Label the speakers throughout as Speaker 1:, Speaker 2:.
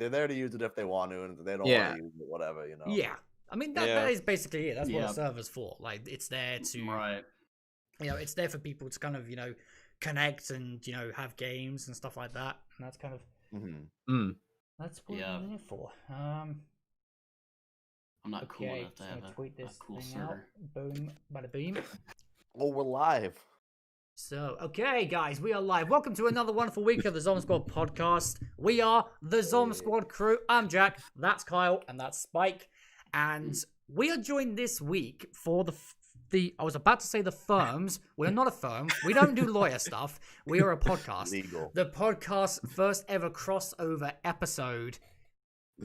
Speaker 1: they're there to use it if they want to, and if they don't want to use it, whatever, you know.
Speaker 2: Yeah, I mean that is basically it. That's what a server's for. Like, it's there to, you know, it's there for people to kind of, you know, connect and, you know, have games and stuff like that. And that's kind of that's what I'm there for.
Speaker 3: I'm not cool enough to have a cool server.
Speaker 2: Boom, bada boom.
Speaker 1: Oh, we're live.
Speaker 2: So, okay, guys, we are live. Welcome to another wonderful week of the ZombSquad Podcast. We are the ZombSquad crew. I'm Jack, that's Kyle, and that's Spike. And we are joined this week for the I was about to say the firms. We're not a firm. We don't do lawyer stuff. We are a podcast.
Speaker 1: Legal.
Speaker 2: The podcast first ever crossover episode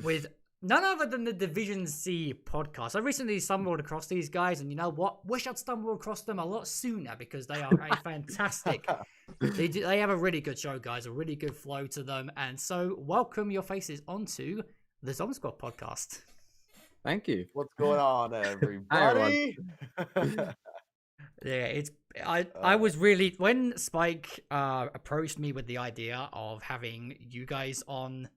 Speaker 2: with none other than the Division C podcast. I recently stumbled across these guys, and you know what? Wish I'd stumbled across them a lot sooner because they are a fantastic. They have a really good show, guys. A really good flow to them, and so welcome your faces onto the ZombSquad Podcast.
Speaker 4: Thank you.
Speaker 1: What's going on, everybody?
Speaker 2: Yeah, I was really, when Spike approached me with the idea of having you guys on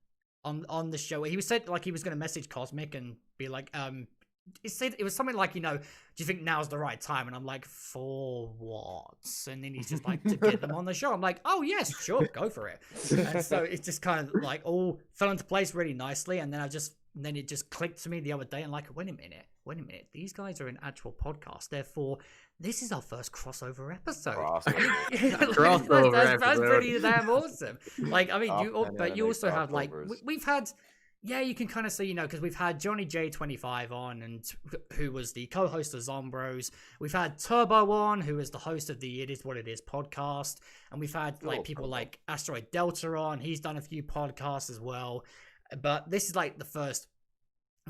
Speaker 2: the show, he said like he was going to message Cosmic and be like, it was something like, you know, do you think now's the right time? And I'm like, for what? And then he's just like, to get them on the show. I'm like, oh yes, sure, go for it. And so it just kind of like all fell into place really nicely. And then it just clicked to me the other day and like, wait a minute, these guys are an actual podcast, therefore this is our first crossover episode. That's pretty damn awesome. Like, I mean, you also have like, we've had, you can kind of see, you know, because we've had Johnny J25 on, and who was the co-host of Zombroz. We've had Turbo on, who is the host of the It Is What It Is podcast, and we've had like people like Asteroid Delta on. He's done a few podcasts as well, but this is like the first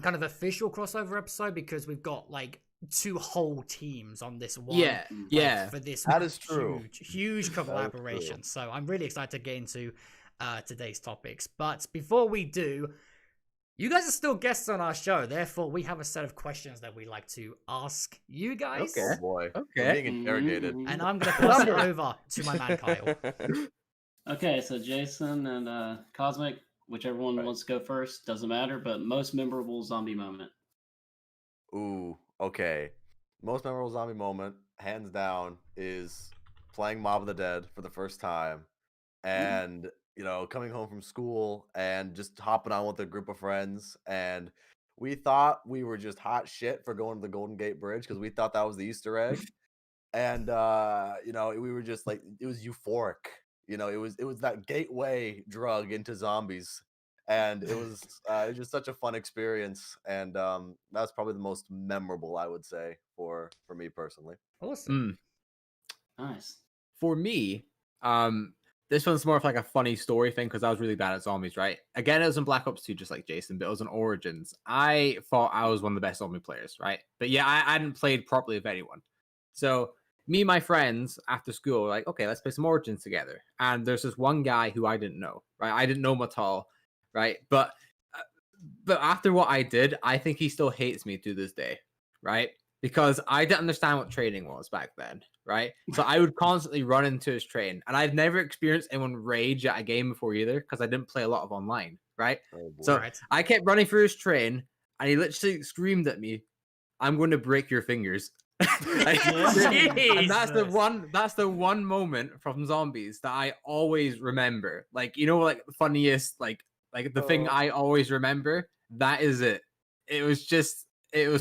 Speaker 2: kind of official crossover episode because we've got like two whole teams on this one. For this,
Speaker 1: that is true.
Speaker 2: Huge collaboration. So I'm really excited to get into today's topics. But before we do, you guys are still guests on our show, therefore we have a set of questions that we like to ask you guys.
Speaker 1: Okay. Oh boy. Okay. Being interrogated.
Speaker 2: And I'm gonna pass it over to my man Kyle.
Speaker 3: Okay, so Jason and Cosmic, whichever one wants to go first, doesn't matter, but most memorable zombie moment.
Speaker 1: Ooh, okay. Most memorable zombie moment, hands down, is playing Mob of the Dead for the first time. And, you know, coming home from school and just hopping on with a group of friends. And we thought we were just hot shit for going to the Golden Gate Bridge because we thought that was the Easter egg. And, you know, we were just like, it was euphoric. You know, it was that gateway drug into zombies. And it was just such a fun experience, and that's probably the most memorable, I would say, for me personally.
Speaker 2: Awesome,
Speaker 3: nice.
Speaker 4: For me, this one's more of like a funny story thing because I was really bad at zombies. Right? Again, it was in Black Ops 2, just like Jason, but it was in Origins. I thought I was one of the best zombie players, right? But yeah, I hadn't played properly with anyone. So me and my friends after school were like, okay, let's play some Origins together. And there's this one guy who I didn't know, right? I didn't know him at all. Right, but after what I did, I think he still hates me to this day, right? Because I didn't understand what training was back then, right? So I would constantly run into his train, and I've never experienced anyone rage at a game before either, because I didn't play a lot of online, right? So I kept running through his train, and he literally screamed at me, "I'm going to break your fingers." And that's the one moment from Zombies that I always remember. Like, you know, like the funniest, like the thing I always remember, that is it. It was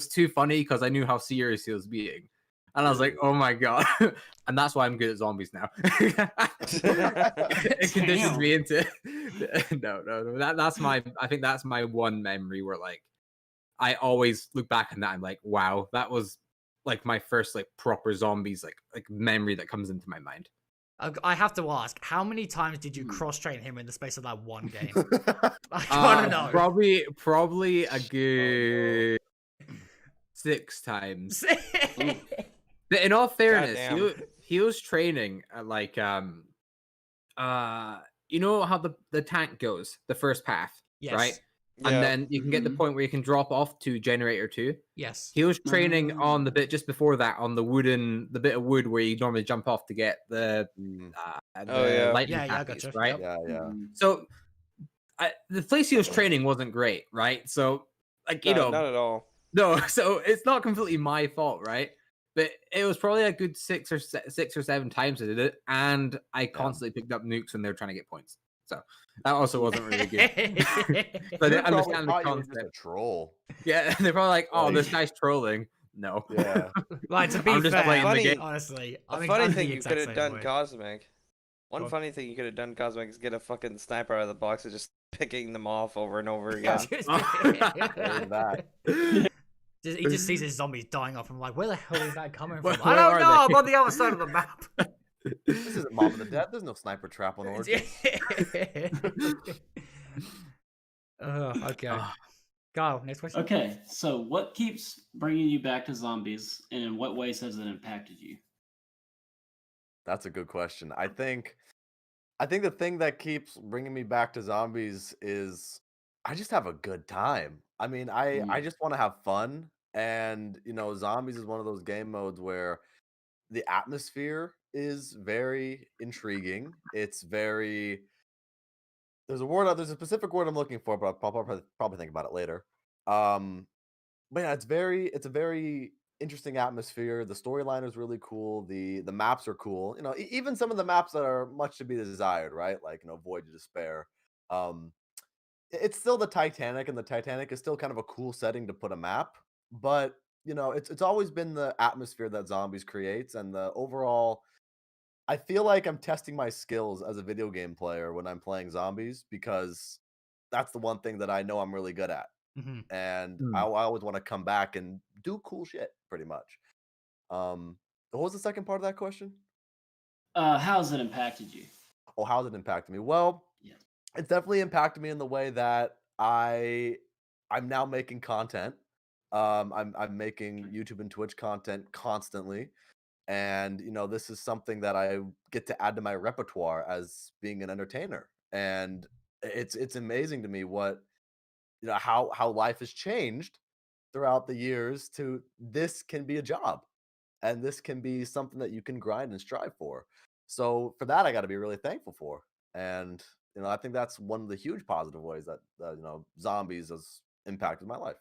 Speaker 4: too funny because I knew how serious he was being. And I was like, oh my God. And that's why I'm good at zombies now. It conditions me into no. I think that's my one memory where like I always look back on that. I'm like, wow, that was like my first like proper zombies like memory that comes into my mind.
Speaker 2: I have to ask, how many times did you cross-train him in the space of that one game? I don't know.
Speaker 4: Probably a good 6 times. But in all fairness, he was training at like you know how the tank goes, the first path, right? And then you can get the point where you can drop off to generator 2.
Speaker 2: Yes.
Speaker 4: He was training on the bit just before that, on the bit of wood where you normally jump off to get the lightning packages, right?
Speaker 1: Yeah.
Speaker 4: So the place he was training wasn't great, right? So like you know,
Speaker 5: not at all.
Speaker 4: no, so it's not completely my fault, right? But it was probably a good 6 or 7 times I did it, and I constantly picked up nukes when they were trying to get points. So that also wasn't really good. So I didn't understand the concept.
Speaker 1: A troll.
Speaker 4: Yeah, they're probably like, "Oh, this guy's trolling." No.
Speaker 1: Yeah.
Speaker 2: Right, to be
Speaker 4: I'm just
Speaker 2: fair,
Speaker 4: playing the game.
Speaker 2: honestly,
Speaker 5: A funny thing you could have done, Cosmic. One funny thing you could have done, Cosmic, is get a fucking sniper out of the box and just picking them off over and over again.
Speaker 1: That.
Speaker 2: He just sees his zombies dying off. I'm like, where the hell is that coming from?
Speaker 4: Where
Speaker 2: I don't
Speaker 4: are
Speaker 2: know.
Speaker 4: they?
Speaker 2: I'm on the other side of the map.
Speaker 1: This isn't Mob of the Dead. There's no sniper trap on Origins.
Speaker 2: Okay. Go, next question.
Speaker 3: Okay, so what keeps bringing you back to zombies, and in what ways has it impacted you?
Speaker 1: That's a good question. I think the thing that keeps bringing me back to zombies is I just have a good time. I mean, I just want to have fun, and zombies is one of those game modes where the atmosphere is very intriguing. It's very there's a specific word I'm looking for, but I'll probably think about it later. But yeah, it's a very interesting atmosphere. The storyline is really cool. The maps are cool. Even some of the maps that are much to be desired, right? Like Void to Despair. It's still the Titanic, and the Titanic is still kind of a cool setting to put a map. But it's always been the atmosphere that zombies creates, and the overall. I feel like I'm testing my skills as a video game player when I'm playing zombies, because that's the one thing that I know I'm really good at. And I always want to come back and do cool shit, pretty much. What was the second part of that question?
Speaker 3: How's it impacted you?
Speaker 1: Oh, how's it impacted me? Well, it's definitely impacted me in the way that I'm now making content. I'm making YouTube and Twitch content constantly. And this is something that I get to add to my repertoire as being an entertainer. And it's amazing to me what how life has changed throughout the years to this can be a job, and this can be something that you can grind and strive for. So for that, I got to be really thankful for. And I think that's one of the huge positive ways that zombies has impacted my life.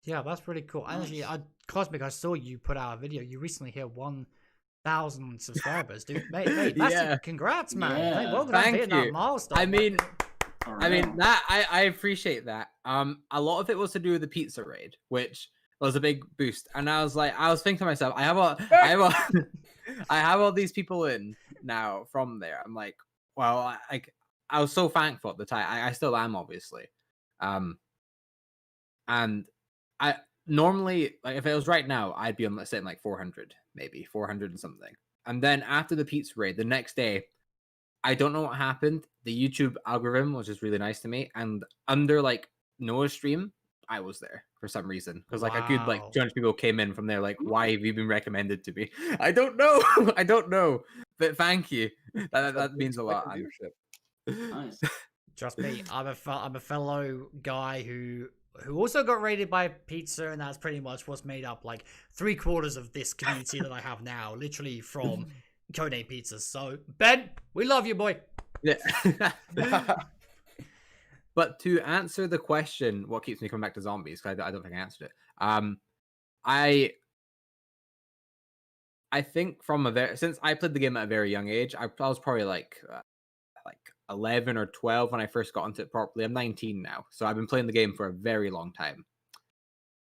Speaker 2: Yeah, that's pretty cool. And actually, Cosmic, I saw you put out a video. You recently hit 1,000 subscribers, dude. Mate, that's congrats, man.
Speaker 3: Yeah.
Speaker 2: Hey, well done
Speaker 4: Thank
Speaker 2: hitting
Speaker 4: you.
Speaker 2: that milestone.
Speaker 4: I mean
Speaker 3: Alright.
Speaker 4: that I appreciate that. A lot of it was to do with the pizza raid, which was a big boost. And I was thinking to myself, I have all these people in now from there. I'm like, well, I was so thankful at the time. I still am, obviously. And I normally, like, if it was right now, I'd be on, let's say, like 400, maybe 400 and something. And then after the pizza raid, the next day, I don't know what happened. The YouTube algorithm was just really nice to me, and under like Noah's stream, I was there for some reason, because like a good like 200 people came in from there. Like, why have you been recommended to me? I don't know. I don't know. But thank you. That means a lot.
Speaker 3: Nice.
Speaker 2: Trust me, I'm a fellow guy who also got raided by pizza, and that's pretty much what's made up like 3/4 of this community that I have now, literally from Codename Pizzas. So Ben, we love you, boy.
Speaker 4: Yeah. But to answer the question, what keeps me coming back to zombies? Because I don't think I answered it. I think since I played the game at a very young age, I was probably like 11 or 12 when I first got into it properly. I'm 19 now, so I've been playing the game for a very long time.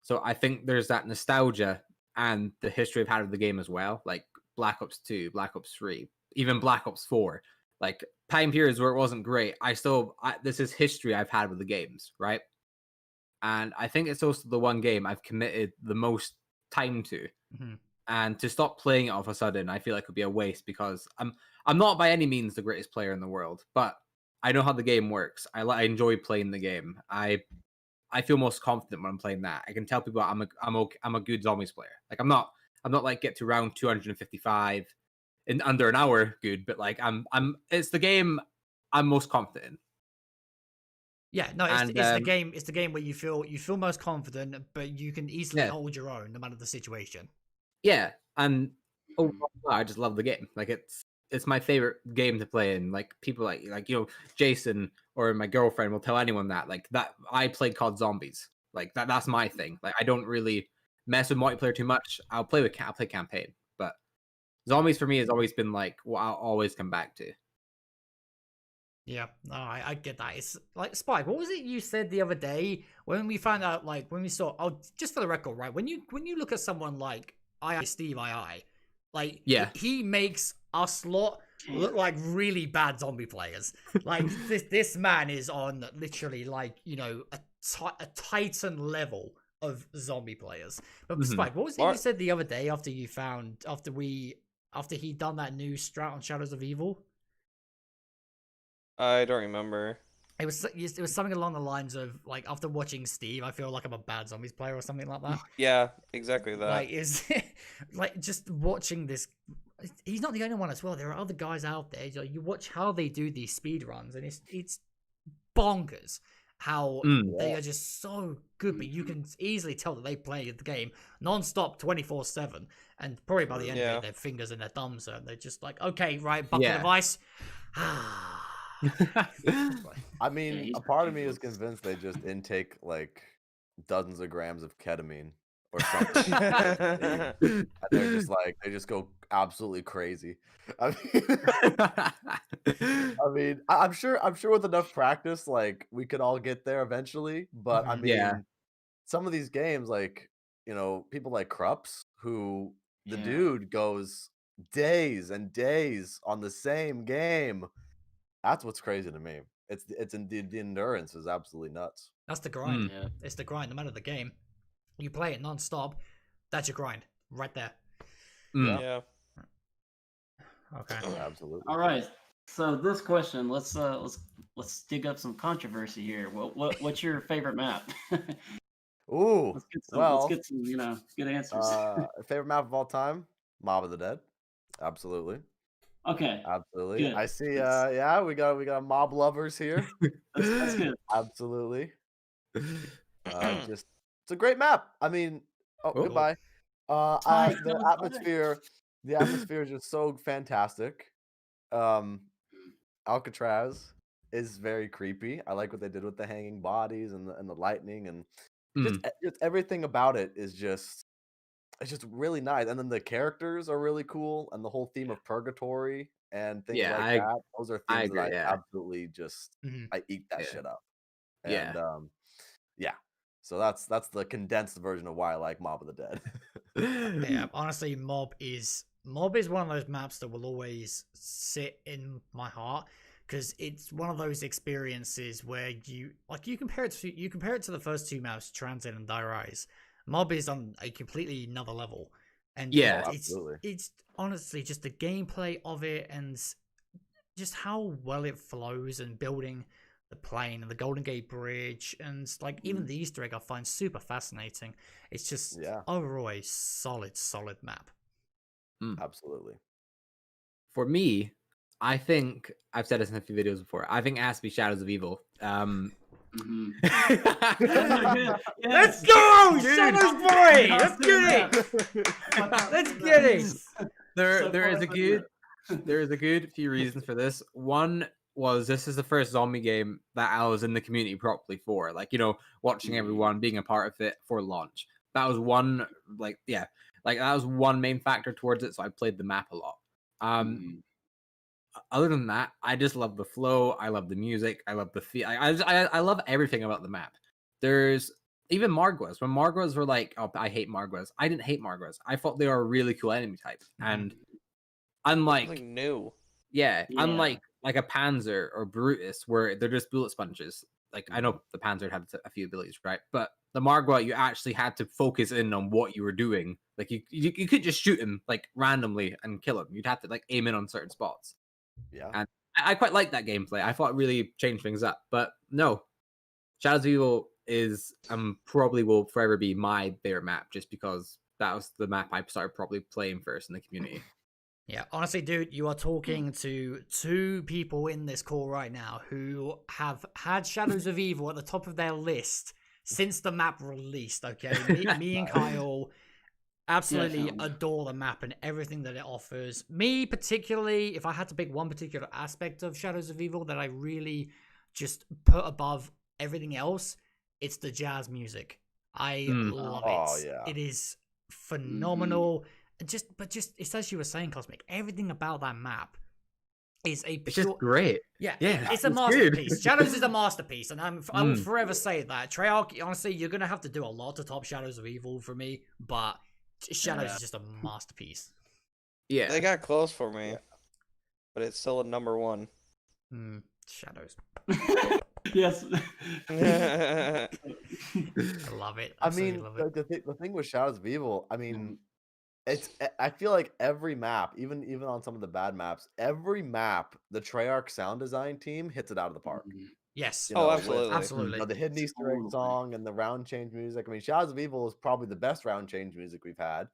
Speaker 4: So I think there's that nostalgia and the history I've had of the game as well, like Black Ops 2, Black Ops 3, even Black Ops 4. Like time periods where it wasn't great, this is history I've had with the games, right? And I think it's also the one game I've committed the most time to. And to stop playing it all of a sudden, I feel like it would be a waste, because I'm not by any means the greatest player in the world, but I know how the game works. I enjoy playing the game. I feel most confident when I'm playing that. I can tell people I'm a good zombies player. Like I'm not like get to round 255 in under an hour good, but like it's the game I'm most confident in.
Speaker 2: Yeah, no, it's the game where you feel most confident, but you can easily hold your own no matter the situation.
Speaker 4: Yeah, and overall, I just love the game. Like it's my favorite game to play in. Like people like Jason or my girlfriend will tell anyone that I played COD Zombies. Like that's my thing. Like I don't really mess with multiplayer too much. I'll play campaign, but Zombies for me has always been like what I'll always come back to.
Speaker 2: Yeah, no, I get that. It's like Spike. What was it you said the other day when we found out? Like when we saw. Oh, just for the record, right? When you look at someone like Steve, like he makes us lot look like really bad zombie players. Like this man is on literally like a Titan level of zombie players. But Spike, what was it you said the other day after he'd done that new strat on Shadows of Evil?
Speaker 5: I don't remember.
Speaker 2: It was something along the lines of like, after watching Steve, I feel like I'm a bad Zombies player or something like that.
Speaker 5: Yeah, exactly that.
Speaker 2: Like like just watching this. He's not the only one as well. There are other guys out there. You watch how they do these speed runs, and it's bonkers how they are just so good. But you can easily tell that they play the game non-stop 24/7, and probably by the end of it, their fingers and their thumbs are. They're just like, okay, right, bucket of ice.
Speaker 1: I mean, a part of me is convinced they just intake like dozens of grams of ketamine or something. And they just go absolutely crazy. I mean, I'm sure with enough practice, like we could all get there eventually. But I mean, some of these games, like people like Krups, who the dude goes days and days on the same game. That's what's crazy to me. It's in the endurance is absolutely nuts.
Speaker 2: That's the grind. It's the grind. No matter the game, you play it non-stop. That's your grind right there.
Speaker 5: Yeah.
Speaker 2: Okay.
Speaker 1: Absolutely.
Speaker 3: All right. So this question, let's dig up some controversy here. What's your favorite map?
Speaker 1: Ooh.
Speaker 3: Let's get some good answers.
Speaker 1: Favorite map of all time? Mob of the Dead. Absolutely.
Speaker 3: Okay.
Speaker 1: Absolutely.
Speaker 3: Good.
Speaker 1: I see. We got mob lovers here.
Speaker 3: That's good.
Speaker 1: Absolutely. It's a great map. I mean, goodbye. The atmosphere is just so fantastic. Alcatraz is very creepy. I like what they did with the hanging bodies and the lightning and just everything about it is just. It's just really nice, and then the characters are really cool, and the whole theme of purgatory and things like that. Those are things that I absolutely just I eat that shit up. And so that's the condensed version of why I like Mob of the Dead.
Speaker 2: Yeah, honestly, Mob is one of those maps that will always sit in my heart because it's one of those experiences where you compare it to the first two maps, Transit and Die Rise. Mob is on a completely another level, and it's honestly just the gameplay of it and just how well it flows and building the plane and the Golden Gate Bridge and like even the Easter egg I find super fascinating. It's just overall a solid map.
Speaker 1: Absolutely.
Speaker 4: For me, I think I've said this in a few videos before. I think it has to be Shadows of Evil.
Speaker 2: Let's go, Shadows boy! Let's get it.
Speaker 4: There is a good few reasons for this. One was this is the first zombie game that I was in the community properly for, like watching everyone, being a part of it for launch. That was one that was one main factor towards it. So I played the map a lot. Other than that, I just love the flow. I love the music. I love the feel. I love everything about the map. There's even Margwas. When Margwas were like, "Oh, I hate Margwas," I didn't hate Margwas. I thought they were a really cool enemy type. And unlike
Speaker 5: something new,
Speaker 4: unlike like a Panzer or Brutus, where they're just bullet sponges. Like I know the Panzer had a few abilities, right? But the Margwa, you actually had to focus in on what you were doing. Like you could just shoot him like randomly and kill him. You'd have to like aim in on certain spots.
Speaker 1: Yeah.
Speaker 4: And I quite like that gameplay. I thought it really changed things up. But no, Shadows of Evil is probably will forever be my favorite map just because that was the map I started probably playing first in the community.
Speaker 2: Yeah, honestly, dude, you are talking to two people in this call right now who have had Shadows of Evil at the top of their list since the map released, okay? Me and Kyle Absolutely
Speaker 3: Definitely.
Speaker 2: adore the map and everything that it offers. Me particularly, if I had to pick one particular aspect of Shadows of Evil that I really just put above everything else, it's the jazz music. I love
Speaker 1: Oh,
Speaker 2: it.
Speaker 1: yeah.
Speaker 2: It is phenomenal. But it's as you were saying, Cosmic. Everything about that map is a
Speaker 4: It's
Speaker 2: pure.
Speaker 4: just great.
Speaker 2: Yeah,
Speaker 4: Yeah,
Speaker 2: it's a
Speaker 4: it's good.
Speaker 2: masterpiece. Shadows is a masterpiece, and I will
Speaker 4: Mm.
Speaker 2: forever say that. Treyarch, honestly, you're gonna have to do a lot to top Shadows of Evil for me, but Shadows is just a masterpiece.
Speaker 4: Yeah.
Speaker 5: They got close for me, but it's still a number 1.
Speaker 2: Shadows.
Speaker 3: Yes.
Speaker 2: I love it.
Speaker 1: I
Speaker 2: Absolutely
Speaker 1: mean,
Speaker 2: love it.
Speaker 1: the thing with Shadows of Evil, I mean, I feel like every map, even on some of the bad maps, every map, the Treyarch sound design team hits it out of the park.
Speaker 2: Yes.
Speaker 1: You
Speaker 5: Oh,
Speaker 1: know,
Speaker 5: absolutely.
Speaker 1: with,
Speaker 2: Absolutely.
Speaker 1: the hidden Easter egg
Speaker 3: Totally.
Speaker 1: song and the round change music. I mean, Shadows of Evil is probably the best round change music we've had.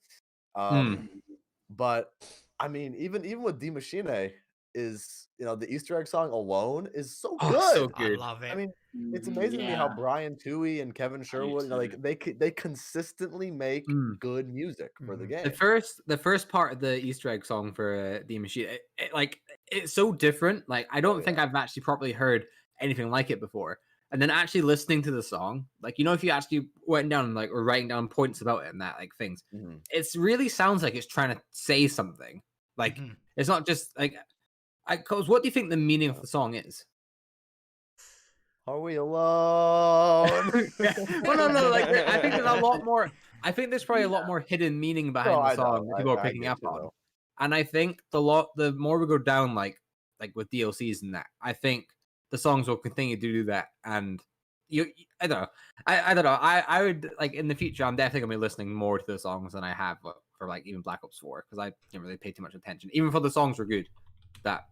Speaker 1: But I mean, even with Die Maschine is, the Easter egg song alone is so good.
Speaker 4: Oh, so
Speaker 2: I
Speaker 4: good.
Speaker 2: love it.
Speaker 1: I mean, it's amazing to me how
Speaker 3: Yeah.
Speaker 1: Brian Toohey and Kevin Sherwood,
Speaker 3: too.
Speaker 1: they consistently make good music for the game.
Speaker 4: The first part of the Easter egg song for the machine, it's so different. Like I don't think I've actually properly heard anything like it before. And then actually listening to the song, like if you actually went down and or writing down points about it and that things, it really sounds like it's trying to say something. Like it's not just because what do you think the meaning of the song is?
Speaker 1: Are we alone?
Speaker 4: Well, no. I think there's a lot more. I think there's probably a lot more hidden meaning behind the song that people are picking up on.
Speaker 1: Though.
Speaker 4: And I think the more we go down, like with DLCs and that, I think the songs will continue to do that. And I don't know. I don't know. I would in the future. I'm definitely gonna be listening more to the songs than I have for even Black Ops 4 because I didn't really pay too much attention. Even for the songs were good. That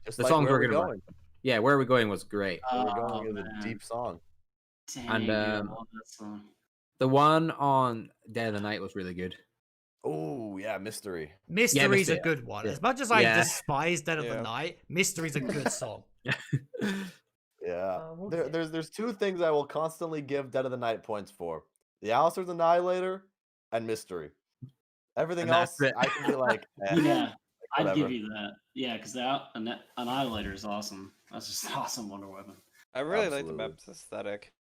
Speaker 1: just
Speaker 4: the songs
Speaker 1: where
Speaker 4: were
Speaker 1: going.
Speaker 4: Yeah, Where Are We Going was great.
Speaker 1: Where We're Going is a deep song.
Speaker 3: Dang,
Speaker 4: And
Speaker 3: I love that song.
Speaker 4: the one on Dead of the Night was really good.
Speaker 1: Oh yeah, Mystery.
Speaker 2: Mystery's a good one.
Speaker 4: Yeah.
Speaker 2: As much as I despise Dead of the Night, Mystery's a good song.
Speaker 1: Yeah. There's two things I will constantly give Dead of the Night points for: the Alistair's Annihilator and Mystery. Everything else, I can be like,
Speaker 3: yeah, I'd give you that. Yeah, because the Annihilator is awesome. That's just an awesome Wonder Weapon.
Speaker 5: I really like the map's aesthetic.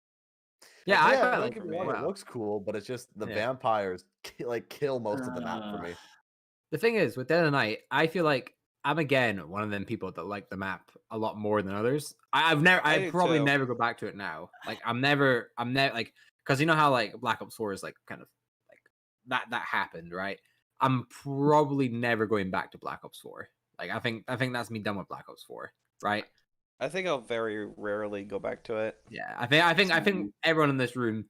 Speaker 4: Yeah, I
Speaker 1: don't
Speaker 4: like
Speaker 1: get me wrong, it looks cool, but it's just the vampires kill most of the map for me.
Speaker 4: The thing is, with Dead of the Night, I feel like I'm again one of them people that like the map a lot more than others. I'd probably never go back to it now. I'm never because you know how Black Ops 4 is kind of that happened, right? I'm probably never going back to Black Ops 4. I think that's me done with Black Ops 4, right?
Speaker 5: I think I'll very rarely go back to it.
Speaker 4: Yeah, I think everyone in this room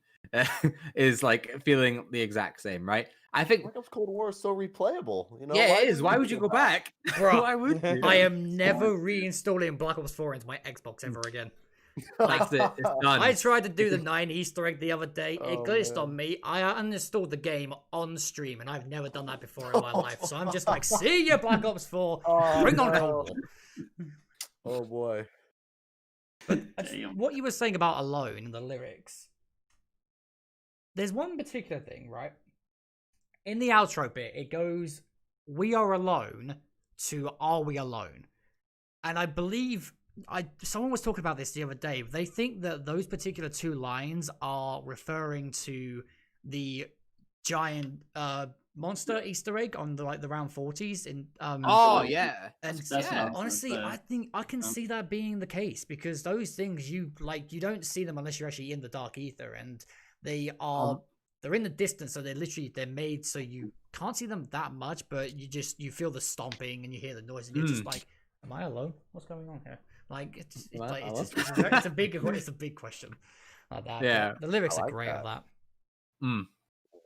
Speaker 4: is feeling the exact same, right? I think
Speaker 1: Black Ops Cold War is so replayable.
Speaker 4: Yeah, it is. Why would you go back?
Speaker 2: Bro,
Speaker 4: why would you?
Speaker 2: I am never reinstalling Black Ops 4 into my Xbox ever again.
Speaker 4: That's it. It's done.
Speaker 2: I tried to do the 9 Easter egg the other day. It glitched on me. I uninstalled the game on stream, and I've never done that before in my life. So I'm just like, see ya, Black Ops 4. Bring on Cold War.
Speaker 1: Oh boy.
Speaker 2: But what you were saying about Alone and the lyrics, there's one particular thing, right? In the outro bit, it goes, "We are alone" to "Are we alone?" And I believe someone was talking about this the other day. They think that those particular two lines are referring to the giant monster Easter egg on the round 40s in
Speaker 4: yeah.
Speaker 2: And
Speaker 3: that's
Speaker 2: honestly, I think I can see that being the case because those things you don't see them unless you're actually in the dark ether, and they're in the distance, so they're made so you can't see them that much, but you feel the stomping and you hear the noise and you're just like, am I alone? What's going on here? It's a big question like that.
Speaker 4: Yeah,
Speaker 2: but the lyrics are great of that.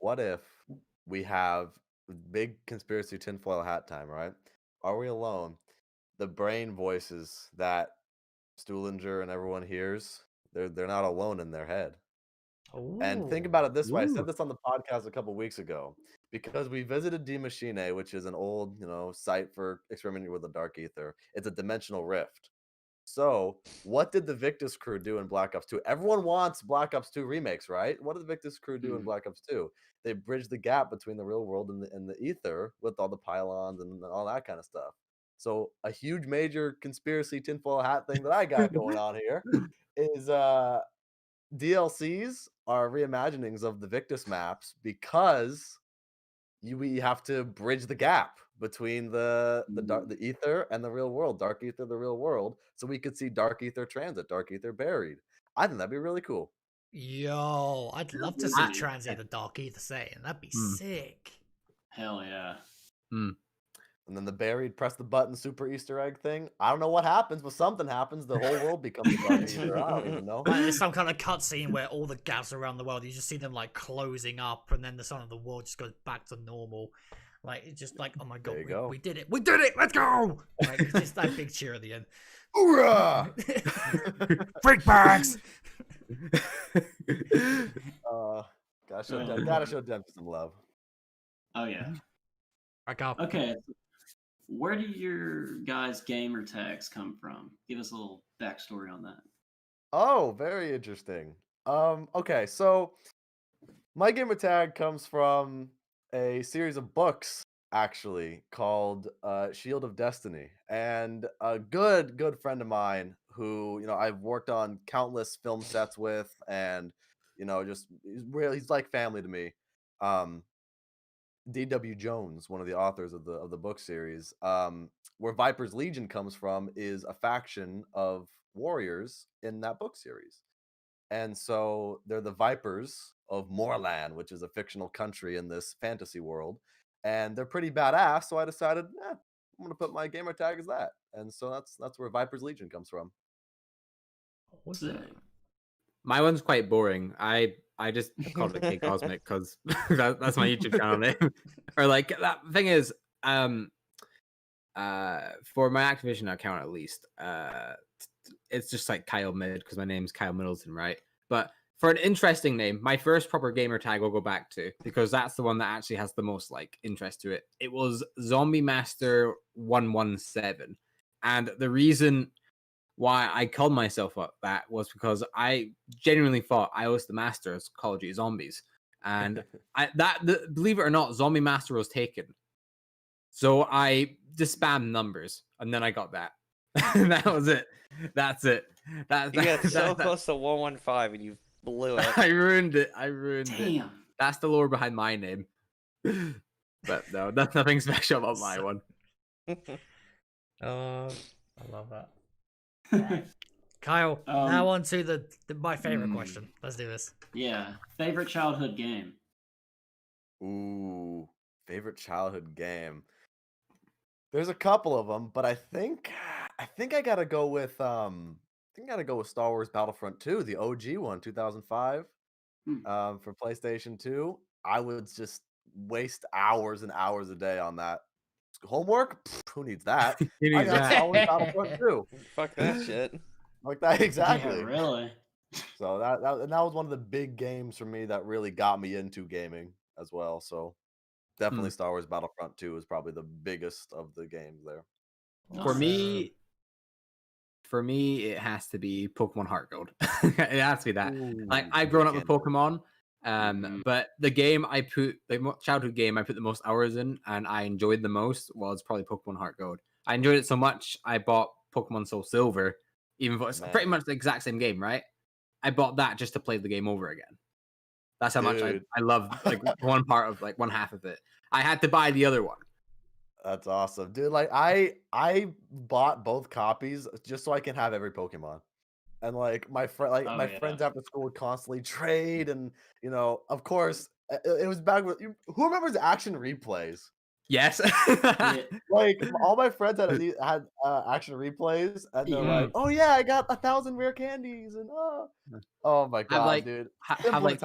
Speaker 1: What if we have big conspiracy tinfoil hat time, right? Are we alone? The brain voices that Stuhlinger and everyone hears, they're not alone in their head.
Speaker 2: Ooh.
Speaker 1: And think about it this way. I said this on the podcast a couple weeks ago because we visited Die Maschine, which is an old, site for experimenting with the dark ether. It's a dimensional rift. So, what did the Victus crew do in Black Ops 2? Everyone wants Black Ops 2 remakes, right? What did the Victus crew do in Black Ops 2? They bridged the gap between the real world and the ether with all the pylons and all that kind of stuff. So, a huge major conspiracy tinfoil hat thing that I got going on here is DLCs are reimaginings of the Victus maps because we have to bridge the gap between the ether and the real world, dark ether, the real world, so we could see dark ether transit, dark ether buried. I think that'd be really cool.
Speaker 2: Yo, I'd love to see transit the dark ether setting. That'd be sick.
Speaker 3: Hell yeah.
Speaker 1: And then the buried, press the button, super Easter egg thing. I don't know what happens, but something happens. The whole world becomes dark ether. I don't even know.
Speaker 2: Like, there's some kind of cutscene where all the gaps around the world, you just see them like closing up, and then the sun of the world just goes back to normal. Like, it's just like, oh my god, we did it! We did it! Let's go! Like, it's just that big cheer at the end.
Speaker 1: Hoorah!
Speaker 2: Freak bags!
Speaker 1: Gotta show Dempsey some love.
Speaker 3: Oh yeah. Okay. Where do your guys' gamer tags come from? Give us a little backstory on that.
Speaker 1: Oh, very interesting. Okay, so my gamer tag comes from a series of books, actually, called Shield of Destiny. And a good friend of mine who, I've worked on countless film sets with, and, just he's like family to me. D.W. Jones, one of the authors of the book series, where Viper's Legion comes from, is a faction of warriors in that book series. And so they're the Vipers of Moorland, which is a fictional country in this fantasy world. And they're pretty badass, so I decided, I'm going to put my gamer tag as that. And so that's where Viper's Legion comes from.
Speaker 2: What's that?
Speaker 4: My one's quite boring. I just called it K Cosmic because that's my YouTube channel name. Or like that thing is, for my Activision account at least, it's just like Kyle Mid because my name's Kyle Middleton, right? But for an interesting name, my first proper gamer tag I'll go back to because that's the one that actually has the most like interest to it. It was Zombie Master 117, and the reason why I called myself up that was because I genuinely thought I was the master of Call of Duty Zombies, and believe it or not, Zombie Master was taken, so I just spammed numbers, and then I got that. That was it. That's it.
Speaker 5: You got so close to 115, and you blew it.
Speaker 4: I ruined it.
Speaker 3: Damn.
Speaker 4: That's the lore behind my name. But no, that's nothing special about my one.
Speaker 2: I love that. Kyle, now on to my favorite question. Let's do this.
Speaker 3: Yeah. Favorite childhood game?
Speaker 1: Ooh, favorite childhood game. There's a couple of them, but I think I gotta go with Star Wars Battlefront 2, the OG one, 2005, for PlayStation 2. I would just waste hours and hours a day on that. Homework? Pfft, who needs that? I got Star Wars Battlefront 2.
Speaker 5: Fuck that shit.
Speaker 1: Like that, exactly.
Speaker 3: Yeah, really?
Speaker 1: So that was one of the big games for me that really got me into gaming as well. So definitely Star Wars Battlefront 2 is probably the biggest of the games there.
Speaker 4: For me, it has to be Pokemon Heart Gold. It has to be that. Like I've grown up with Pokemon, but the childhood game I put the most hours in and I enjoyed the most was probably Pokemon Heart Gold. I enjoyed it so much I bought Pokemon Soul Silver, even though it's pretty much the exact same game, right? I bought that just to play the game over again. That's how much I love like one part of like one half of it. I had to buy the other one.
Speaker 1: That's awesome, dude. Like I bought both copies just so I can have every Pokemon. And like my friends after school would constantly trade, and of course it was back with who remembers action replays?
Speaker 4: Yes.
Speaker 1: Like all my friends had action replays, and they're like, "Oh yeah, I got 1,000 rare candies," and oh my god, dude,
Speaker 4: have like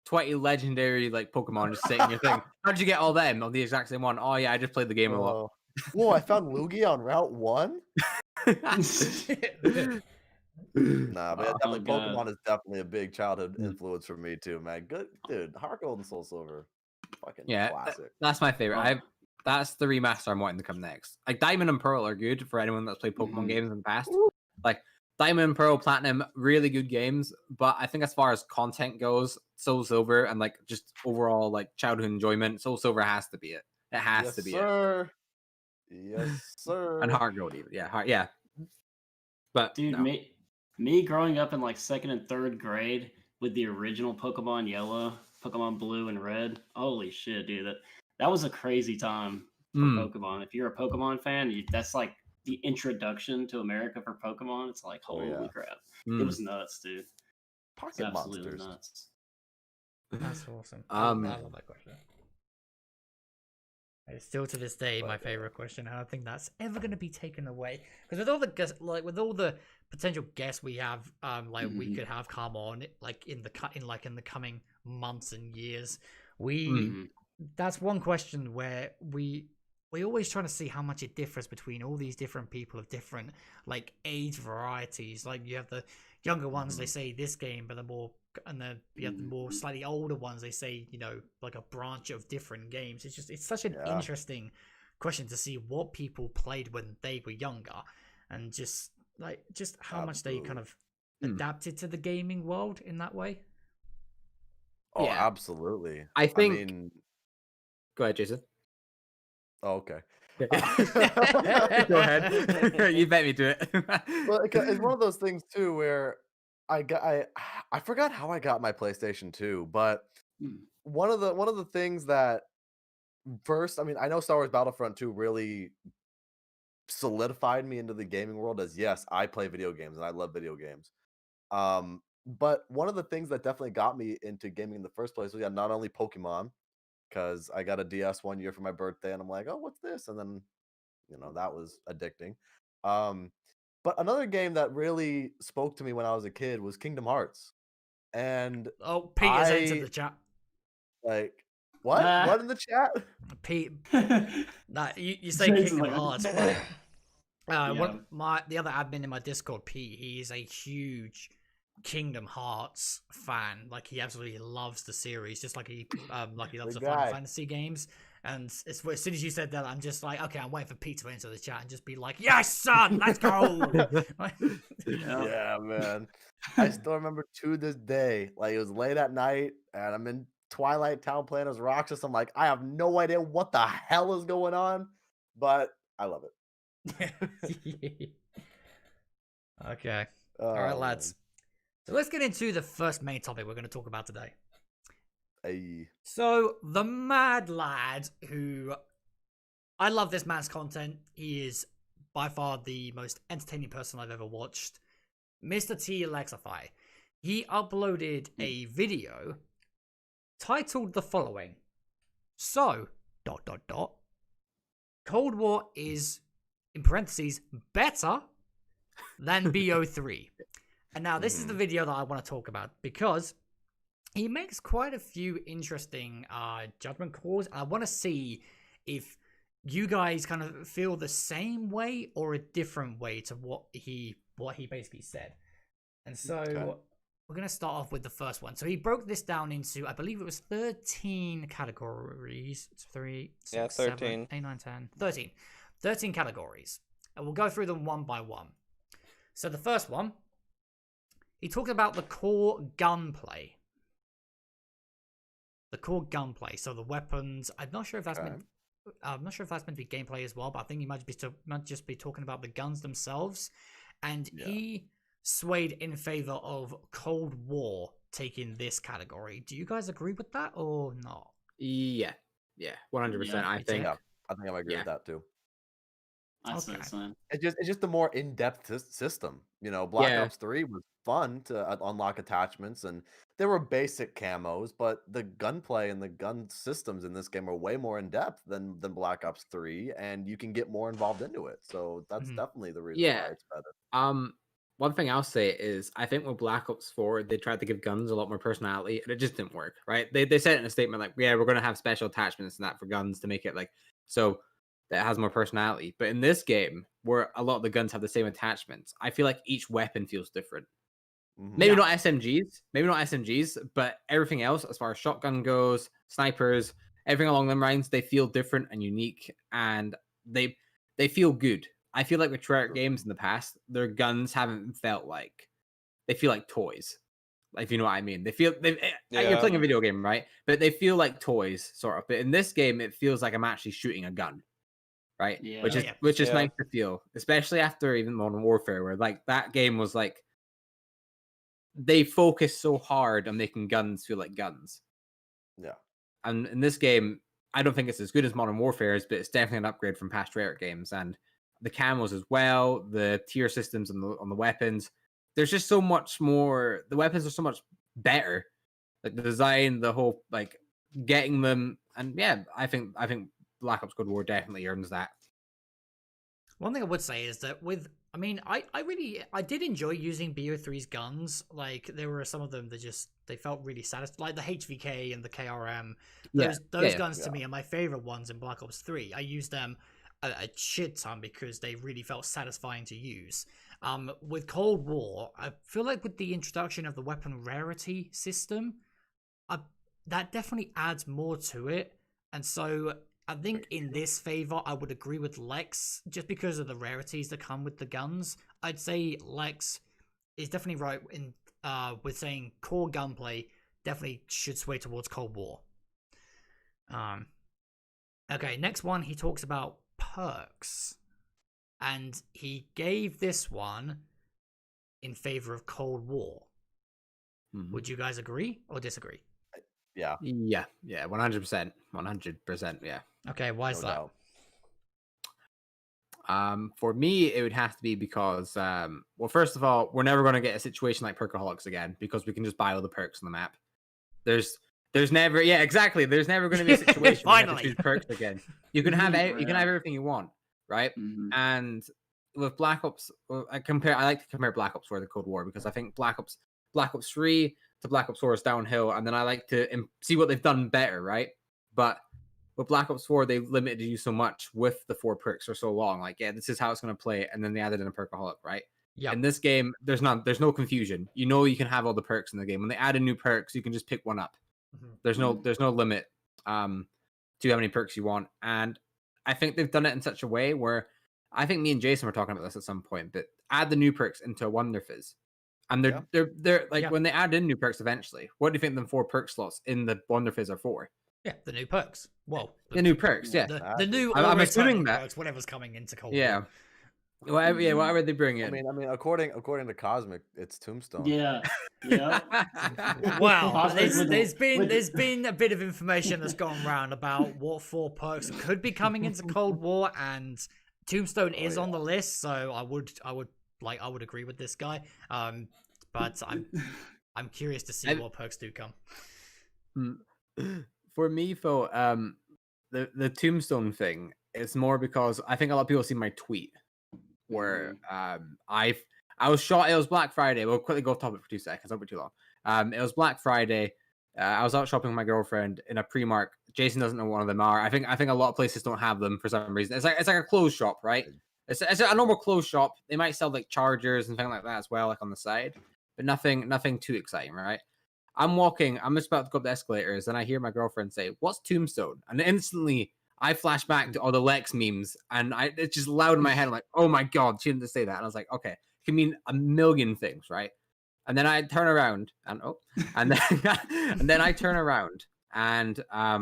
Speaker 4: 20 legendary like Pokemon just sitting in your thing. How'd you get all them on the exact same one? Oh yeah, I just played the game a lot.
Speaker 1: Whoa, I found Lugia on Route 1. Nah, but definitely Pokemon is definitely a big childhood influence for me too, man. Good, dude. Heart Gold and Soul Silver, fucking classic.
Speaker 4: That's my favorite. That's the remaster I'm wanting to come next. Like Diamond and Pearl are good for anyone that's played Pokemon games in the past. Like Diamond, Pearl, Platinum, really good games. But I think as far as content goes, Soul Silver and like just overall like childhood enjoyment, Soul Silver has to be it. It has to be
Speaker 1: it. Yes, sir.
Speaker 4: And Heart Gold even. Yeah. But
Speaker 3: dude,
Speaker 4: no.
Speaker 3: me growing up in like 2nd and 3rd grade with the original Pokemon Yellow, Pokemon Blue and Red. Holy shit, dude. That was a crazy time for Pokemon. If you're a Pokemon fan, that's like the introduction to America for Pokemon. It's like, holy crap. It was nuts, dude.
Speaker 1: Pocket
Speaker 3: absolutely
Speaker 1: monsters.
Speaker 3: nuts.
Speaker 2: That's awesome. I love that question. It's still to this day my favorite question. I don't think that's ever going to be taken away because with all the potential guests we have, we could have come on in the coming months and years. That's one question where we always trying to see how much it differs between all these different people of different like age varieties. Like you have the younger ones, they say this game, but you have the more slightly older ones, they say, like a branch of different games. It's such an interesting question to see what people played when they were younger and just how much they kind of adapted to the gaming world in that way.
Speaker 1: Oh, absolutely.
Speaker 4: I mean... Go ahead, Jason.
Speaker 1: Oh, okay.
Speaker 4: Go ahead. You bet me to it.
Speaker 1: Well, it's one of those things too where I forgot how I got my PlayStation 2, but one of the things that first, I mean, I know Star Wars Battlefront 2 really solidified me into the gaming world as yes, I play video games and I love video games. But one of the things that definitely got me into gaming in the first place was not only Pokemon, because I got a DS one year for my birthday and I'm like, oh, what's this? And then, that was addicting. But another game that really spoke to me when I was a kid was Kingdom Hearts. And
Speaker 2: Peter's entered the chat.
Speaker 1: Like, what? What in the chat?
Speaker 2: Pete. You say Kingdom Hearts. The other admin in my Discord, Pete, he is a huge Kingdom Hearts fan. Like he absolutely loves the series, just like he loves the Final Fantasy games. And as soon as you said that, I'm just like, okay, I'm waiting for Pete to enter the chat and just be like, yes, son, let's go.
Speaker 1: Yeah, man. I still remember to this day, like it was late at night and I'm in Twilight Town playing as Roxas. I'm like, I have no idea what the hell is going on, but I love it.
Speaker 2: Okay. All right, lads. So let's get into the first main topic we're going to talk about today. So the Mad Lad, who I love this man's content. He is by far the most entertaining person I've ever watched. Mr. T Alexify. He uploaded a video titled the following. So, ... Cold War is, in parentheses, better than BO3. And now this is the video that I want to talk about because he makes quite a few interesting judgment calls. I want to see if you guys kind of feel the same way or a different way to what he basically said. And so we're going to start off with the first one. So he broke this down into, I believe it was 13 categories. 3, 6,
Speaker 5: 13.
Speaker 2: 7, 8, 9, 10, 13. 13 categories. And we'll go through them one by one. So the first one, he talked about the core gunplay. The core gunplay. So the weapons. I'm not sure if that's meant to be gameplay as well, but I think he might just be talking about the guns themselves. And he swayed in favor of Cold War taking this category. Do you guys agree with that or not?
Speaker 4: Yeah, 100%. I think I
Speaker 1: agree with that too.
Speaker 3: It's
Speaker 1: just a more in-depth system. Black Ops 3 was fun to unlock attachments, and there were basic camos, but the gunplay and the gun systems in this game are way more in-depth than Black Ops 3, and you can get more involved into it. So that's definitely the reason why it's better.
Speaker 4: One thing I'll say is I think with Black Ops 4, they tried to give guns a lot more personality, and it just didn't work, right? They said it in a statement like, yeah, we're going to have special attachments and that for guns to make it like so that has more personality. But in this game, where a lot of the guns have the same attachments, I feel like each weapon feels different. Maybe not SMGs, but everything else, as far as shotgun goes, snipers, everything along them lines, they feel different and unique, and they feel good. I feel like with Treyarch games in the past, their guns haven't felt like they feel like toys. Like, if you know what I mean. You're playing a video game, right? But they feel like toys, sort of. But in this game, it feels like I'm actually shooting a gun, right?
Speaker 3: Yeah.
Speaker 4: Which is nice to feel, especially after even Modern Warfare, where like that game was like they focus so hard on making guns feel like guns.
Speaker 1: Yeah.
Speaker 4: And in this game, I don't think it's as good as Modern Warfare is, but it's definitely an upgrade from past Rare games. And the camos as well, the tier systems on the weapons. There's just so much more. The weapons are so much better. Like the design, the whole like getting them, and yeah, I think Black Ops Cold War definitely earns that.
Speaker 2: One thing I would say is that I did enjoy using BO3's guns. Like there were some of them that they felt really satisfying, like the HVK and the KRM. Those guns to me are my favorite ones in Black Ops 3. I used them a shit ton because they really felt satisfying to use. With Cold War, I feel like with the introduction of the weapon rarity system, that definitely adds more to it. And so I think in this favor, I would agree with Lex, just because of the rarities that come with the guns. I'd say Lex is definitely right in with saying core gunplay definitely should sway towards Cold War. Okay, next one, he talks about perks. And he gave this one in favor of Cold War. Mm-hmm. Would you guys agree or disagree?
Speaker 1: Yeah.
Speaker 4: 100%. 100%, yeah.
Speaker 2: Okay, why is that?
Speaker 4: For me, it would have to be because, well, first of all, we're never going to get a situation like Perkaholics again because we can just buy all the perks on the map. There's never, exactly. There's never going to be a situation where you have to choose perks again. You can have everything you want. Right, and with Black Ops, I like to compare Black Ops 4 to Cold War because I think Black Ops 3 to Black Ops 4 is downhill, and then I like to see what they've done better, right? But with Black Ops 4, they limited you so much with the 4 perks for so long. Like, this is how it's going to play, and then they added in a perkaholic, right? Yeah. In this game, there's no confusion. You know, you can have all the perks in the game. When they add in new perks, you can just pick one up. Mm-hmm. There's no limit to how many perks you want, and I think they've done it in such a way where I think me and Jason were talking about this at some point, but add the new perks into a Wonder Fizz. And they're like when they add in new perks eventually, what do you think the 4 perk slots in the Wonder Fizz are for?
Speaker 2: Yeah, the new perks. Whoa.
Speaker 4: The new perks, yeah.
Speaker 2: The new I'm assuming that perks, whatever's coming into Cold War.
Speaker 4: Whatever they bring in.
Speaker 1: I mean, according to Cosmic, it's Tombstone.
Speaker 3: Yeah.
Speaker 2: Wow, there's been a bit of information that's gone around about what 4 perks could be coming into Cold War, and Tombstone is on the list, so I would agree with this guy. But I'm curious to see what perks do come.
Speaker 4: For me, Phil, the Tombstone thing, it's more because I think a lot of people see my tweet where I was shot. It was Black Friday. We'll quickly go off topic for 2 seconds. Don't be too long. It was Black Friday. I was out shopping with my girlfriend in a Primark. Jason doesn't know what one of them are. I think a lot of places don't have them for some reason. It's like a clothes shop, right? It's a normal clothes shop. They might sell like chargers and things like that as well, like on the side, but nothing too exciting, right? I'm walking. I'm just about to go up the escalators, and I hear my girlfriend say, "What's Tombstone?" And instantly, I flash back to all the Lex memes, and it's just loud in my head. I'm like, "Oh my god, she didn't say that." And I was like, "Okay, it can mean a million things, right?" And then I turn around, and then I turn around, and what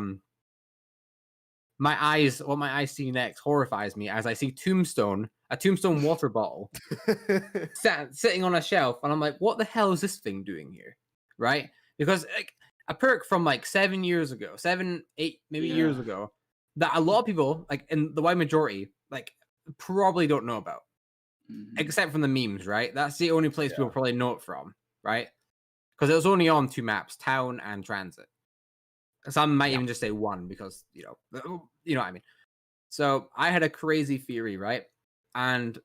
Speaker 4: my eyes see next horrifies me as I see a Tombstone water bottle, sitting on a shelf, and I'm like, "What the hell is this thing doing here?" Right? Because like a perk from like 7 years ago, 7, 8 maybe years ago, that a lot of people, like in the wide majority, like probably don't know about, except from the memes, right? That's the only place people probably know it from, right? Because it was only on 2 maps, Town and Transit. Some might even just say 1 because you know what I mean. So I had a crazy theory, right? And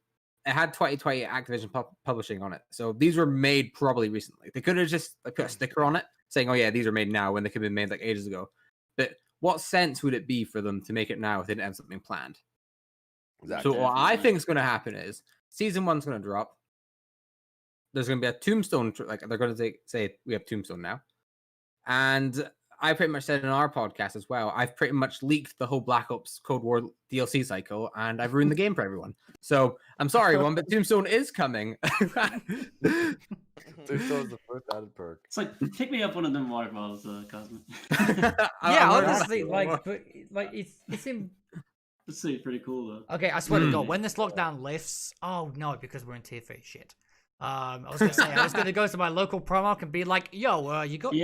Speaker 4: it had 2020 Activision publishing on it. So these were made probably recently. They could have just put a sticker on it saying, "Oh yeah, these are made now," when they could have been made like ages ago. But what sense would it be for them to make it now if they didn't have something planned? Exactly. So what I think is going to happen is Season 1's going to drop. There's going to be a Tombstone, like they're going to say we have Tombstone now. And I pretty much said in our podcast as well, I've pretty much leaked the whole Black Ops Cold War DLC cycle, and I've ruined the game for everyone. So I'm sorry, everyone, but Tombstone is coming.
Speaker 1: Tombstone's the first added perk.
Speaker 3: It's like, pick me up one of them water bottles, Cosmic.
Speaker 2: Yeah, honestly, like it's in.
Speaker 3: This seems pretty cool though.
Speaker 2: Okay, I swear to God, when this lockdown lifts, oh no, because we're in tier 3 shit. I was gonna say I was gonna go to my local Primark and be like, "Yo, you got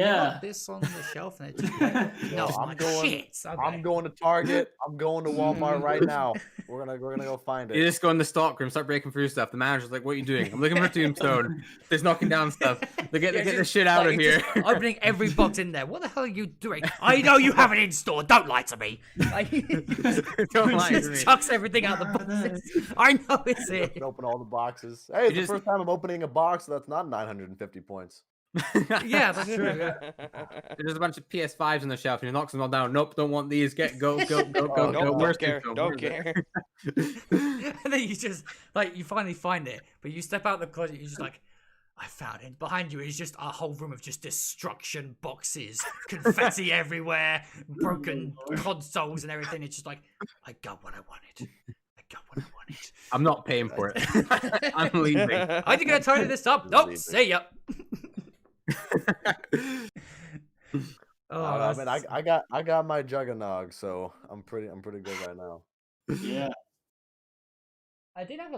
Speaker 2: this on the shelf?" And it's just like, no,
Speaker 1: I'm
Speaker 2: like,
Speaker 1: going.
Speaker 2: shit. Okay.
Speaker 1: I'm going to Target. I'm going to Walmart right now. We're gonna go find it.
Speaker 4: You just go in the stock room, start breaking through stuff. The manager's like, "What are you doing?" I'm looking for Tombstone. Just knocking down stuff. They get this shit out of here.
Speaker 2: Opening every box in there. What the hell are you doing? I know you have it in store. Don't lie to me. Like,
Speaker 4: Don't lie to me.
Speaker 2: Chucks everything out of the boxes. I know it's it.
Speaker 1: Open all the boxes. Hey, it's the first time I'm opening a box that's not 950 points.
Speaker 2: Yeah, that's true. Yeah.
Speaker 4: There's a bunch of PS5s on the shelf, and he knocks them all down. Nope, don't want these. Go.
Speaker 5: Don't care.
Speaker 2: And then you just you finally find it, but you step out the closet. You're just like, I found it. Behind you is just a whole room of just destruction boxes, confetti everywhere, broken consoles and everything. It's just like, I got what I wanted.
Speaker 4: I'm not paying for it. I'm leaving.
Speaker 2: Are you gonna tidy this up? Nope. See ya.
Speaker 1: I mean, I got my Juggernog, so I'm pretty good right now.
Speaker 3: Yeah.
Speaker 2: I did have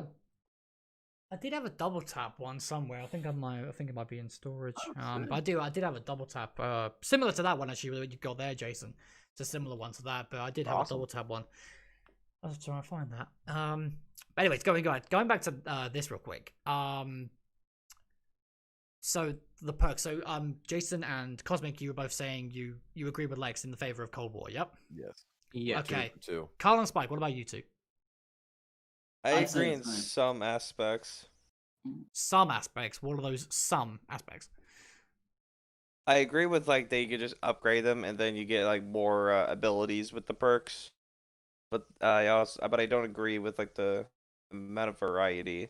Speaker 2: a double tap one somewhere. I think it might be in storage. But I did have a double tap, similar to that one actually that you got there, Jason. It's a similar one to that, but I did have a double tap one. I was trying to find that. But anyways, going back to this real quick. So the perks. So Jason and Cosmic, you were both saying you agree with Lex in the favor of Cold War. Yep.
Speaker 1: Yes.
Speaker 4: Yeah.
Speaker 2: Okay.
Speaker 1: Two.
Speaker 2: Carl and Spike, what about you two?
Speaker 5: I agree in some aspects.
Speaker 2: Some aspects. What are those some aspects?
Speaker 5: I agree with that you could just upgrade them and then you get more abilities with the perks. But I don't agree with the amount of variety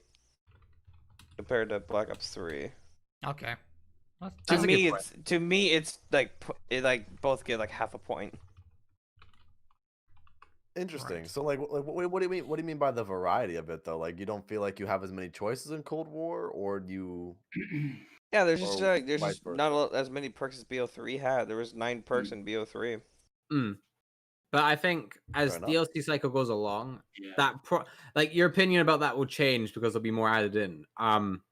Speaker 5: compared to Black Ops 3.
Speaker 2: Okay.
Speaker 5: To me it's both get half a point.
Speaker 1: Interesting.
Speaker 2: Right.
Speaker 1: So what do you mean? What do you mean by the variety of it though? Like you don't feel like you have as many choices in Cold War, or do you?
Speaker 5: Yeah, there's just not as many perks as BO3 had. There was 9 perks in BO3.
Speaker 4: But I think as DLC cycle goes along, your opinion about that will change because there'll be more added in.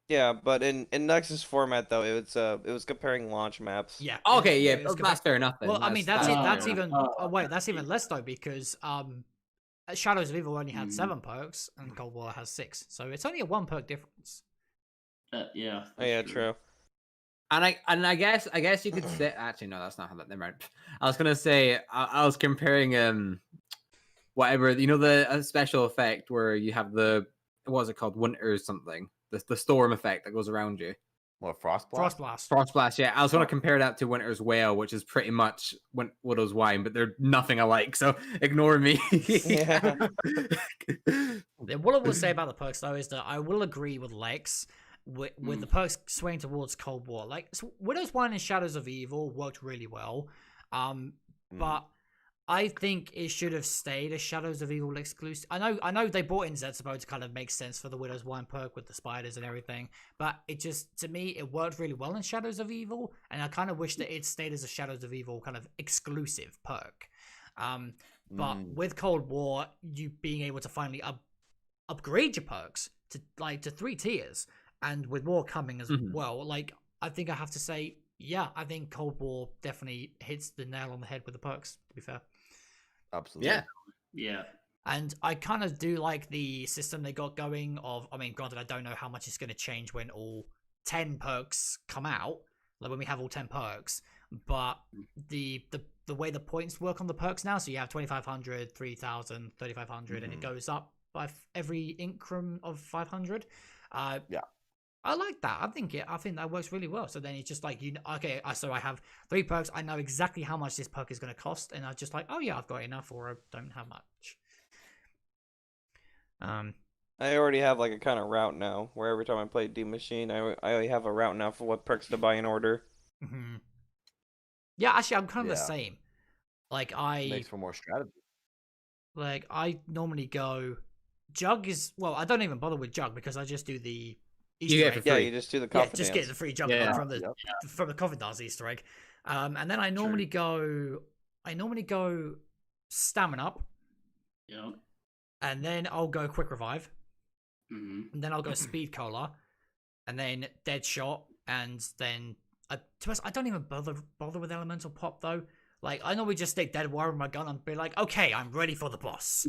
Speaker 5: Yeah, but in Nexus format though, it was comparing launch maps.
Speaker 2: Yeah.
Speaker 4: Okay, yeah, that's fair enough then.
Speaker 2: Well, I mean that's even less though, because Shadows of Evil only had 7 perks and Cold War has 6, so it's only a 1 perk difference.
Speaker 3: Yeah.
Speaker 5: Oh, yeah, true.
Speaker 4: And I guess you could say actually no, that's not how that. Never mind. I was gonna say I was comparing whatever the special effect where you have what's it called, winter or something, the storm effect that goes around you.
Speaker 1: What, Frost Blast?
Speaker 4: Frost Blast, yeah. I was gonna compare that to Winter's Wail, which is pretty much Widow's Wine, but they're nothing alike. So ignore me.
Speaker 5: Yeah.
Speaker 2: What I will say about the perks though is that I will agree with Lex. With the perks swaying towards Cold War, Widow's Wine and Shadows of Evil worked really well, but I think it should have stayed a Shadows of Evil exclusive. I know they brought in Zetsubo to kind of make sense for the Widow's Wine perk with the spiders and everything, but it just, to me, it worked really well in Shadows of Evil, and I kind of wish that it stayed as a Shadows of Evil kind of exclusive perk. But with Cold War, you being able to finally upgrade your perks to 3 tiers. And with more coming as well, I think I have to say, yeah, I think Cold War definitely hits the nail on the head with the perks, to be fair.
Speaker 1: Absolutely.
Speaker 3: Yeah.
Speaker 2: And I kind of do like the system they got going granted, I don't know how much it's going to change when all 10 perks come out, when we have all 10 perks, but the way the points work on the perks now, so you have 2,500, 3,000, 3,500, and it goes up by every increment of 500.
Speaker 1: Yeah.
Speaker 2: I like that. I think that works really well. So then it's just so I have 3 perks. I know exactly how much this perk is going to cost, and I'm just like, oh yeah, I've got enough, or I don't have much.
Speaker 5: I already have a kind of route now, where every time I play D Machine, I already have a route now for what perks to buy in order.
Speaker 2: Yeah, actually, I'm kind of the
Speaker 1: Yeah.
Speaker 2: same. Like
Speaker 1: Makes for more strategy.
Speaker 2: I normally go. Jug is I don't even bother with Jug because I just do the Easter
Speaker 4: get
Speaker 2: egg.
Speaker 4: it for
Speaker 5: Yeah,
Speaker 4: free.
Speaker 5: you just do the
Speaker 2: Yeah,
Speaker 5: confidence.
Speaker 2: just get the free Jug
Speaker 4: Yeah.
Speaker 2: from the Coffin Dance Easter egg. And then I normally go Stamina up,
Speaker 3: Yep.
Speaker 2: and then I'll go Quick Revive,
Speaker 3: Hmm.
Speaker 2: and then I'll go Speed Cola, and then Dead Shot, and then to be honest, I don't even bother with Elemental Pop though. Like I normally just stick Dead Wire in my gun and be like, okay, I'm ready for the boss.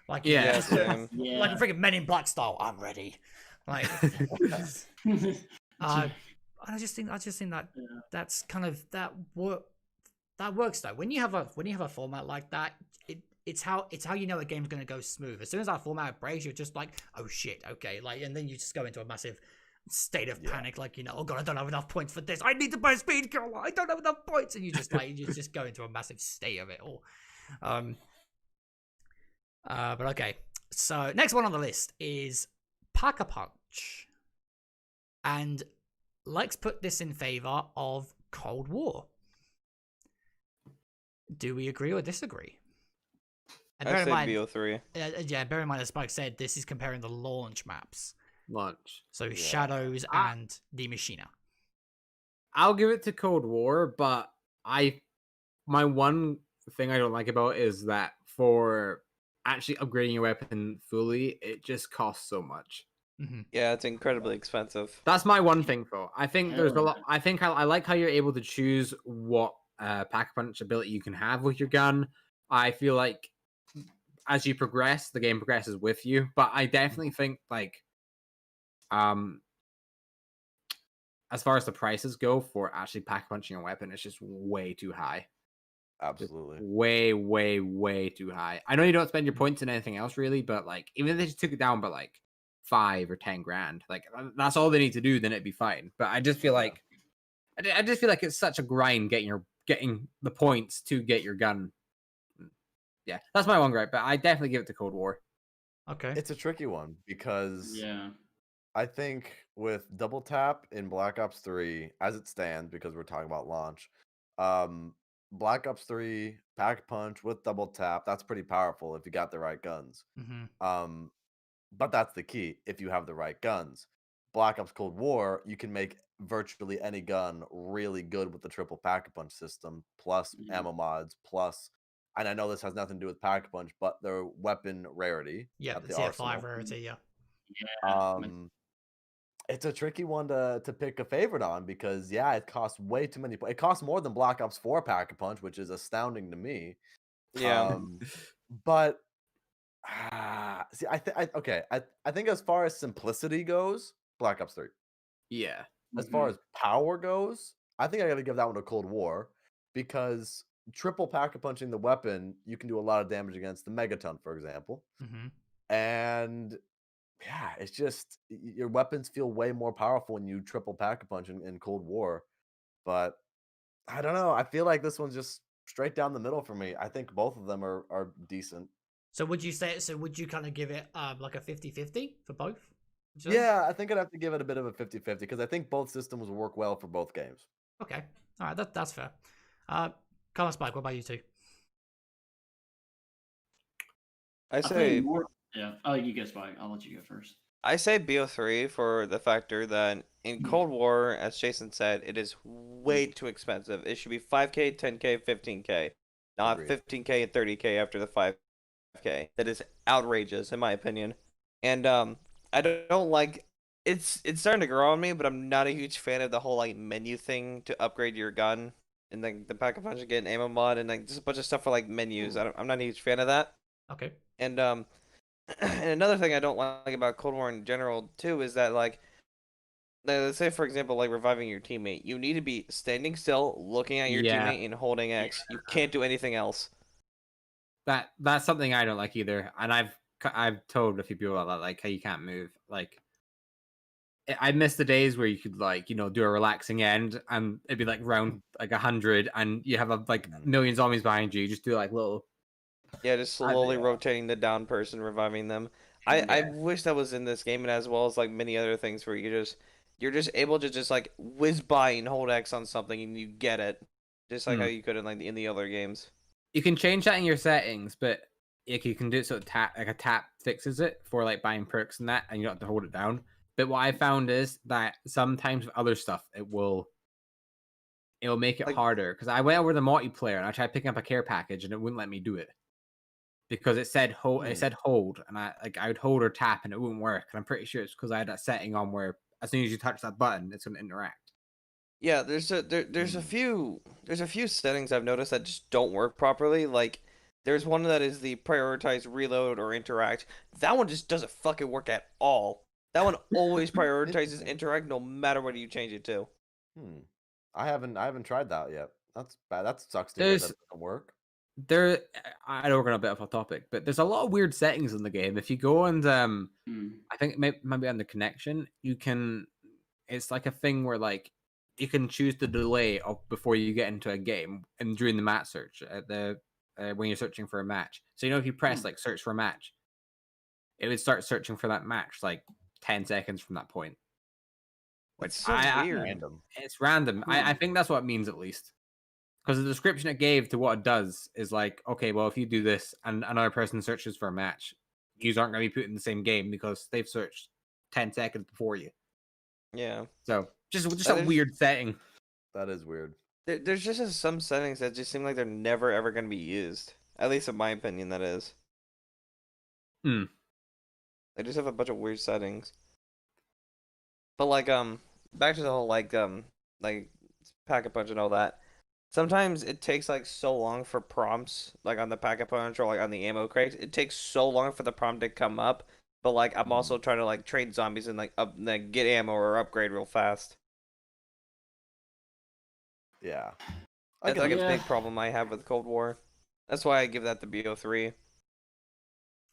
Speaker 2: Like
Speaker 4: Yeah.
Speaker 2: just,
Speaker 5: Same.
Speaker 3: Yeah.
Speaker 2: like a freaking Men in Black style. I'm ready. Like I just think that that's kind of that works though. When you have a format like that, it's how you know a game's gonna go smooth. As soon as that format breaks, you're just like, oh shit, okay, like, and then you just go into a massive state of panic, like, you know, oh god, I don't have enough points for this. I need to buy a speed cola. I don't have enough points, and you just go into a massive state of it all. But okay, so next one on the list is Pack-a-Punch, and Lex put this in favor of Cold War. Do we agree or disagree? And
Speaker 5: I say BO3.
Speaker 2: bear in mind, as Spike said, this is comparing the launch maps.
Speaker 4: Launch.
Speaker 2: So Shadows and the Machina.
Speaker 4: I'll give it to Cold War, but my one thing I don't like about it is that for actually upgrading your weapon fully, it just costs so much.
Speaker 2: Mm-hmm.
Speaker 5: Yeah, it's incredibly expensive.
Speaker 4: That's my one thing, though. I think there's a lot. I think I like how you're able to choose what Pack-a-Punch ability you can have with your gun. I feel like as you progress, the game progresses with you. But I definitely think like, as far as the prices go for actually Pack-a-Punching a weapon, it's just way too high.
Speaker 1: Absolutely.
Speaker 4: Just way, way, way too high. I know you don't spend your points in anything else really, but like even if they just took it down by like 5 or 10 grand, like that's all they need to do, then it'd be fine. But I just feel like it's such a grind getting the points to get your gun. Yeah, that's my one gripe, but I definitely give it to Cold War.
Speaker 2: Okay.
Speaker 1: It's a tricky one because
Speaker 3: Yeah.
Speaker 1: I think with double tap in Black Ops 3 as it stands, because we're talking about launch, Black Ops 3 Pack Punch with double tap, that's pretty powerful if you got the right guns.
Speaker 2: Mm-hmm.
Speaker 1: But that's the key, if you have the right guns. Black Ops Cold War, you can make virtually any gun really good with the triple Pack-a-Punch system, plus ammo mods, plus, and I know this has nothing to do with Pack-a-Punch, but their weapon rarity.
Speaker 2: Yeah,
Speaker 1: at
Speaker 2: the
Speaker 1: the
Speaker 2: CF5
Speaker 1: arsenal.
Speaker 2: rarity, yeah.
Speaker 1: It's a tricky one to pick a favorite on because it costs way too many. It costs more than Black Ops 4 Pack-a-Punch, which is astounding to me.
Speaker 5: Yeah.
Speaker 1: But see, I think as far as simplicity goes, Black Ops 3.
Speaker 4: Yeah.
Speaker 1: As far as power goes, I think I got to give that one to Cold War because triple Pack-a-Punching the weapon, you can do a lot of damage against the Megaton, for example.
Speaker 2: Mm-hmm.
Speaker 1: And it's just your weapons feel way more powerful when you triple Pack-a-Punch in Cold War. But I don't know. I feel like this one's just straight down the middle for me. I think both of them are decent.
Speaker 2: So would you kind of give it like a 50-50 for both?
Speaker 1: Yeah, I think I'd have to give it a bit of a 50-50 because I think both systems work well for both games.
Speaker 2: Okay. All right, that's fair. Come on, Spike, what about you two?
Speaker 5: I say
Speaker 3: Yeah. Oh, you go, Spike. I'll let you go first.
Speaker 5: I say BO3 for the factor that in Cold War, as Jason said, it is way too expensive. It should be 5K, 10K, 15K, not
Speaker 1: Agreed.
Speaker 5: 15K and 30K after the 5K. That is outrageous, in my opinion. And I don't like it's starting to grow on me, but I'm not a huge fan of the whole like menu thing to upgrade your gun and like the Pack-a-Punch to get an ammo mod and like just a bunch of stuff for like menus. I'm not a huge fan of that.
Speaker 2: Okay.
Speaker 5: And and another thing I don't like about Cold War in general too is that like let's say for example like reviving your teammate, you need to be standing still, looking at your teammate and holding X. You can't do anything else.
Speaker 4: That's something I don't like either, and I've told a few people about that, like how you can't move. Like I miss the days where you could like do a relaxing end and it'd be like round like 100 and you have like million zombies behind you. You just do like little.
Speaker 5: Yeah, just slowly rotating the down person, reviving them. I wish that was in this game, and as well as like many other things where you're just able to just like whiz by and hold X on something and you get it. just like how you could in like in the other games.
Speaker 4: You can change that in your settings, but like you can do it so a tap fixes it for like buying perks and that, and you don't have to hold it down. But what I found is that sometimes with other stuff, it'll make it
Speaker 5: Like-
Speaker 4: harder. Because I went over the multiplayer and I tried picking up a care package and it wouldn't let me do it because it said hold. It said hold, and I would hold or tap and it wouldn't work. And I'm pretty sure it's because I had that setting on where as soon as you touch that button, it's going to interact.
Speaker 5: Yeah, there's a few settings I've noticed that just don't work properly. Like there's one that is the prioritize reload or interact. That one just doesn't fucking work at all. That one always prioritizes interact no matter what you change it to.
Speaker 1: I haven't tried that yet. That's bad. That sucks to hear that doesn't work.
Speaker 4: I know we're going a bit off topic, but there's a lot of weird settings in the game. If you go and I think maybe on the connection, you can. It's like a thing where like you can choose the delay of before you get into a game and during the match search at the when you're searching for a match. So if you press like search for a match, it would start searching for that match like 10 seconds from that point.
Speaker 5: It's so weird.
Speaker 1: Random.
Speaker 4: It's random. I think that's what it means at least. Because the description it gave to what it does is like, okay, well, if you do this and another person searches for a match, you aren't going to be put in the same game because they've searched 10 seconds before you.
Speaker 5: Yeah.
Speaker 4: So just a weird setting.
Speaker 1: That is weird.
Speaker 5: There's just some settings that just seem like they're never ever going to be used. At least in my opinion, that is. They just have a bunch of weird settings. But like back to the whole like Pack-a-Punch and all that. Sometimes it takes like so long for prompts, like on the Pack-a-Punch or like on the ammo crates. It takes so long for the prompt to come up. But like I'm also trying to like trade zombies and like get ammo or upgrade real fast.
Speaker 1: Yeah.
Speaker 5: That's like a big problem I have with Cold War. That's why I give that the BO3.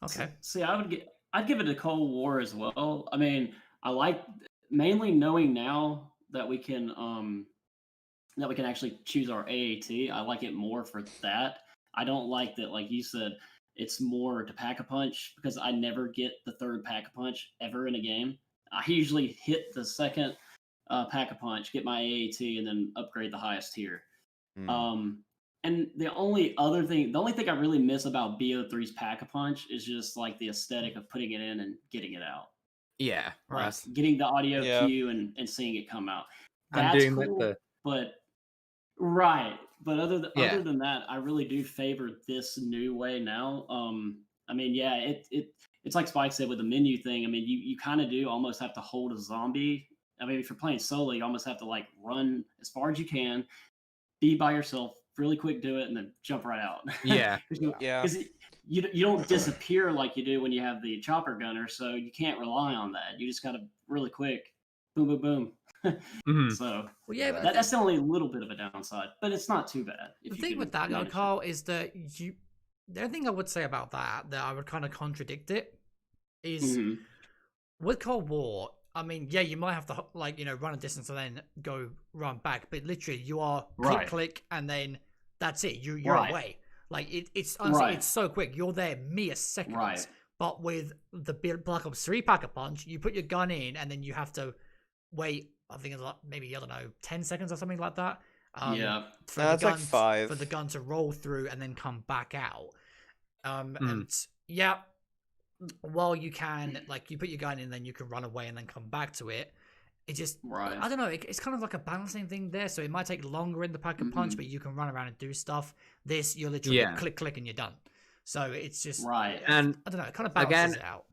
Speaker 2: Okay.
Speaker 3: See, I'd give it a Cold War as well. I mean, I like mainly knowing now that we can actually choose our AAT. I like it more for that. I don't like that, like you said, it's more to Pack-a-Punch because I never get the third Pack-a-Punch ever in a game. I usually hit the second Pack-a-Punch, get my AAT, and then upgrade the highest tier. And the only thing I really miss about BO3's Pack-a-Punch is just like the aesthetic of putting it in and getting it out.
Speaker 4: Yeah.
Speaker 3: Like getting the audio cue and seeing it come out. That's cool, but right. But other than that, I really do favor this new way now. I mean, yeah, it's like Spike said with the menu thing. I mean, you kind of do almost have to hold a zombie. I mean, if you're playing solo, you almost have to like run as far as you can, be by yourself, really quick, do it, and then jump right out.
Speaker 4: Yeah.
Speaker 3: Because you don't disappear like you do when you have the chopper gunner, so you can't rely on that. You just got to really quick, boom, boom, boom. So
Speaker 2: well, yeah,
Speaker 3: that's the only little bit of a downside, but it's not too bad.
Speaker 2: The thing with that, though, Carl, is that the only thing I would say about that I would kind of contradict it is with Cold War. I mean, yeah, you might have to run a distance and then go run back, but literally you are click, and then that's it. You're away. Like it's honestly, it's so quick. You're there mere seconds.
Speaker 3: Right.
Speaker 2: But with the Black Ops 3 Pack-a-Punch, you put your gun in and then you have to wait. I think it's like maybe 10 seconds or something like that.
Speaker 5: That's like 5
Speaker 2: for the gun to roll through and then come back out. And yeah, while you can you put your gun in, then you can run away and then come back to it. It just I don't know. It's kind of like a balancing thing there. So it might take longer in the Pack-a-Punch, but you can run around and do stuff. This you're literally click and you're done. So it's just
Speaker 4: and
Speaker 2: I don't know. It kind of balances it out.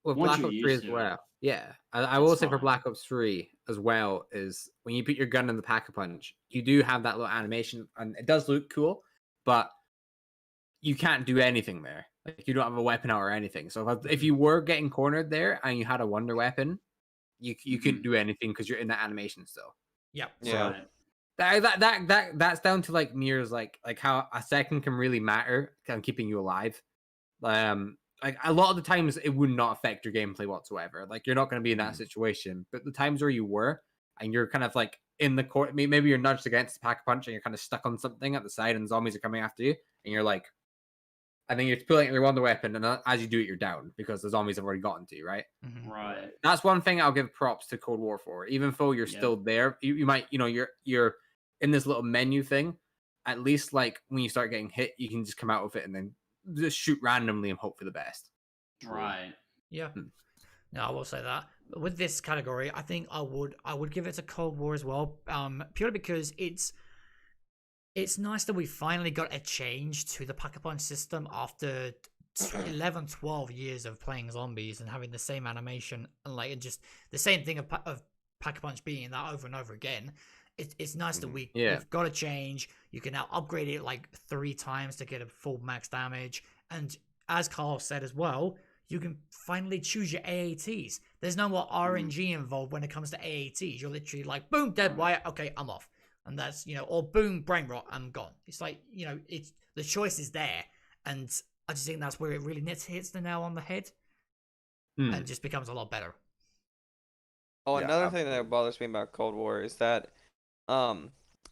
Speaker 4: With Black Ops 3 as well. Yeah, I will say for Black Ops 3 as well is when you put your gun in the Pack-a-Punch, you do have that little animation, and it does look cool, but you can't do anything there. Like you don't have a weapon out or anything. So if you were getting cornered there and you had a wonder weapon, you couldn't do anything because you're in that animation still.
Speaker 2: Yep.
Speaker 5: Yeah.
Speaker 4: That's down to like mirrors, like how a second can really matter on keeping you alive. Like a lot of the times it would not affect your gameplay whatsoever. Like you're not going to be in that situation. But the times where you were and you're kind of like in the court, maybe you're nudged against the Pack-a-Punch and you're kind of stuck on something at the side and zombies are coming after you, and you're like, I think you're pulling your wonder weapon, and as you do it, you're down because the zombies have already gotten to you, right?
Speaker 3: Right.
Speaker 4: That's one thing I'll give props to Cold War for. Even though you're still there, you might, you're in this little menu thing, at least like when you start getting hit, you can just come out with it and then just shoot randomly and hope for the best.
Speaker 3: Right.
Speaker 2: Yeah. No, I will say that. But with this category, I think I would give it to Cold War as well. Purely because it's nice that we finally got a change to the Pack-a-Punch system after 11, 12 years of playing zombies and having the same animation and like just the same thing of Pack-a-Punch being that over and over again. It's nice that we've got a change. You can now upgrade it like 3 times to get a full max damage. And as Carl said as well, you can finally choose your AATs. There's no more RNG involved when it comes to AATs. You're literally like, boom, dead wire. Okay, I'm off. And that's, or boom, brain rot, I'm gone. It's like, it's the choice is there. And I just think that's where it really hits the nail on the head. And just becomes a lot better.
Speaker 5: Oh, another thing that bothers me about Cold War is that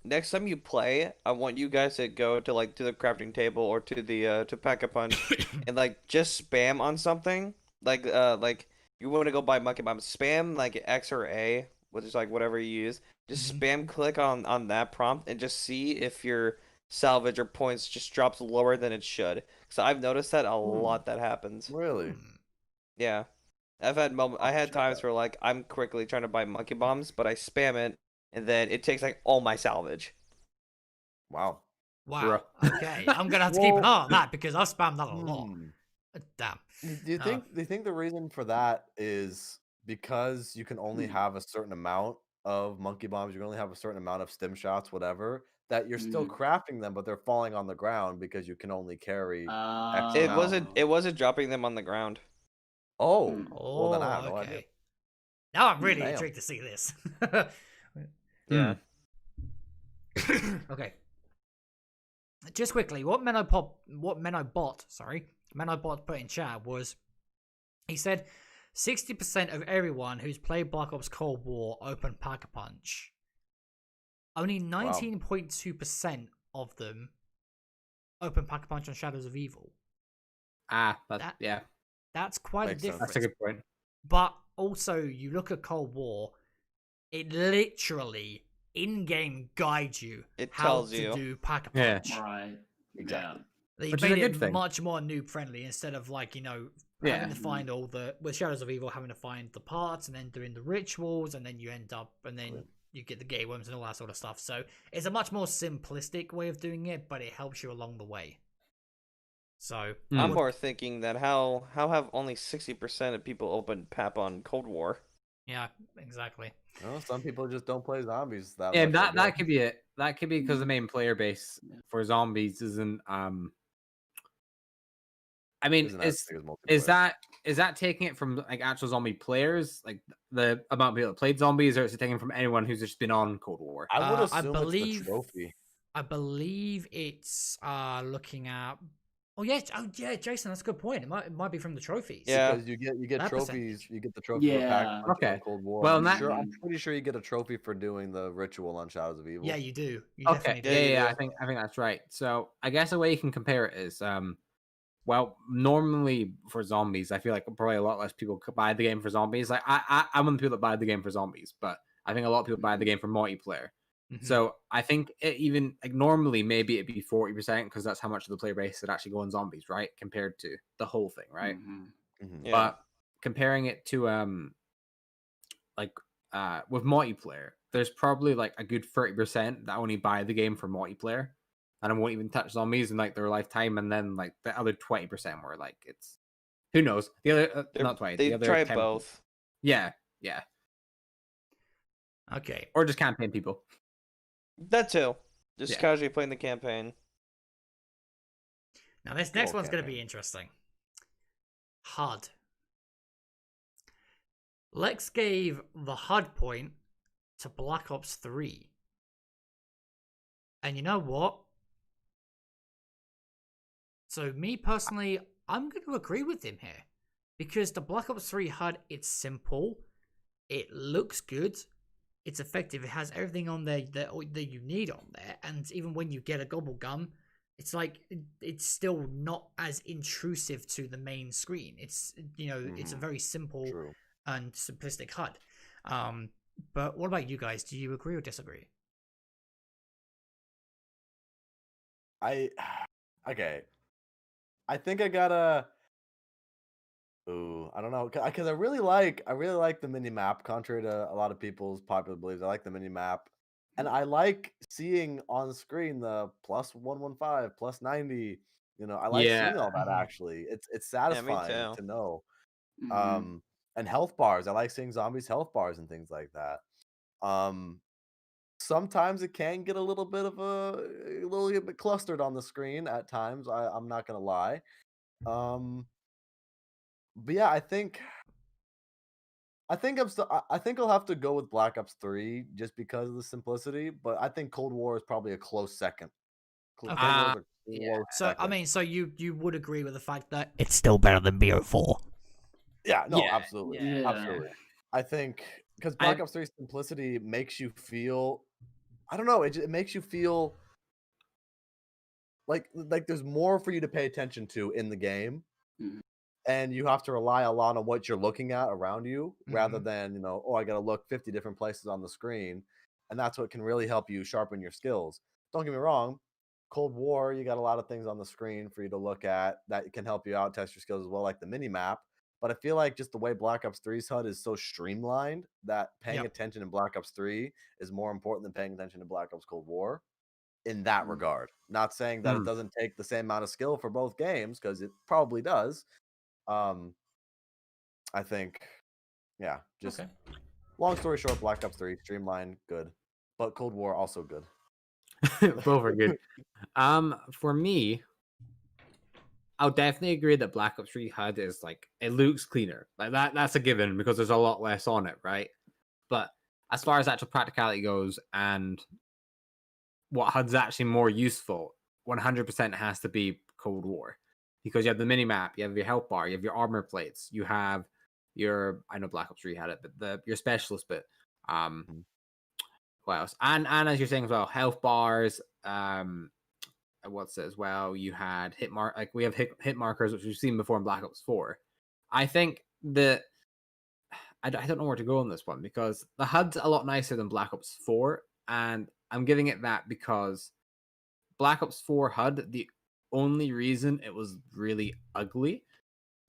Speaker 5: next time you play, I want you guys to go to to the crafting table or to the to Pack-a-Punch and like just spam on something. Like you want to go buy Monkey Bomb, spam like X or A, which is like whatever you use. Just spam click on that prompt and just see if your salvage or points just drops lower than it should. So I've noticed that a lot that happens.
Speaker 1: Really?
Speaker 5: Yeah. I had times where like I'm quickly trying to buy Monkey Bombs, but I spam it and then it takes like all my salvage.
Speaker 1: Wow.
Speaker 2: Okay, I'm gonna have to keep an eye on that because I've spammed that a lot. Damn.
Speaker 1: Do you think the reason for that is because you can only have a certain amount of Monkey Bombs, you can only have a certain amount of stim shots, whatever, that you're still crafting them, but they're falling on the ground because you can only carry X amount?
Speaker 5: It wasn't dropping them on the ground.
Speaker 1: Oh, well then I have no
Speaker 2: okay.
Speaker 1: idea.
Speaker 2: Now I'm really intrigued to see this.
Speaker 5: Yeah.
Speaker 2: Okay. Just quickly, what Menobot put in chat was, he said 60% of everyone who's played Black Ops Cold War opened Pack-a-Punch. Only 19.2% of them open Pack-a-Punch on Shadows of Evil. That's quite a difference.
Speaker 4: That's a good point.
Speaker 2: But also, you look at Cold War, it literally in-game guides you how to do Pack-a-Punch.
Speaker 3: Yeah. Right.
Speaker 1: Exactly.
Speaker 2: They made it much more noob-friendly instead of like, having to find with Shadows of Evil, having to find the parts and then doing the rituals, and then you end up, and then you get the gay worms and all that sort of stuff. So it's a much more simplistic way of doing it, but it helps you along the way. So
Speaker 5: I'm more thinking that how have only 60% of people opened PAP on Cold War?
Speaker 2: Yeah, exactly.
Speaker 1: Well, some people just don't play zombies that
Speaker 4: Yeah,
Speaker 1: much.
Speaker 4: that could be it. That could be because the main player base for zombies isn't I mean, is that taking it from like actual zombie players, like the amount of people that played zombies, or is it taken from anyone who's just been on Cold War?
Speaker 1: I would assume it's the trophy.
Speaker 2: I believe it's looking at. Oh yeah, Jason, that's a good point. It might be from the trophies.
Speaker 5: Yeah,
Speaker 1: because you get trophies. You get the trophy for Pack-a-Punch on Cold War.
Speaker 4: Well,
Speaker 1: I'm pretty sure you get a trophy for doing the ritual on Shadows of Evil.
Speaker 2: Yeah, you do.
Speaker 4: Okay, yeah, I think that's right. So I guess a way you can compare it is, well, normally for zombies, I feel like probably a lot less people could buy the game for zombies. Like I'm one of the people that buy the game for zombies, but I think a lot of people buy the game for multiplayer. So I think it even like normally maybe it'd be 40% because that's how much of the player base that actually go on zombies, right? Compared to the whole thing, right?
Speaker 5: Yeah.
Speaker 4: But comparing it to with multiplayer, there's probably like a good 30% that only buy the game for multiplayer, and I won't even touch zombies in like their lifetime, and then like the other 20% where like it's who knows the other not 20.
Speaker 5: They
Speaker 4: the other
Speaker 5: try
Speaker 4: 10,
Speaker 5: both.
Speaker 4: Yeah.
Speaker 2: Okay.
Speaker 4: Or just campaign people.
Speaker 5: That too. Just casually playing the campaign.
Speaker 2: Now this next one's going to be interesting. HUD. Lex gave the HUD point to Black Ops 3. And you know what? So me personally, I'm going to agree with him here. Because the Black Ops 3 HUD, it's simple. It looks good. It's effective. It has everything on there that you need on there. And even when you get a gobble gum, it's like it's still not as intrusive to the main screen. It's it's a very simple and simplistic HUD. But what about you guys? Do you agree or disagree?
Speaker 1: I okay. I think I gotta. Ooh, I don't know, because I really like the mini map. Contrary to a lot of people's popular beliefs, I like the mini map, and I like seeing on screen the +115, +90. I like seeing
Speaker 4: Yeah.
Speaker 1: all that.
Speaker 2: Mhm.
Speaker 1: Actually, it's
Speaker 5: Yeah, me
Speaker 1: satisfying
Speaker 5: too.
Speaker 1: to know.
Speaker 3: Mhm.
Speaker 1: And health bars. I like seeing zombies' health bars and things like that. Um, Sometimes it can get a little bit clustered on the screen at times. I'm not gonna lie. Um, but yeah, I think I'll have to go with Black Ops 3 just because of the simplicity, but I think Cold War is probably a close second.
Speaker 2: Okay.
Speaker 1: Cold War is
Speaker 4: Uh,
Speaker 1: a
Speaker 4: yeah.
Speaker 1: close
Speaker 2: So I
Speaker 1: second.
Speaker 2: mean, so you would agree with the fact that it's still better than BO4.
Speaker 1: Yeah, no,
Speaker 4: Yeah.
Speaker 1: absolutely.
Speaker 4: Yeah.
Speaker 3: Yeah.
Speaker 1: Absolutely. I think because Black
Speaker 4: I
Speaker 1: Ops 3's simplicity makes you feel, I don't know, it makes you feel like there's more for you to pay attention to in the game,
Speaker 3: Mhm.
Speaker 1: and you have to rely a lot on what you're looking at around you rather
Speaker 2: Mhm.
Speaker 1: than, oh, I got to look 50 different places on the screen. And that's what can really help you sharpen your skills. Don't get me wrong, Cold War, you got a lot of things on the screen for you to look at that can help you out, test your skills as well, like the mini map. But I feel like just the way Black Ops 3's HUD is so streamlined that paying
Speaker 2: Yep.
Speaker 1: attention in Black Ops 3 is more important than paying attention to Black Ops Cold War in that
Speaker 3: Mhm.
Speaker 1: regard. Not saying that it
Speaker 4: mm,
Speaker 1: doesn't take the same amount of skill for both games, because it probably does. Um, I think, yeah, just
Speaker 2: Okay.
Speaker 1: long story short, Black Ops 3, streamlined, good. But Cold War, also good.
Speaker 4: both are good. For me, I'll definitely agree that Black Ops 3 HUD is like it looks cleaner. Like that's a given because there's a lot less on it, right? But as far as actual practicality goes and what HUD's actually more useful, 100% has to be Cold War. Because you have the mini map, you have your health bar, you have your armor plates, you have your I know Black Ops 3 had it, but your specialist bit.
Speaker 1: Mhm.
Speaker 4: What else? And as you're saying as well, health bars, what's it as well? You had like we have hit markers, which we've seen before in Black Ops 4. I think that I don't know where to go on this one because the HUD's a lot nicer than Black Ops 4, and I'm giving it that because Black Ops 4 HUD, the only reason it was really ugly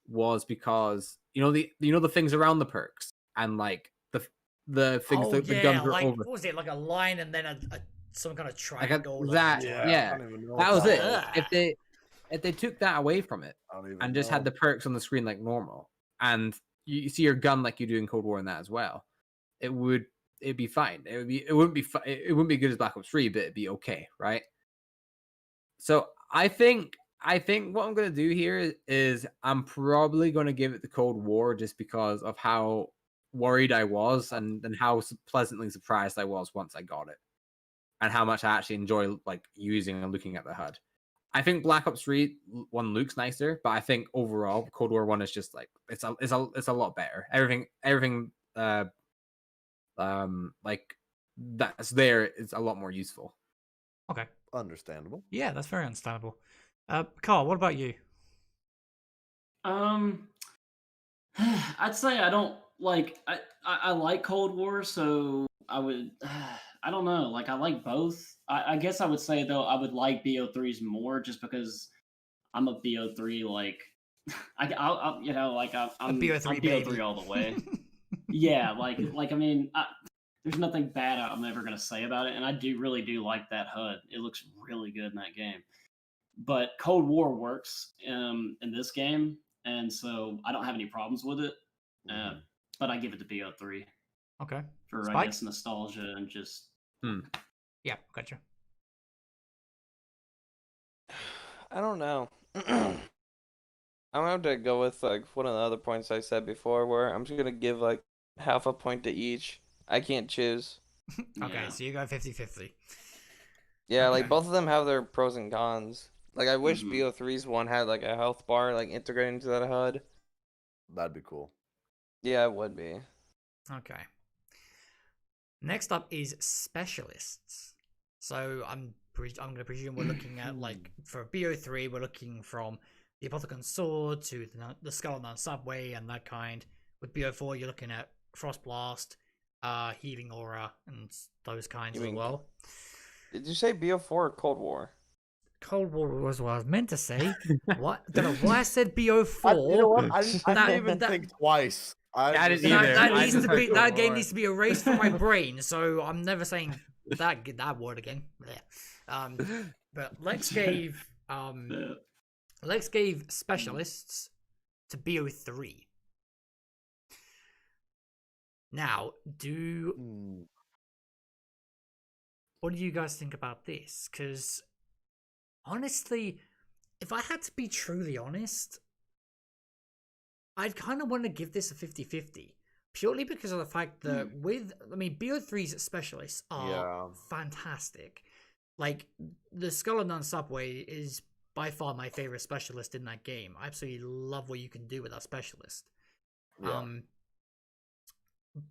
Speaker 4: was because the things around the perks and like the things
Speaker 2: Oh
Speaker 4: that the
Speaker 2: yeah,
Speaker 4: guns are
Speaker 2: like
Speaker 4: over.
Speaker 2: what was it? Like a line and then a some kind of
Speaker 4: Like a,
Speaker 2: triangle on
Speaker 4: that,
Speaker 2: top.
Speaker 1: Yeah, I
Speaker 4: yeah,
Speaker 1: don't even know
Speaker 4: that
Speaker 1: what
Speaker 4: was
Speaker 1: that
Speaker 4: it.
Speaker 1: was.
Speaker 2: Ugh.
Speaker 4: If they took that away from it
Speaker 1: I don't
Speaker 4: and
Speaker 1: even
Speaker 4: just had the
Speaker 1: know.
Speaker 4: perks on the screen like normal, and you see your gun like you do in Cold War and that as well, it'd be fine. It wouldn't be it wouldn't be good as Black Ops 3, but it'd be okay, right? So I think what I'm gonna do here is I'm probably gonna give it the Cold War just because of how worried I was and how pleasantly surprised I was once I got it, and how much I actually enjoy like using and looking at the HUD. I think Black Ops 3 one looks nicer, but I think overall Cold War 1 is just like it's a lot better. Everything like that's there is a lot more useful.
Speaker 2: Okay.
Speaker 1: Understandable.
Speaker 2: Yeah, that's very understandable. Carl, what about you?
Speaker 3: Um, I'd say I don't like I like Cold War, so I would I don't know. Like I like both. I guess I would say though I would like BO3s more just because I'm a BO3 like I'll like
Speaker 2: A
Speaker 3: I'm
Speaker 2: BO3
Speaker 3: BO3
Speaker 2: baby.
Speaker 3: all the way. Yeah, like I mean, there's nothing bad I'm ever gonna say about it, and I really do like that HUD. It looks really good in that game. But Cold War works in this game, and so I don't have any problems with it. Uh,
Speaker 1: Mhm.
Speaker 3: but I give it to BO3
Speaker 2: Okay.
Speaker 3: for I
Speaker 2: Spike?
Speaker 3: guess nostalgia and just
Speaker 4: Hmm.
Speaker 2: Yeah, gotcha.
Speaker 5: I don't know. I'm going to go with like one of the other points I said before, where I'm just gonna give like half a point to each. I can't choose.
Speaker 2: Okay,
Speaker 3: yeah.
Speaker 2: so you go 50-50.
Speaker 5: Yeah,
Speaker 2: Okay.
Speaker 5: like both of them have their pros and cons. Like I wish
Speaker 3: Mhm.
Speaker 5: BO3's one had like a health bar like integrated into that HUD.
Speaker 1: That'd be cool.
Speaker 5: Yeah, it would be.
Speaker 2: Okay. Next up is specialists. So I'm going to presume we're looking at like for BO3 we're looking from the Apothicon Sword to the Skull and Subway and that kind. With BO4 you're looking at Frost Blast, Healing Aura and those kinds
Speaker 5: You
Speaker 2: as
Speaker 5: mean
Speaker 2: well.
Speaker 5: Did you say BO4 or Cold War?
Speaker 2: Cold War was what I was meant to say. What? I don't know why I said BO4.
Speaker 1: You know what? I didn't even
Speaker 2: that-
Speaker 1: think twice.
Speaker 4: I didn't
Speaker 2: That,
Speaker 4: either.
Speaker 2: that
Speaker 4: I
Speaker 2: needs
Speaker 4: just
Speaker 2: to be
Speaker 4: heard
Speaker 2: that
Speaker 4: Cold
Speaker 2: game
Speaker 4: War.
Speaker 2: needs to be erased from my brain. So I'm never saying that word again. Yeah. But Lex gave specialists to BO3. Now, what do you guys think about this? Because honestly, if I had to be truly honest, I'd kind of want to give this a 50-50. Purely because of the fact that BO3's specialists are fantastic. Like, the Skull and None Subway is by far my favorite specialist in that game. I absolutely love what you can do with that specialist.
Speaker 1: Yeah.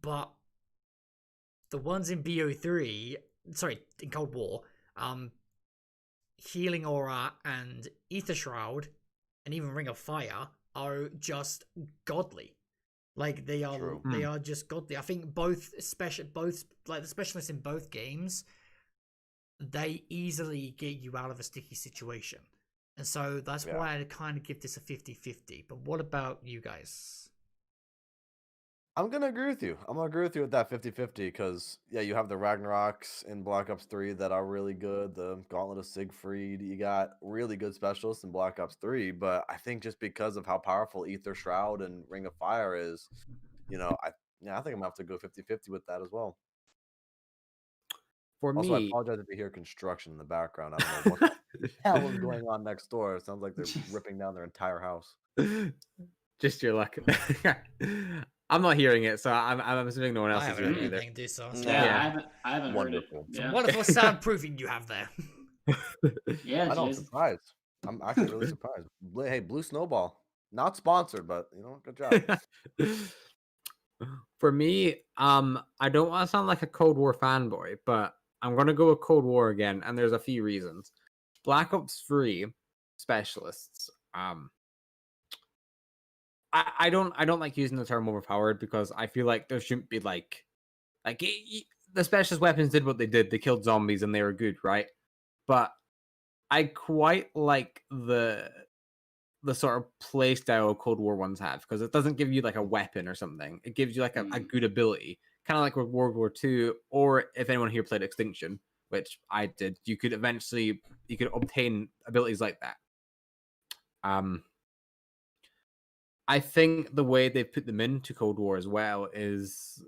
Speaker 2: But the ones in BO3, in Cold War, Healing Aura and Ether Shroud, and even Ring of Fire are just godly. Like they are just godly. I think both the specialists in both games, they easily get you out of a sticky situation. And so that's why I kind of give this a 50-50. But what about you guys?
Speaker 1: I'm going to agree with you. I'm going to agree with you with that 50-50 because, you have the Ragnaroks in Black Ops 3 that are really good. The Gauntlet of Siegfried. You got really good specialists in Black Ops 3. But I think just because of how powerful Ether Shroud and Ring of Fire is, I think I'm going to have to go 50-50 with that as well.
Speaker 4: For
Speaker 1: Also, I
Speaker 4: me,
Speaker 1: apologize if you hear construction in the background. I don't know what the hell is going on next door. It sounds like they're ripping down their entire house.
Speaker 4: just your luck. I'm not hearing it, so I'm assuming no one else
Speaker 2: I
Speaker 4: is
Speaker 2: haven't
Speaker 4: hearing
Speaker 2: heard
Speaker 4: either.
Speaker 2: anything do so.
Speaker 3: I haven't
Speaker 1: Wonderful.
Speaker 3: heard it.
Speaker 2: Some wonderful soundproofing you have there.
Speaker 3: Yeah,
Speaker 1: I know, I'm
Speaker 3: Jason.
Speaker 1: surprised. I'm actually really surprised. Hey, Blue Snowball. Not sponsored, but, good job.
Speaker 4: For me, I don't want to sound like a Cold War fanboy, but I'm going to go with Cold War again, and there's a few reasons. Black Ops 3 specialists, I don't like using the term overpowered because I feel like there shouldn't be the specialist weapons did what they did. They killed zombies and they were good, right? But I quite like the sort of play style Cold War ones have because it doesn't give you like a weapon or something. It gives you like a good ability, kind of like with World War II, or if anyone here played Extinction, which I did, you could obtain abilities like that. I think the way they've put them into Cold War as well is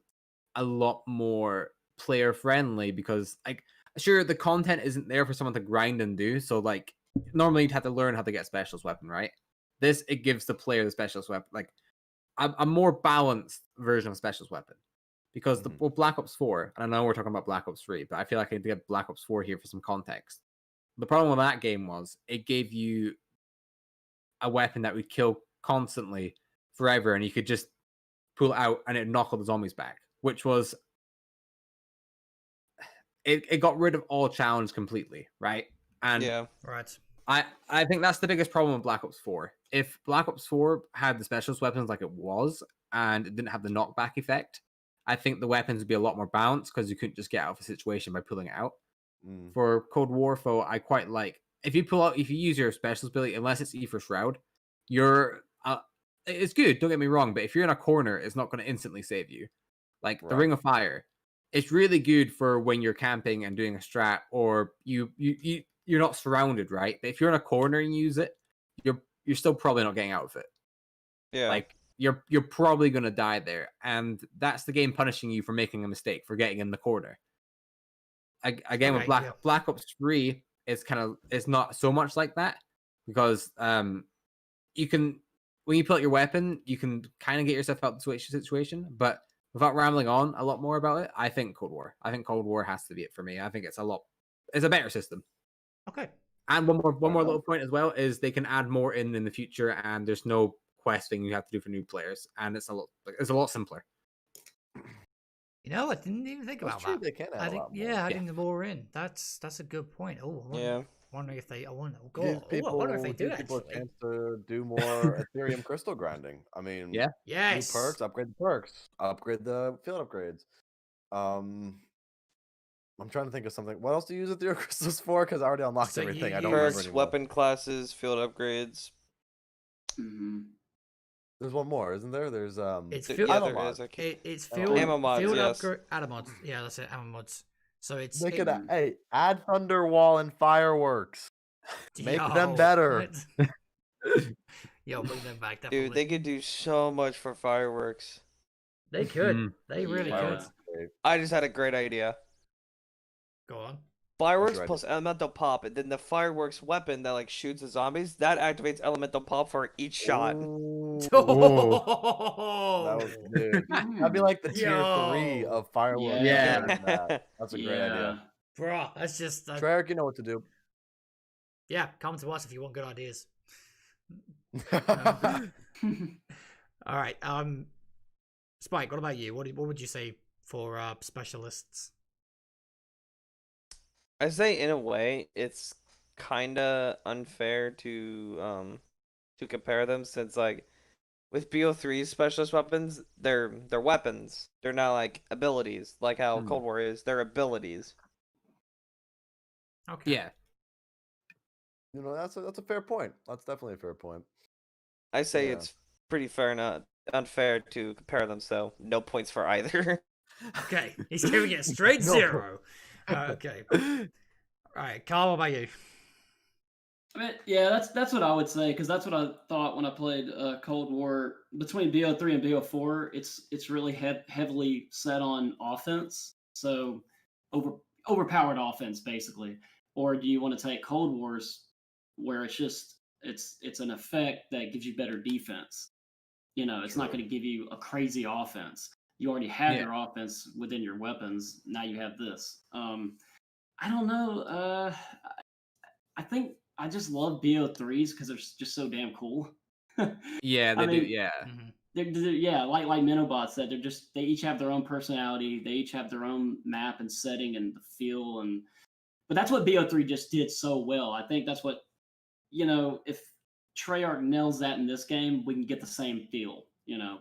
Speaker 4: a lot more player friendly because, like, sure, the content isn't there for someone to grind and do. So, like, normally you'd have to learn how to get a specialist weapon, right? This, it gives the player the specialist weapon, like a more balanced version of specialist weapon. Because Black Ops 4, and I know we're talking about Black Ops 3, but I feel like I need to get Black Ops 4 here for some context. The problem with that game was it gave you a weapon that would kill constantly forever, and you could just pull it out and it'd knock all the zombies back, which was it got rid of all challenge completely, right? And
Speaker 2: right.
Speaker 4: I think that's the biggest problem with Black Ops 4. If Black Ops 4 had the specialist weapons like it was and it didn't have the knockback effect, I think the weapons would be a lot more balanced because you couldn't just get out of a situation by pulling it out. For Cold War, I quite like if you use your specialist ability, unless it's Ether Shroud, it's good, don't get me wrong, but if you're in a corner, it's not going to instantly save you. Like the Ring of Fire, it's really good for when you're camping and doing a strat, or you're not surrounded, right? But if you're in a corner and use it, you're still probably not getting out of it.
Speaker 5: Yeah.
Speaker 4: Like you're probably going to die there, and that's the game punishing you for making a mistake, for getting in the corner. Again, with Black Ops 3, it's not so much like that because you can, when you pull out your weapon, you can kind of get yourself out of the situation, but without rambling on a lot more about it, I think Cold War has to be it for me. I think it's a better system.
Speaker 2: Okay.
Speaker 4: And one more little point as well is they can add more in the future, and there's no questing you have to do for new players, and it's a lot simpler.
Speaker 2: I didn't even think about that.
Speaker 1: They can add a lot more.
Speaker 2: Adding the more in. That's a good point. Wondering if they. I wonder if they do
Speaker 1: give people
Speaker 2: actually.
Speaker 1: a chance to do more Ethereum crystal grinding. I mean,
Speaker 2: yes,
Speaker 1: new perks, upgrade the perks, upgrade the field upgrades. I'm trying to think of something. What else do you use the Ethereal Crystals for? Because I already unlocked
Speaker 2: So you
Speaker 1: everything. I don't remember
Speaker 5: Perks,
Speaker 1: anymore.
Speaker 5: weapon classes, field upgrades.
Speaker 3: Mhm.
Speaker 1: There's one more, isn't there? There's
Speaker 2: It's
Speaker 5: Th-
Speaker 2: field.
Speaker 5: yeah,
Speaker 1: ammo
Speaker 5: there
Speaker 1: mods.
Speaker 5: is. I can't.
Speaker 2: It's
Speaker 1: Oh,
Speaker 2: field.
Speaker 5: Ammo mods,
Speaker 2: Field
Speaker 5: yes.
Speaker 2: upgrade. Ammo mods. Yeah, that's it. Ammo mods. So it's
Speaker 1: They
Speaker 2: it-
Speaker 1: could hey, add thunder wall and fireworks. Make them
Speaker 2: Yo,
Speaker 1: better.
Speaker 2: what? Yo, bring them back. Definitely.
Speaker 5: Dude, they could do so much for fireworks.
Speaker 2: They could.
Speaker 4: Mhm.
Speaker 2: They really
Speaker 3: Yeah.
Speaker 2: could.
Speaker 1: Fireworks is great.
Speaker 5: I just had a great idea.
Speaker 2: Go on.
Speaker 5: Fireworks
Speaker 1: your
Speaker 5: plus elemental pop, and then the fireworks weapon that like shoots the zombies that activates elemental pop for each shot.
Speaker 1: Ooh, that
Speaker 2: Oh,
Speaker 1: was dude. That'd be like the tier 3
Speaker 2: Yo.
Speaker 1: of fireworks.
Speaker 3: Yeah.
Speaker 1: doing that. That's a great idea.
Speaker 2: bruh, that's just
Speaker 1: Treyarch, you know what to do.
Speaker 2: yeah. Come to us if you want good ideas. All right. Spike, what about you? What would you say for specialists?
Speaker 5: I say in a way it's kind of unfair to compare them since like with BO3's specialist weapons, they're weapons. They're not like abilities like how
Speaker 4: Hmm.
Speaker 5: Cold War is. They're abilities.
Speaker 2: Okay.
Speaker 4: Yeah.
Speaker 1: You know, that's a fair point. That's definitely a fair point.
Speaker 5: I say
Speaker 1: Yeah.
Speaker 5: it's pretty fair, not unfair to compare them. So no points for either.
Speaker 2: Okay. He's giving it a straight
Speaker 1: No.
Speaker 2: 0. Okay. All right, Carl, what about you?
Speaker 3: I mean, yeah, that's what I would say because that's what I thought when I played Cold War. Between BO3 and BO4, it's really heavily set on offense, so overpowered offense basically. Or do you want to take Cold Wars where it's an effect that gives you better defense? You know, it's not
Speaker 1: True.
Speaker 3: going to give you a crazy offense. You already have
Speaker 4: Yeah.
Speaker 3: your offense within your weapons. Now you have this. I don't know. I think I just love BO3s because they're just so damn cool.
Speaker 4: Yeah,
Speaker 3: I
Speaker 4: they do.
Speaker 3: mean,
Speaker 4: Yeah.
Speaker 2: Mhm.
Speaker 3: they're yeah, like Minobot said, they each have their own personality. They each have their own map and setting and the feel but that's what BO3 just did so well. I think that's what if Treyarch nails that in this game, we can get the same feel.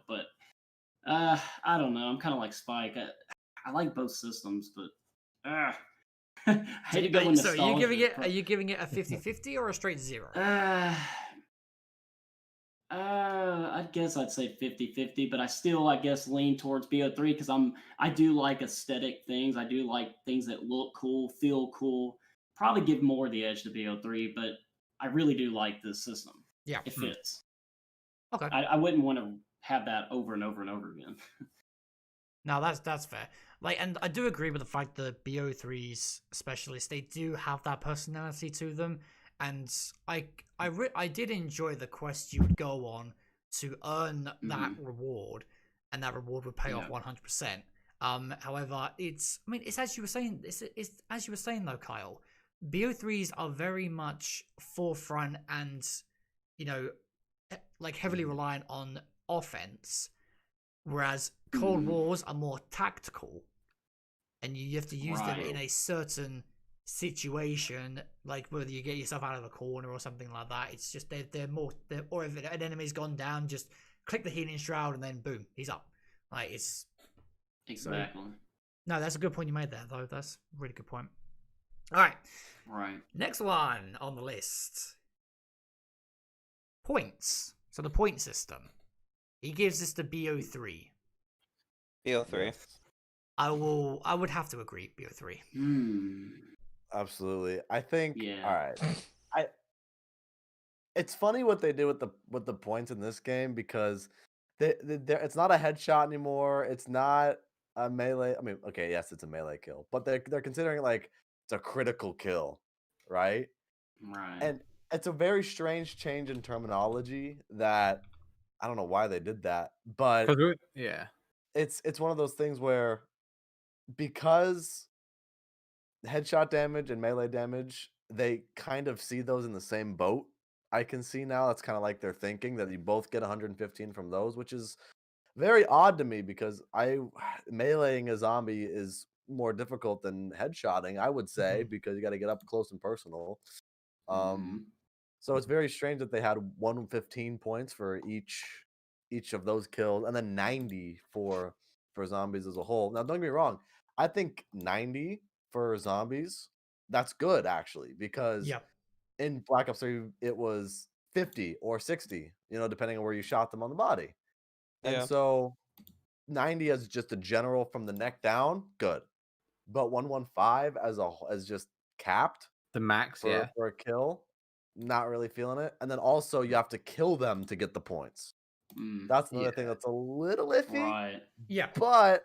Speaker 3: But I don't know. I'm kind of like Spike. I like both systems, but I hate to go with
Speaker 2: So
Speaker 3: nostalgia.
Speaker 2: are you giving it a 50-50 or a straight 0?
Speaker 3: I guess I'd say 50-50, but I still, I guess, lean towards BO3 because I do like aesthetic things. I do like things that look cool, feel cool. Probably give more the edge to BO3, but I really do like this system.
Speaker 2: Yeah.
Speaker 3: It fits.
Speaker 2: Okay.
Speaker 3: I wouldn't want to have that over and over and over again.
Speaker 2: No, that's fair. And I do agree with the fact that BO3's specialists, they do have that personality to them, and I did enjoy the quest you would go on to earn that reward, and that reward would pay off 100%. However, it's as you were saying, it's as you were saying though, Kyle. BO3s are very much forefront and heavily reliant on offense, whereas Cold Wars are more tactical, and you have to use them in a certain situation, like whether you get yourself out of a corner or something like that. It's just or if an enemy's gone down, just click the healing shroud and then boom, he's up. It's
Speaker 3: Exactly.
Speaker 2: no, that's a good point you made there, though. That's a really good point. All right.
Speaker 3: Right.
Speaker 2: Next one on the list. Points. So the point system. He gives us the BO3.
Speaker 5: BO3.
Speaker 2: I would have to agree, BO3.
Speaker 1: Absolutely. I think
Speaker 3: Yeah.
Speaker 1: all right. It's funny what they do with the points in this game because it's not a headshot anymore. It's not a melee. I mean, okay, yes, it's a melee kill, but they're considering it like it's a critical kill, right?
Speaker 3: Right.
Speaker 1: And it's a very strange change in terminology that I don't know why they did that, but
Speaker 4: Yeah.
Speaker 1: it's one of those things where because headshot damage and melee damage, they kind of see those in the same boat. I can see now that's kind of like they're thinking that you both get 115 from those, which is very odd to me because meleeing a zombie is more difficult than headshotting, I would say, because you got to get up close and personal. So it's very strange that they had 115 points for each of those kills, and then 90 for zombies as a whole. Now, don't get me wrong, I think 90 for zombies, that's good actually, because
Speaker 2: Yep.
Speaker 1: in Black Ops 3 it was 50 or 60, depending on where you shot them on the body. And
Speaker 5: Yeah.
Speaker 1: so 90 as just a general from the neck down, good. But 115 as just capped
Speaker 4: The max, yeah.
Speaker 1: for a kill, not really feeling it. And then also you have to kill them to get the points. That's another thing that's a little iffy.
Speaker 3: Right.
Speaker 2: Yeah.
Speaker 1: But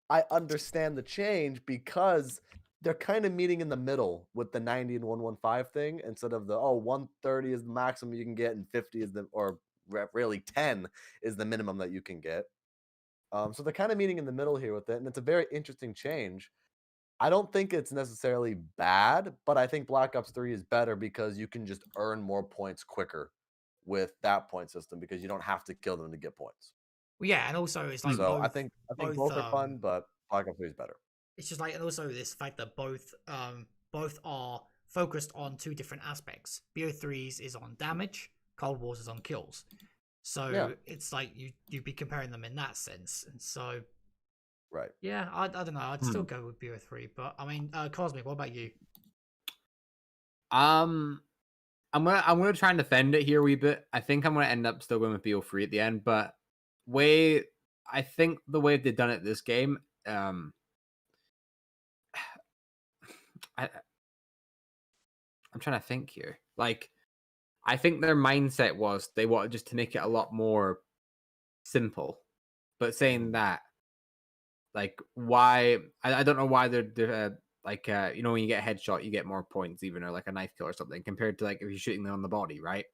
Speaker 1: I understand the change because they're kind of meeting in the middle with the 90 and 115 thing instead of the 130 is the maximum you can get and 50 is really 10 is the minimum that you can get. So they're kind of meeting in the middle here with it, and it's a very interesting change. I don't think it's necessarily bad, but I think Black Ops 3 is better because you can just earn more points quicker with that point system because you don't have to kill them to get points.
Speaker 2: Well, yeah, and also it's like
Speaker 1: So
Speaker 2: both,
Speaker 1: I think both are fun, but Black Ops 3 is better.
Speaker 2: It's just like, and also this fact that both are focused on two different aspects. BO3's is on damage, Cold War's is on kills. So it's like you'd be comparing them in that sense, and so
Speaker 1: right.
Speaker 2: Yeah, I don't know. I'd still go with BO3, but I mean, Cosmic, what about you?
Speaker 4: I'm gonna try and defend it here a wee bit. I think I'm gonna end up still going with BO3 at the end, but I think the way they've done it this game, I'm trying to think here. Like, I think their mindset was they wanted just to make it a lot more simple. But saying that, like, why? I don't know why they're like, when you get a headshot, you get more points, even, or like a knife kill or something, compared to like if you're shooting them on the body, right?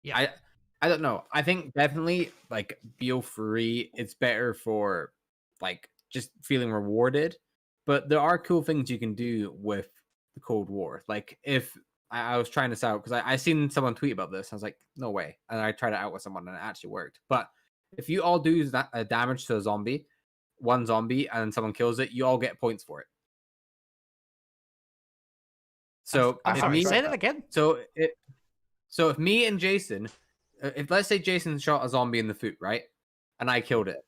Speaker 2: Yeah.
Speaker 4: I don't know. I think definitely like BO3, it's better for like just feeling rewarded. But there are cool things you can do with the Cold War. Like if I was trying this out because I seen someone tweet about this, I was like, no way. And I tried it out with someone and it actually worked. But if you all do that damage to a zombie, one zombie, and someone kills it, you all get points for it. So
Speaker 2: I'm sorry, say that again.
Speaker 4: So if me and Jason, if let's say Jason shot a zombie in the foot, right, and I killed it,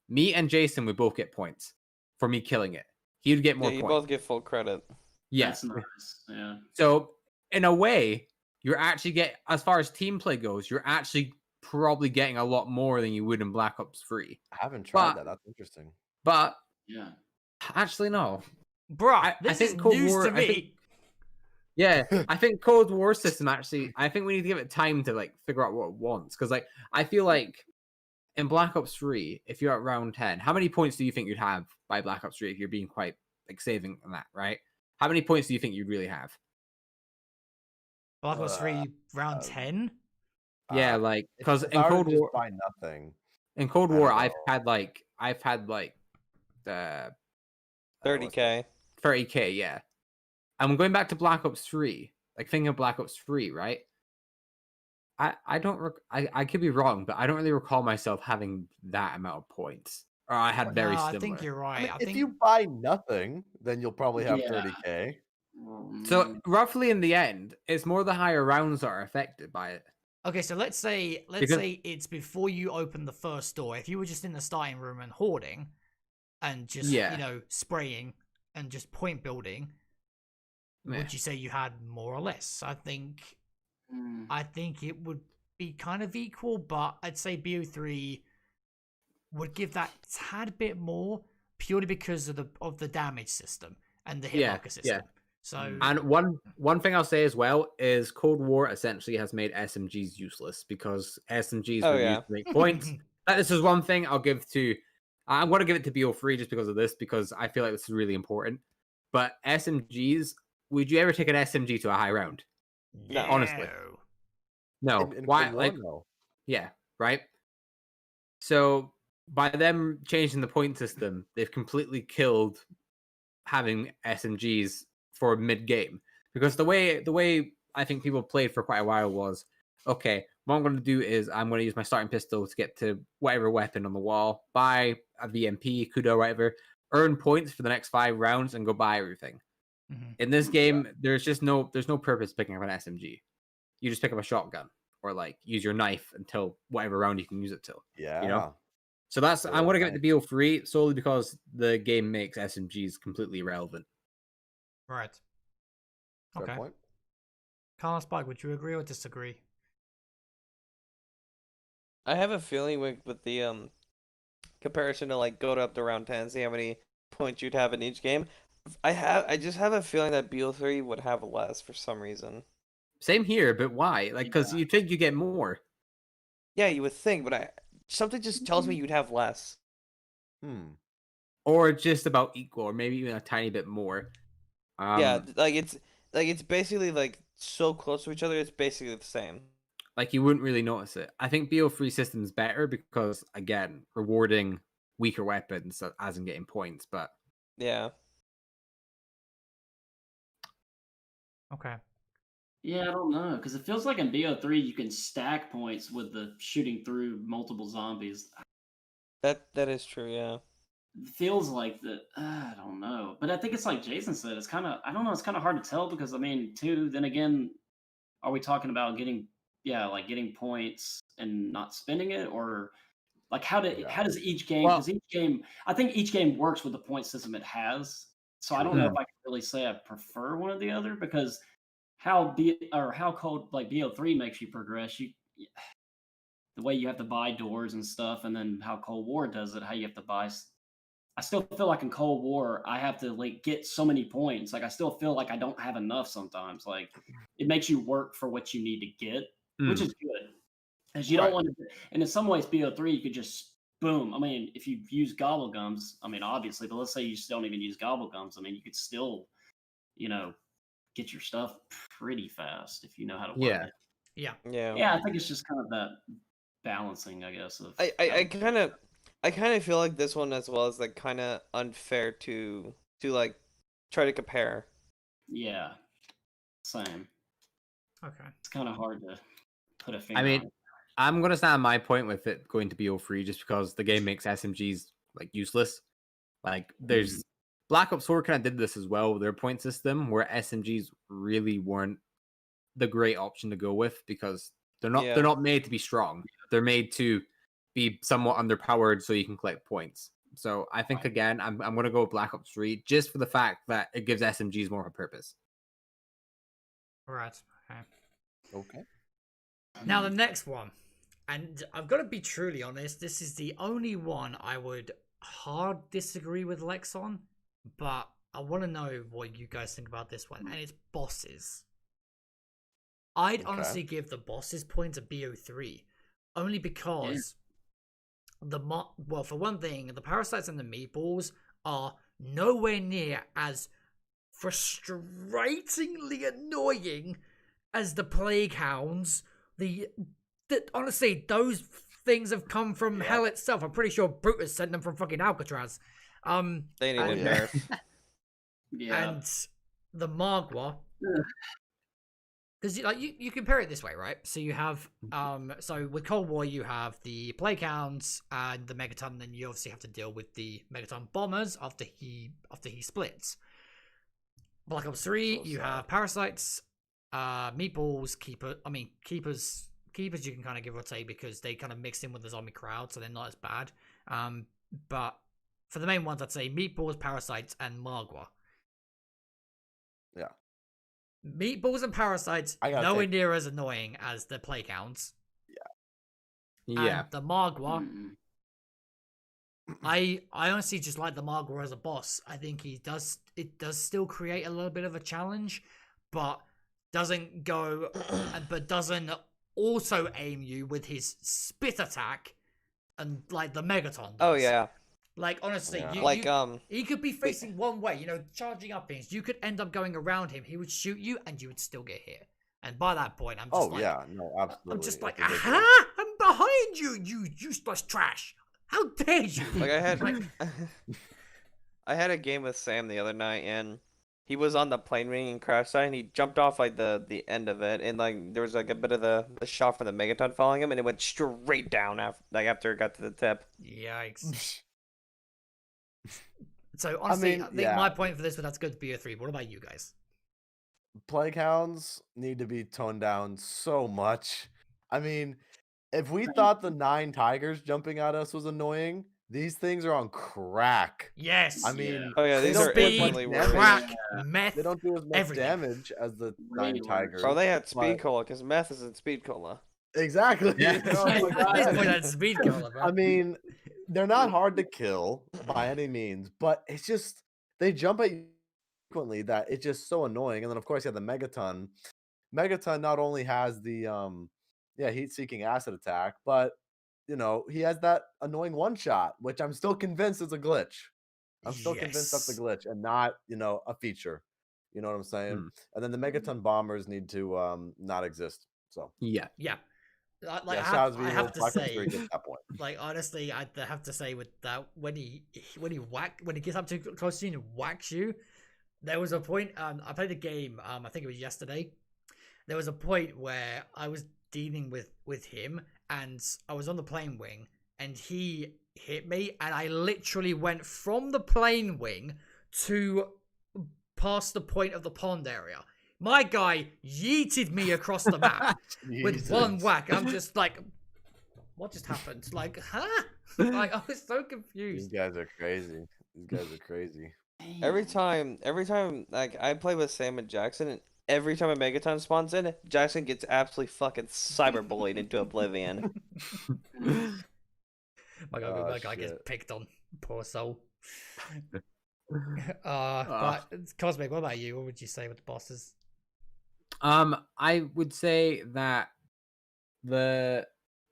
Speaker 4: me and Jason would both get points for me killing it. He'd get more
Speaker 5: you
Speaker 4: points.
Speaker 5: both get full credit.
Speaker 4: Yes.
Speaker 3: That's nice. Yeah.
Speaker 4: So in a way, you're actually as far as team play goes, you're actually probably getting a lot more than you would in Black Ops 3.
Speaker 1: I haven't tried that. That's interesting.
Speaker 4: But
Speaker 3: yeah,
Speaker 4: actually no.
Speaker 2: Bruh, this is news to me.
Speaker 4: I think Cold War system actually, I think we need to give it time to like figure out what it wants. Because like I feel like in Black Ops 3, if you're at round 10, how many points do you think you'd have by Black Ops 3 if you're being quite like saving on that, right? How many points do you think you'd really have?
Speaker 2: Black Ops 3 round 10?
Speaker 4: Yeah, like because
Speaker 1: in Cold War by nothing.
Speaker 4: In Cold War, I've had like
Speaker 5: 30K.
Speaker 4: 30K, yeah. I'm going back to Black Ops 3. Like thinking of Black Ops 3, right? I could be wrong, but I don't really recall myself having that amount of points. Or I had very similar.
Speaker 2: I think you're right.
Speaker 1: I mean, if you buy nothing, then you'll probably have 30K.
Speaker 4: So roughly in the end, it's more the higher rounds that are affected by it.
Speaker 2: Okay, so let's say it's before you open the first door. If you were just in the starting room and hoarding and just spraying and just point building, would you say you had more or less? I think it would be kind of equal, but I'd say BO3 would give that tad bit more purely because of the damage system and the hitmarker system. Yeah. So,
Speaker 4: and one thing I'll say as well is Cold War essentially has made SMGs useless because SMGs were used to make points. This is one thing I'll give to. I'm going to give it to BO3 just because of this, because I feel like this is really important. But SMGs, would you ever take an SMG to a high round?
Speaker 2: No.
Speaker 4: Honestly, no. Why? Like,
Speaker 1: no.
Speaker 4: Yeah, right. So by them changing the point system, they've completely killed having SMGs for mid game, because the way I think people played for quite a while was, okay, what I'm going to do is I'm going to use my starting pistol to get to whatever weapon on the wall, buy a VMP, Kudo, whatever, earn points for the next 5 rounds, and go buy everything. In this game, there's no purpose picking up an SMG. You just pick up a shotgun or like use your knife until whatever round you can use it till.
Speaker 1: Yeah.
Speaker 4: So I'm going to give it to BO3 solely because the game makes SMGs completely irrelevant.
Speaker 2: Right.
Speaker 1: Fair
Speaker 2: Okay.
Speaker 1: point.
Speaker 2: Carl and Spike, would you agree or disagree?
Speaker 5: I have a feeling with the comparison to like go up to round 10, see how many points you'd have in each game. I just have a feeling that BO3 would have less for some reason.
Speaker 4: Same here, but why? Like, because you think you get more.
Speaker 5: Yeah, you would think, but something just tells me you'd have less.
Speaker 4: Or just about equal, or maybe even a tiny bit more.
Speaker 5: Yeah, it's basically like so close to each other. It's basically the same.
Speaker 4: Like you wouldn't really notice it. I think BO3 system's better because again, rewarding weaker weapons as in getting points. But
Speaker 5: Yeah.
Speaker 2: Okay.
Speaker 3: Yeah, I don't know, because it feels like in BO3 you can stack points with the shooting through multiple zombies.
Speaker 5: That is true. Yeah.
Speaker 3: It feels like that. I don't know, but I think it's like Jason said. It's kind of I don't know. It's kind of hard to tell because I mean, too. Then again, are we talking about getting like getting points and not spending it, or like how does each game?
Speaker 4: Well-
Speaker 3: Because each game, I think each game works with the point system it has. So I don't know if I can really say I prefer one or the other because how cold like BO3 makes you progress. The way you have to buy doors and stuff, and then how Cold War does it, how you have to buy. I still feel like in Cold War, I have to like get so many points. Like I still feel like I don't have enough sometimes. Like it makes you work for what you need to get, which is good. Because you don't want to. And in some ways, BO3 you could just boom. I mean, if you use gobblegums, I mean obviously, but let's say you just don't even use gobblegums. I mean, you could still, get your stuff pretty fast if you know how to work it.
Speaker 2: Yeah.
Speaker 3: Yeah, I think it's just kind of that balancing, I guess. Of
Speaker 5: I kind of feel like this one as well is like kind of unfair to like try to compare.
Speaker 3: Yeah, same.
Speaker 2: Okay.
Speaker 3: It's kind of hard to put a finger
Speaker 4: I mean,
Speaker 3: on it.
Speaker 4: I'm gonna stand on my point with it going to BO3 just because the game makes SMGs like useless. Like there's Black Ops 4 kind of did this as well with their point system where SMGs really weren't the great option to go with because they're not made to be strong. They're made to be somewhat underpowered so you can collect points. So I think again I'm gonna go with Black Ops 3 just for the fact that it gives SMGs more of a purpose.
Speaker 2: Right. Okay.
Speaker 1: Okay.
Speaker 2: Now the next one, and I've got to be truly honest, this is the only one I would hard disagree with Lex on, but I want to know what you guys think about this one, and it's bosses. I'd honestly give the bosses points a BO3, only because well, for one thing, the parasites and the meatballs are nowhere near as frustratingly annoying as the plague hounds. Honestly, those things have come from hell itself. I'm pretty sure Brutus sent them from fucking Alcatraz.
Speaker 5: They need a nerf.
Speaker 2: And the Magua. Because you compare it this way, right? So you have so with Cold War you have the plague hounds and the Megaton, and then you obviously have to deal with the Megaton bombers after he splits. Black Ops 3, you have parasites, meatballs, keepers you can kind of give or take because they kind of mix in with the zombie crowd, so they're not as bad. But for the main ones, I'd say meatballs, parasites, and Magua.
Speaker 1: Yeah.
Speaker 2: Meatballs and parasites nowhere near as annoying as the plague hounds.
Speaker 4: Yeah.
Speaker 2: And the Magua, I honestly just like the Magua as a boss. I think it does still create a little bit of a challenge, but doesn't also aim you with his spit attack and like the Megaton does.
Speaker 5: Oh yeah.
Speaker 2: Like honestly, he could be facing one way, charging up things. You could end up going around him. He would shoot you, and you would still get hit. And by that point, I'm just
Speaker 1: absolutely.
Speaker 2: I'm just like, aha! I'm behind you, you useless trash. How dare you?
Speaker 5: Like I had, I had a game with Sam the other night, and he was on the plane ring and crash site, and he jumped off like the end of it, and like there was like a bit of the shot from the Megaton following him, and it went straight down after it got to the tip.
Speaker 2: Yikes. So honestly, I think my point for this would have to go to BO3. What about you guys?
Speaker 1: Plague hounds need to be toned down so much. I mean, if we thought the 9 tigers jumping at us was annoying, these things are on crack.
Speaker 2: Yes.
Speaker 1: I mean,
Speaker 5: Oh yeah,
Speaker 1: they
Speaker 5: these
Speaker 1: don't
Speaker 5: are
Speaker 1: do as
Speaker 2: Speed,
Speaker 1: much
Speaker 5: instantly
Speaker 1: damage.
Speaker 2: crack,
Speaker 3: Yeah.
Speaker 2: meth.
Speaker 1: They don't do as much
Speaker 2: everything.
Speaker 1: damage as the
Speaker 3: Way
Speaker 1: Nine
Speaker 3: worse.
Speaker 1: Tigers.
Speaker 5: Bro, they had
Speaker 1: but-
Speaker 5: speed cola because meth is in speed cola.
Speaker 1: Exactly.
Speaker 4: Yeah.
Speaker 1: You know, it's like,
Speaker 2: At this
Speaker 1: yeah.
Speaker 2: point, that's speed killer, bro.
Speaker 1: I mean, they're not hard to kill by any means, but it's just they jump at you frequently that it's just so annoying. And then of course you have the Megaton. Megaton not only has the heat-seeking acid attack, but you know, he has that annoying one shot, which I'm still convinced is a glitch. I'm still convinced that's a
Speaker 2: Yes.
Speaker 1: glitch and not, you know, a feature. You know what I'm saying?
Speaker 4: Hmm.
Speaker 1: And then the Megaton bombers need to not exist. So
Speaker 2: Yeah. Like,
Speaker 1: yeah,
Speaker 2: I
Speaker 1: shout out
Speaker 2: have, I have to
Speaker 1: Black Ops
Speaker 2: say,
Speaker 1: 3 gets that point.
Speaker 2: like honestly, I have to say with that when he gets up too close to you and whacks you, there was a point. I played the game. I think it was yesterday. There was a point where I was dealing with him, and I was on the plane wing, and he hit me, and I literally went from the plane wing to past the point of the pond area. My guy yeeted me across the map with one
Speaker 1: Jesus.
Speaker 2: whack. I'm just like, what just happened? Like, huh? Like, I was so
Speaker 1: These
Speaker 2: confused.
Speaker 1: guys are crazy. These guys are crazy.
Speaker 5: Every time, like I play with Sam and Jackson, and every time a Megaton spawns in, Jackson gets absolutely fucking cyberbullied into oblivion.
Speaker 2: My guy gets
Speaker 1: shit.
Speaker 2: picked on. Poor soul. But Cosmic, what about you? What would you say with the bosses?
Speaker 4: I would say that the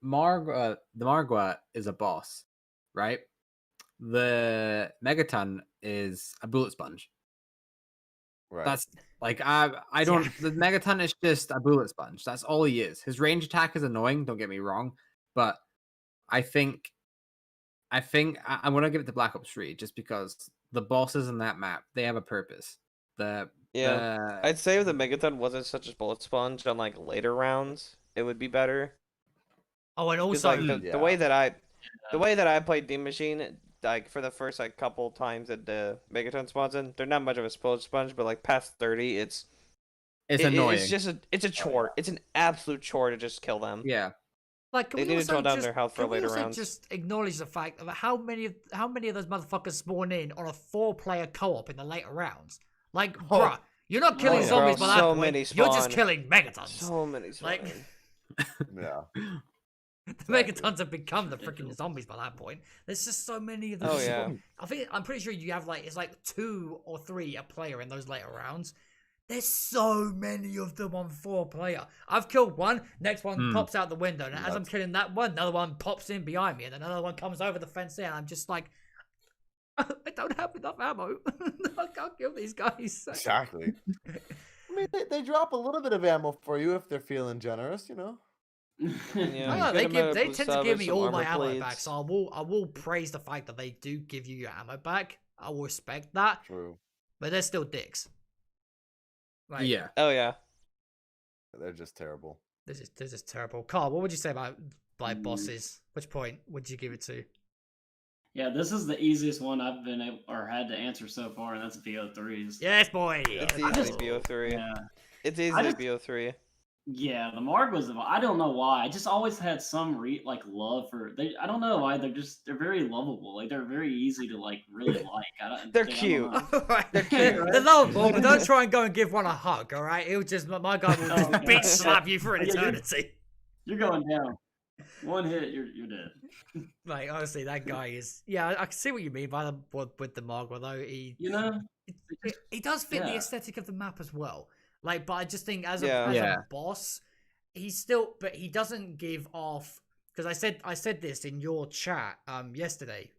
Speaker 4: Margwa is a boss, right? The Megaton is a bullet sponge.
Speaker 1: Right.
Speaker 4: That's like I don't.
Speaker 2: Yeah.
Speaker 4: The Megaton is just a bullet sponge. That's all he is. His range attack is annoying. Don't get me wrong, but I think I'm gonna give it to Black Ops 3 just because the bosses in that map, they have a purpose.
Speaker 5: I'd say if the Megaton wasn't such a bullet sponge on like later rounds, it would be better.
Speaker 2: Oh, and
Speaker 5: 'Cause,
Speaker 2: also,
Speaker 5: like the way that I played Dean Machine, like for the first like couple times that the Megaton spawns in, they're not much of a bullet sponge, but like past 30, it's
Speaker 4: annoying.
Speaker 5: It's just it's a chore. It's an absolute chore to just kill them.
Speaker 4: Yeah.
Speaker 2: like, can
Speaker 5: They
Speaker 2: we
Speaker 5: need to
Speaker 2: also
Speaker 5: tone down
Speaker 2: just,
Speaker 5: their health for
Speaker 2: can we
Speaker 5: later
Speaker 2: also
Speaker 5: rounds.
Speaker 2: just acknowledge the fact of how many of those motherfuckers spawn in on a 4-player co-op in the later rounds? Like, bruh, you're not killing
Speaker 1: yeah.
Speaker 2: zombies
Speaker 5: Bro,
Speaker 2: by that
Speaker 5: so
Speaker 2: point.
Speaker 5: many
Speaker 2: You're just
Speaker 5: spawn.
Speaker 2: killing megatons.
Speaker 5: So many
Speaker 2: Like-
Speaker 5: spawning.
Speaker 1: Yeah.
Speaker 2: The
Speaker 1: Exactly.
Speaker 2: megatons have become the freaking zombies by that point. There's just so many of them.
Speaker 5: Oh, yeah.
Speaker 2: I'm pretty sure you have like it's like 2 or 3 a player in those later rounds. There's so many of them on 4-player. I've killed one, next one pops out the window, and as I'm killing that one, another one pops in behind me, and another one comes over the fence there, and I'm just like, I don't have enough ammo. I can't kill these guys.
Speaker 1: Exactly. I mean, they drop a little bit of ammo for you if they're feeling generous, you know.
Speaker 5: Yeah,
Speaker 2: Oh, they
Speaker 5: get 'em out
Speaker 2: they
Speaker 5: of
Speaker 2: tend to
Speaker 5: salvage,
Speaker 2: give me
Speaker 5: some
Speaker 2: all my
Speaker 5: armor
Speaker 2: ammo back,
Speaker 5: plates.
Speaker 2: so I will praise the fact that they do give you your ammo back. I will respect that,
Speaker 1: True.
Speaker 2: but they're still dicks. Like,
Speaker 4: Yeah.
Speaker 5: Oh yeah.
Speaker 1: They're just terrible.
Speaker 2: this is terrible. Carl, what would you say about like bosses? Which point would you give it to?
Speaker 3: Yeah, this is the easiest one I've been able or had to answer so far, and that's BO3s.
Speaker 2: Yes, boy.
Speaker 5: It's
Speaker 3: I
Speaker 5: easily
Speaker 3: just-
Speaker 5: BO3.
Speaker 3: Yeah.
Speaker 5: It's easily
Speaker 3: just-
Speaker 5: BO3.
Speaker 3: Yeah, the Marg was. I don't know why. I just always had some love for. I don't know why. They're very lovable. Like they're very easy to like really like.
Speaker 5: They're
Speaker 3: I don't
Speaker 5: cute.
Speaker 3: know.
Speaker 2: Alright.
Speaker 3: They're cute, right?
Speaker 2: They're lovable, but don't try and go and give one a hug, alright? It'll just my guy will just
Speaker 3: Oh,
Speaker 2: bitch
Speaker 3: yeah.
Speaker 2: slap you for an
Speaker 3: Yeah,
Speaker 2: eternity.
Speaker 3: You're going down. One hit, you're dead.
Speaker 2: Like honestly, that guy is. Yeah, I can see what you mean by with the Marg, although he
Speaker 3: You know.
Speaker 2: he does fit the
Speaker 3: Yeah.
Speaker 2: aesthetic of the map as well. Like, but I just think as
Speaker 5: Yeah.
Speaker 2: a boss, he's still, but he doesn't give off. Because I said this in your chat yesterday,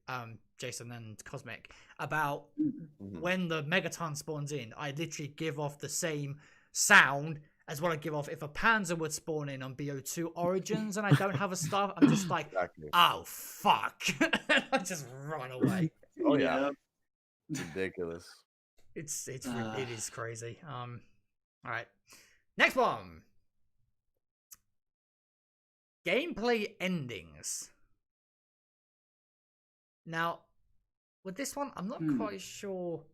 Speaker 2: Jason and Cosmic, about
Speaker 1: Mhm.
Speaker 2: when the Megaton spawns in. I literally give off the same sound as what I give off if a Panzer would spawn in on BO2 Origins and I don't have a stuff. I'm just like,
Speaker 1: Exactly.
Speaker 2: oh fuck, and I just run away.
Speaker 1: Oh yeah. Ridiculous.
Speaker 2: It is crazy. All right, next one. Gameplay endings. Now, with this one, I'm not quite sure.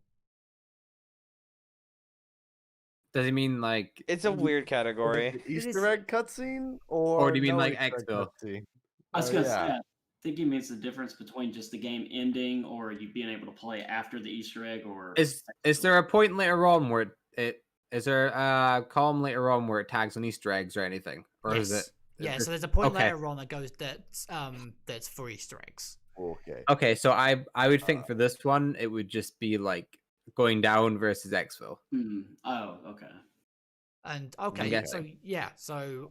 Speaker 4: Does he mean like?
Speaker 5: It's a weird category.
Speaker 1: The Easter egg cutscene, or
Speaker 4: do you mean
Speaker 1: no
Speaker 4: like
Speaker 1: Easter egg
Speaker 4: expo?
Speaker 1: cutscene?
Speaker 3: I was
Speaker 1: Oh,
Speaker 3: gonna
Speaker 1: yeah.
Speaker 3: say. think he means the difference between just the game ending or you being able to play after the Easter egg, or
Speaker 4: Is there a point later on where it is there a column later on where it tags on Easter eggs or anything, or is it?
Speaker 2: Yeah, so there's a point
Speaker 4: okay.
Speaker 2: later on that goes that's for Easter eggs.
Speaker 1: Okay.
Speaker 4: Okay, so I would think for this one it would just be like going down versus exfil.
Speaker 3: Oh, okay.
Speaker 2: And
Speaker 4: I'm
Speaker 2: okay, so
Speaker 4: guessing.
Speaker 2: yeah, so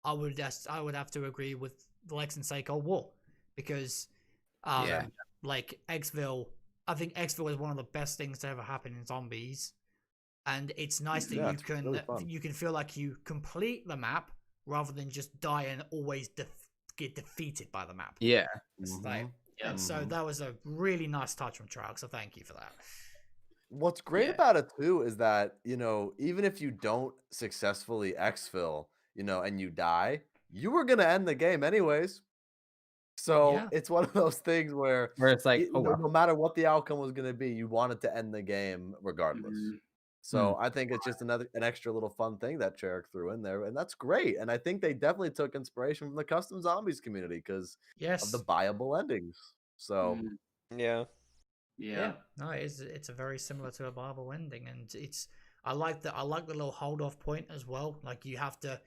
Speaker 2: I would have to agree with Lex and say Cold War, because
Speaker 4: Yeah.
Speaker 2: like exfil, I think exfil is one of the best things to ever happen in zombies, and it's nice that
Speaker 1: Yeah,
Speaker 2: you
Speaker 1: it's really fun.
Speaker 2: can feel like you complete the map rather than just die and always get defeated by the map.
Speaker 4: Yeah.
Speaker 2: It's like,
Speaker 3: Yeah.
Speaker 2: so that was a really nice touch from Trog, so thank you for that.
Speaker 1: What's great about it too is that, you know, even if you don't successfully exfil, you know, and you die, you were gonna end the game anyways. So
Speaker 2: Yeah.
Speaker 1: it's one of those things where
Speaker 4: it's like, oh well.
Speaker 1: no matter what the outcome was gonna be, you wanted to end the game regardless. So I think it's just an extra little fun thing that Cherrick threw in there, and that's great. And I think they definitely took inspiration from the custom zombies community because of the buyable endings. So
Speaker 5: Yeah.
Speaker 2: No, it's a very similar to a Bible ending, and I like the little hold off point as well. Like you have to,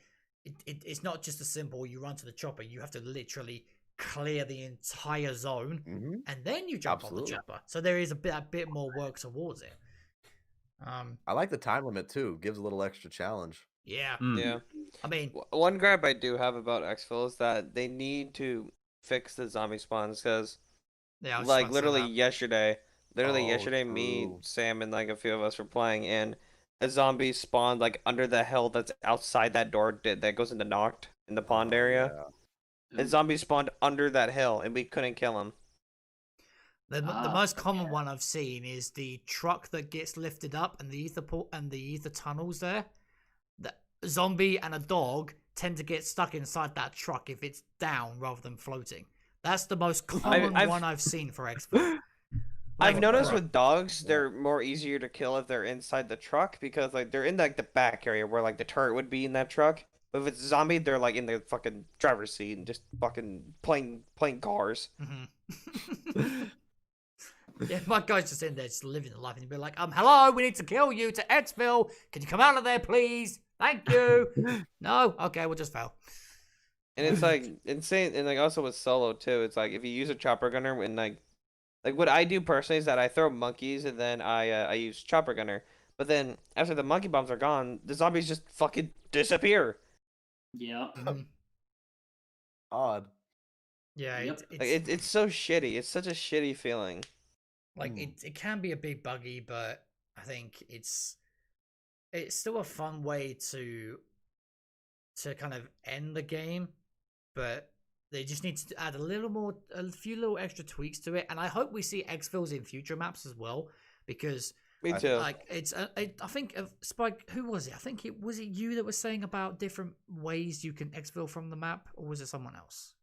Speaker 2: it's not just a simple you run to the chopper. You have to literally clear the entire zone, and then you jump on the chopper. So there is a bit more work towards it.
Speaker 1: I like the time limit too. Gives a little extra challenge.
Speaker 2: Yeah.
Speaker 5: Yeah.
Speaker 2: I mean,
Speaker 5: one gripe I do have about exfil is that they need to fix the zombie spawns, because like literally yesterday, me, Sam, and like a few of us were playing, and a zombie spawned like under the hill that's outside that door that goes into Knocked in the pond area. A zombie spawned under that hill, and we couldn't kill him.
Speaker 2: The most common one I've seen is the truck that gets lifted up and the ether tunnels there. The zombie and a dog tend to get stuck inside that truck if it's down rather than floating. That's the most common one I've seen for exfil.
Speaker 5: I've noticed with dogs, they're more easier to kill if they're inside the truck, because like they're in like the back area where like the turret would be in that truck. But if it's a zombie, they're like in the fucking driver's seat and just fucking playing cars.
Speaker 2: Yeah, my guy's just in there, just living the life, and he'd be like, hello, we need to kill you to exfil. Can you come out of there, please? Thank you. No? Okay, we'll just fail.
Speaker 5: And it's like insane, and like also with solo too, it's like if you use a chopper gunner, and like what I do personally is that I throw monkeys and then I use chopper gunner. But then after the monkey bombs are gone, the zombies just fucking disappear.
Speaker 3: Yeah.
Speaker 1: Odd.
Speaker 2: Yeah,
Speaker 5: it's so shitty. It's such a shitty feeling.
Speaker 2: Like it can be a bit buggy, but I think it's still a fun way to kind of end the game, but they just need to add a few little extra tweaks to it, and I hope we see exfils in future maps as well, because
Speaker 5: me too.
Speaker 2: Like I think of Spike. Who was it? I think was it you that was saying about different ways you can exfil from the map, or was it someone else?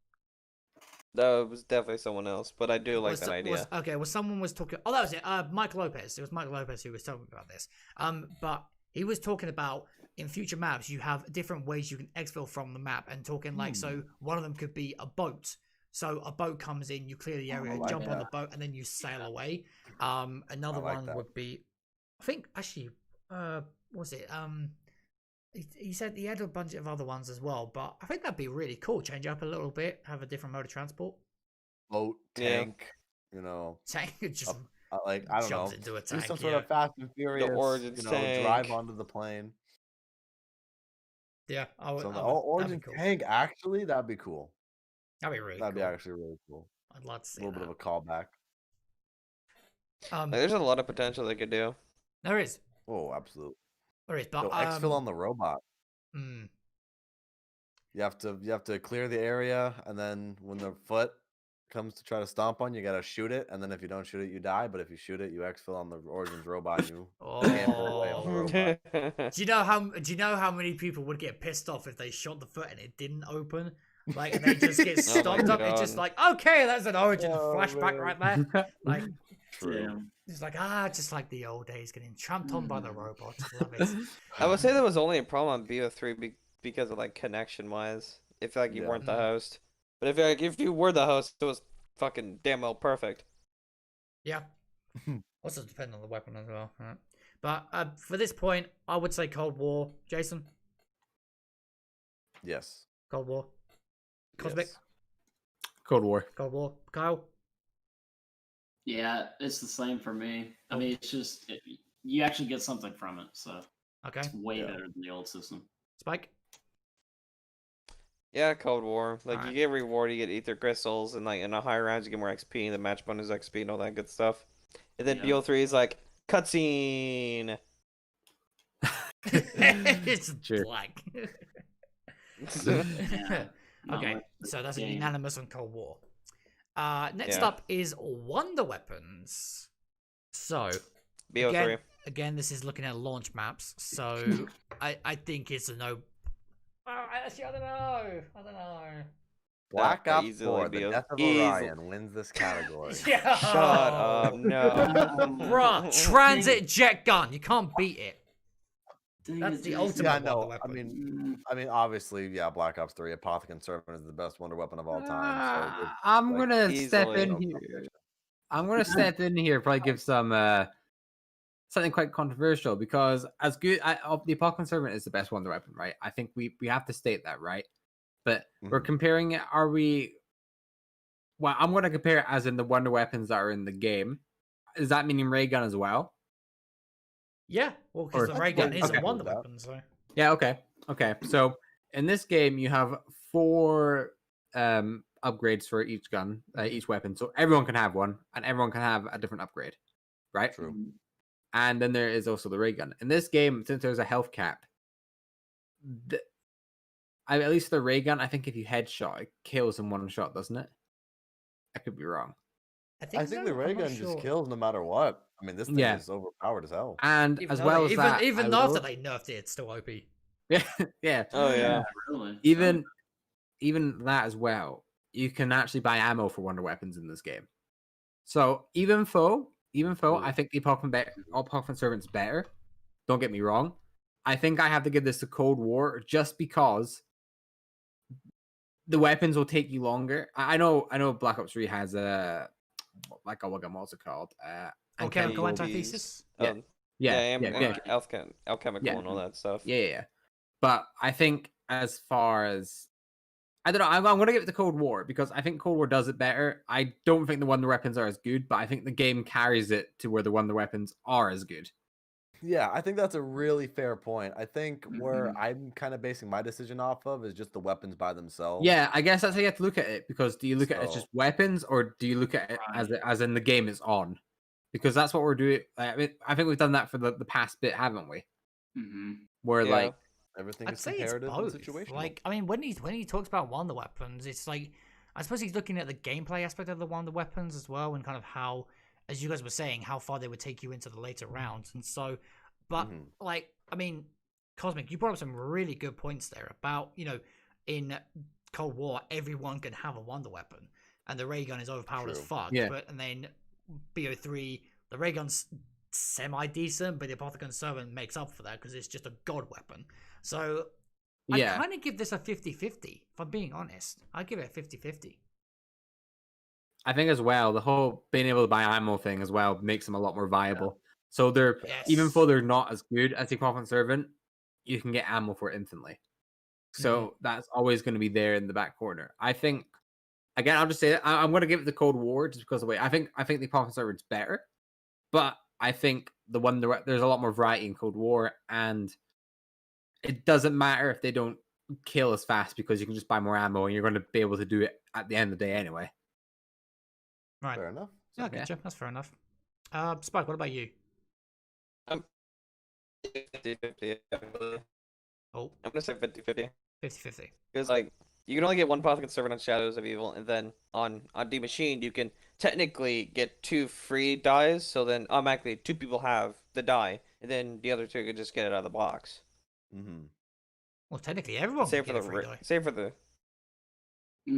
Speaker 5: No, it was definitely someone else, but I do like that idea.
Speaker 2: Someone was talking. Oh, that was it. Mike Lopez. It was Mike Lopez who was talking about this. But he was talking about in future maps you have different ways you can exfil from the map, and talking like so one of them could be a boat. So a boat comes in, you clear the area, jump on the boat, and then you sail away. Another one would be, I think actually, was it? He said he had a bunch of other ones as well, but I think that'd be really cool. Change up a little bit, have a different mode of transport.
Speaker 1: Boat, tank, you know.
Speaker 2: Tank just
Speaker 1: like I don't know.
Speaker 2: Into a tank,
Speaker 1: do some sort of Fast and Furious.
Speaker 5: The Origins tank.
Speaker 1: Drive onto the plane.
Speaker 2: Yeah,
Speaker 1: Origin cool. Tank. Actually, that'd be cool.
Speaker 2: That'd be really.
Speaker 1: That'd
Speaker 2: cool.
Speaker 1: be actually really cool.
Speaker 2: I'd love to see
Speaker 1: a little bit of a callback.
Speaker 5: There's a lot of potential they could do.
Speaker 2: There is.
Speaker 1: Oh, absolutely.
Speaker 2: There is, but
Speaker 1: exfil on the robot. You have to clear the area, and then when the foot comes to try to stomp on you, gotta shoot it, and then if you don't shoot it, you die. But if you shoot it, you exfil on the Origins robot. And you away on the robot.
Speaker 2: Do you know how many people would get pissed off if they shot the foot and it didn't open? Like, and they just get stopped up. It's just like, okay, that's an Origin flashback right there. Like, it's like just like the old days, getting tramped on by the robot. Love it.
Speaker 5: I would say there was only a problem on BO3 because of like connection wise. If like you weren't the host. But if you were the host, it was fucking damn well perfect.
Speaker 2: Yeah. Also depend on the weapon as well. Right. But for this point, I would say Cold War. Jason?
Speaker 1: Yes.
Speaker 2: Cold War. Cosmic?
Speaker 1: Yes.
Speaker 4: Cold War.
Speaker 2: Cold War. Kyle?
Speaker 3: Yeah, it's the same for me. I mean, it's just you actually get something from it, so
Speaker 2: Okay.
Speaker 3: it's way
Speaker 1: Yeah.
Speaker 3: better than the old system.
Speaker 2: Spike?
Speaker 5: Yeah, Cold War. Like
Speaker 2: Alright.
Speaker 5: you get reward, you get ether crystals, and like in the higher rounds you get more XP, and the match bonus XP and all that good stuff. And then
Speaker 3: Yeah.
Speaker 5: BO3 is like cutscene.
Speaker 2: It's
Speaker 4: Sure.
Speaker 2: black.
Speaker 3: Yeah.
Speaker 2: Okay,
Speaker 3: No,
Speaker 2: so that's a
Speaker 3: game.
Speaker 2: unanimous on Cold War. Next
Speaker 5: Yeah.
Speaker 2: up is Wonder Weapons. So
Speaker 5: BO3.
Speaker 2: again, this is looking at launch maps. So I think it's a no. Actually, I don't know.
Speaker 1: Black
Speaker 5: That
Speaker 1: Ops
Speaker 5: easily
Speaker 1: 4,
Speaker 5: be
Speaker 1: the
Speaker 5: a-
Speaker 1: death of
Speaker 5: easily-
Speaker 1: Orion wins this category.
Speaker 2: Yeah.
Speaker 5: Shut up, no.
Speaker 2: Bruh, transit jet gun. You can't beat it.
Speaker 3: Dang
Speaker 2: That's
Speaker 3: it,
Speaker 2: the
Speaker 3: Jason.
Speaker 2: ultimate
Speaker 1: Yeah, I
Speaker 2: Wonder
Speaker 1: know.
Speaker 2: Weapon.
Speaker 1: I mean, obviously, yeah, Black Ops 3, Apothicon Servant is the best wonder weapon of all time. So
Speaker 4: I'm
Speaker 1: like,
Speaker 4: gonna step
Speaker 5: easily.
Speaker 4: in here. I'm gonna step in here. Probably give some something quite controversial because as good of the Apocalypse Servant is the best wonder weapon, right? I think we have to state that, right? But we're
Speaker 1: Mhm.
Speaker 4: comparing it. Are we? Well, I'm gonna compare it as in the wonder weapons that are in the game. Is that meaning ray gun as well?
Speaker 2: Yeah, well, because
Speaker 4: Or-
Speaker 2: the ray gun
Speaker 4: okay,
Speaker 2: is a
Speaker 4: okay.
Speaker 2: wonder
Speaker 1: That.
Speaker 2: weapon, so.
Speaker 4: Yeah. Okay. Okay. So in this game, you have 4 upgrades for each gun, each weapon. So everyone can have one, and everyone can have a different upgrade, right?
Speaker 1: True.
Speaker 4: And then there is also the ray gun. In this game, since there's a health cap, at least the ray gun, I think if you headshot, it kills in one shot, doesn't it? I could be wrong.
Speaker 1: I think
Speaker 2: so,
Speaker 1: the
Speaker 2: I'm
Speaker 1: ray
Speaker 2: not
Speaker 1: gun just
Speaker 2: sure.
Speaker 1: kills no matter what. I mean, this thing
Speaker 4: Yeah.
Speaker 1: is overpowered as hell.
Speaker 4: And
Speaker 2: Even
Speaker 4: as
Speaker 2: though
Speaker 4: well
Speaker 2: they-
Speaker 4: as that,
Speaker 2: even
Speaker 4: I
Speaker 2: after
Speaker 4: love-
Speaker 2: they nerfed it, it's still OP.
Speaker 4: yeah, yeah.
Speaker 5: Oh yeah.
Speaker 3: Really.
Speaker 4: Even that as well, you can actually buy ammo for wonder weapons in this game. So even though I think the Apocalypse Servant's better, don't get me wrong, I think I have to give this to Cold War just because the weapons will take you longer. I know Black Ops 3 has a what's it called?
Speaker 2: Alchemical
Speaker 5: Anti-
Speaker 2: antithesis?
Speaker 4: Yeah. Yeah.
Speaker 5: Alchemical
Speaker 4: Yeah.
Speaker 5: and all that stuff.
Speaker 4: Yeah. But I think as far as I don't know, I'm going to give it to Cold War because I think Cold War does it better. I don't think the wonder weapons are as good, but I think the game carries it to where the wonder weapons are as good.
Speaker 1: Yeah, I think that's a really fair point. I think where
Speaker 3: Mhm.
Speaker 1: I'm kind of basing my decision off of is just the weapons by themselves.
Speaker 4: Yeah, I guess that's how you have to look at it because do you look at it as
Speaker 1: So-
Speaker 4: just weapons or do you look at it as in the game is on? Because that's what we're doing. I mean, I think we've done that for the past bit, haven't we?
Speaker 3: Mm-hmm.
Speaker 4: Where
Speaker 5: Yeah.
Speaker 4: like
Speaker 1: Everything
Speaker 2: I'd
Speaker 1: is
Speaker 2: say it's
Speaker 1: comparative
Speaker 2: both.
Speaker 1: and situational.
Speaker 2: Like, I mean, when he talks about wonder weapons, it's like I suppose he's looking at the gameplay aspect of the wonder weapons as well, and kind of how, as you guys were saying, how far they would take you into the later rounds, and so. But
Speaker 1: Mhm.
Speaker 2: like, I mean, Cosmic, you brought up some really good points there about in Cold War everyone can have a wonder weapon, and the ray gun is overpowered as
Speaker 1: True.
Speaker 2: fuck.
Speaker 4: Yeah.
Speaker 2: But and then BO3, the ray gun's semi decent, but the Apothicon Servant makes up for that because it's just a god weapon. So.
Speaker 4: yeah.
Speaker 2: I kind of give this a 50-50, if I'm being honest. I'd give it a 50-50.
Speaker 4: I think as well, the whole being able to buy ammo thing as well makes them a lot more viable. So they're even though they're not as good as the Apocalypse Servant, you can get ammo for it infinitely. So that's always going to be there in the back corner. I think again, I'll just say that I'm going to give it the Cold War just because of the way I think the Apocalypse Servant's better, but I think there's a lot more variety in Cold War, and it doesn't matter if they don't kill as fast because you can just buy more ammo and you're going to be able to do it at the end of the day anyway.
Speaker 2: Right.
Speaker 1: Fair enough.
Speaker 2: Yeah, I
Speaker 4: Yeah.
Speaker 2: getcha. That's fair enough. Spike, what about you?
Speaker 5: 50-50.
Speaker 2: Oh,
Speaker 5: I'm gonna say 50-50.
Speaker 2: 50-50.
Speaker 5: Because like you can only get one Apothicon Servant on Shadows of Evil, and then on D Machine you can technically get 2 free dies. So then automatically 2 people have the die, and then the other 2 can just get it out of the box.
Speaker 1: Mm-hmm.
Speaker 2: Well, technically, everyone
Speaker 5: Save
Speaker 2: can
Speaker 5: for
Speaker 2: get a free die.
Speaker 5: save for the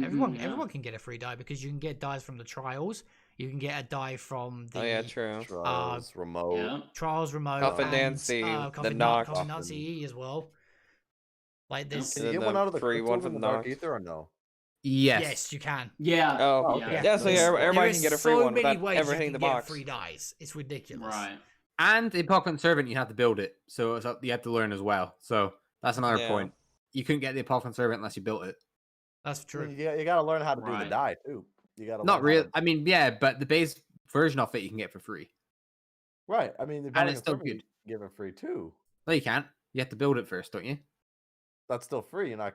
Speaker 2: Everyone can get a free die because you can get dies from the trials. You can get a die from the
Speaker 5: Oh yeah, true.
Speaker 1: Trials, remote.
Speaker 3: Yeah.
Speaker 2: trials remote.
Speaker 5: Coffin
Speaker 2: and,
Speaker 5: Nancy,
Speaker 2: Coffin
Speaker 5: the
Speaker 2: Nan-
Speaker 5: knock.
Speaker 2: Coffin Nancy as well. Like this.
Speaker 1: Can
Speaker 5: And
Speaker 1: you
Speaker 5: then
Speaker 1: get one
Speaker 5: the
Speaker 1: out of the
Speaker 5: free one
Speaker 1: crystals
Speaker 5: from
Speaker 1: in
Speaker 5: the
Speaker 1: the Dark
Speaker 5: Nox.
Speaker 1: Ether or no?
Speaker 2: Yes, you can.
Speaker 3: Yeah.
Speaker 5: Oh,
Speaker 3: yeah.
Speaker 5: yeah. So
Speaker 2: There's-
Speaker 5: everybody
Speaker 2: there
Speaker 5: can
Speaker 2: is
Speaker 5: get a free
Speaker 2: so
Speaker 5: one
Speaker 2: many
Speaker 5: without
Speaker 2: ways
Speaker 5: ever
Speaker 2: you
Speaker 5: hitting
Speaker 2: can
Speaker 5: the
Speaker 2: get
Speaker 5: box.
Speaker 2: free dice. It's ridiculous.
Speaker 3: Right.
Speaker 4: And the Apocalypse Servant, you have to build it, so you have to learn as well. So that's another
Speaker 5: Yeah.
Speaker 4: point. You couldn't get the Apocalypse Servant unless you built it.
Speaker 2: That's
Speaker 1: I
Speaker 2: true.
Speaker 1: mean, you got to learn how to do the
Speaker 3: Right.
Speaker 1: die too. You got to
Speaker 4: Not
Speaker 1: learn how
Speaker 4: real.
Speaker 1: to-
Speaker 4: I mean, yeah, but the base version of it you can get for free.
Speaker 1: Right. I mean, the
Speaker 4: And it's
Speaker 1: Pelican
Speaker 4: still
Speaker 1: Servant
Speaker 4: good.
Speaker 1: you give it free too.
Speaker 4: No, you can't. You have to build it first, don't you?
Speaker 1: That's still free. You're not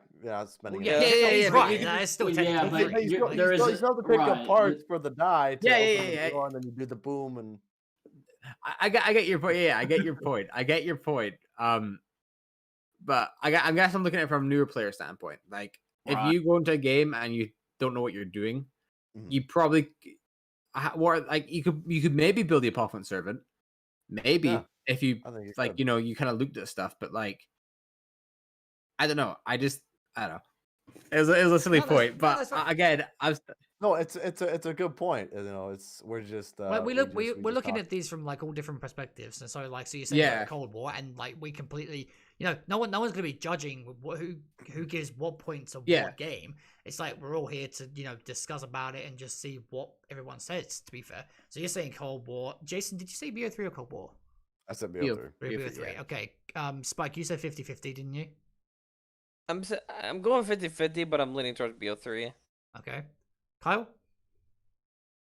Speaker 1: spending.
Speaker 2: Well,
Speaker 5: Yeah,
Speaker 2: he's
Speaker 4: but
Speaker 2: right.
Speaker 4: you-
Speaker 2: That is still
Speaker 3: well, yeah,
Speaker 2: technically
Speaker 3: but
Speaker 2: free.
Speaker 3: you-
Speaker 2: Like,
Speaker 3: there is
Speaker 1: you still have to pick
Speaker 3: right,
Speaker 1: up parts for the die to
Speaker 4: Yeah,
Speaker 1: open
Speaker 4: yeah,
Speaker 1: the door, and then you do the boom and.
Speaker 4: I get your point. Yeah, I get your point. I get your point. But I guess I'm looking at it from a newer player standpoint. Like, if
Speaker 3: Right.
Speaker 4: you go into a game and you don't know what you're doing,
Speaker 1: Mhm.
Speaker 4: you probably, you could maybe build the Apocalypse Servant, maybe
Speaker 1: Yeah,
Speaker 4: if you
Speaker 1: I think you
Speaker 4: like,
Speaker 1: could.
Speaker 4: you know, you kind of looked at stuff, but like, I don't know. I don't know. It was a silly
Speaker 2: No, that's-
Speaker 4: point,
Speaker 2: no,
Speaker 4: but
Speaker 2: that's fine.
Speaker 4: again,
Speaker 1: No, it's a good point. You know, we're just.
Speaker 2: Well,
Speaker 1: we
Speaker 2: we're
Speaker 1: just
Speaker 2: looking
Speaker 1: talk-
Speaker 2: at these from like all different perspectives, and so like so you're saying
Speaker 4: Yeah.
Speaker 2: like Cold War, and like we completely, no one's gonna be judging who gives what points of
Speaker 4: Yeah.
Speaker 2: what game. It's like we're all here to discuss about it and just see what everyone says. To be fair, so you're saying Cold War. Jason, did you say BO3 or Cold War?
Speaker 1: I said
Speaker 4: Deal.
Speaker 1: BO3.
Speaker 2: BO3.
Speaker 4: yeah.
Speaker 2: Okay. Spike, you said 50-50, didn't you?
Speaker 5: I'm going 50-50, but I'm leaning towards BO3.
Speaker 2: Okay. Kyle.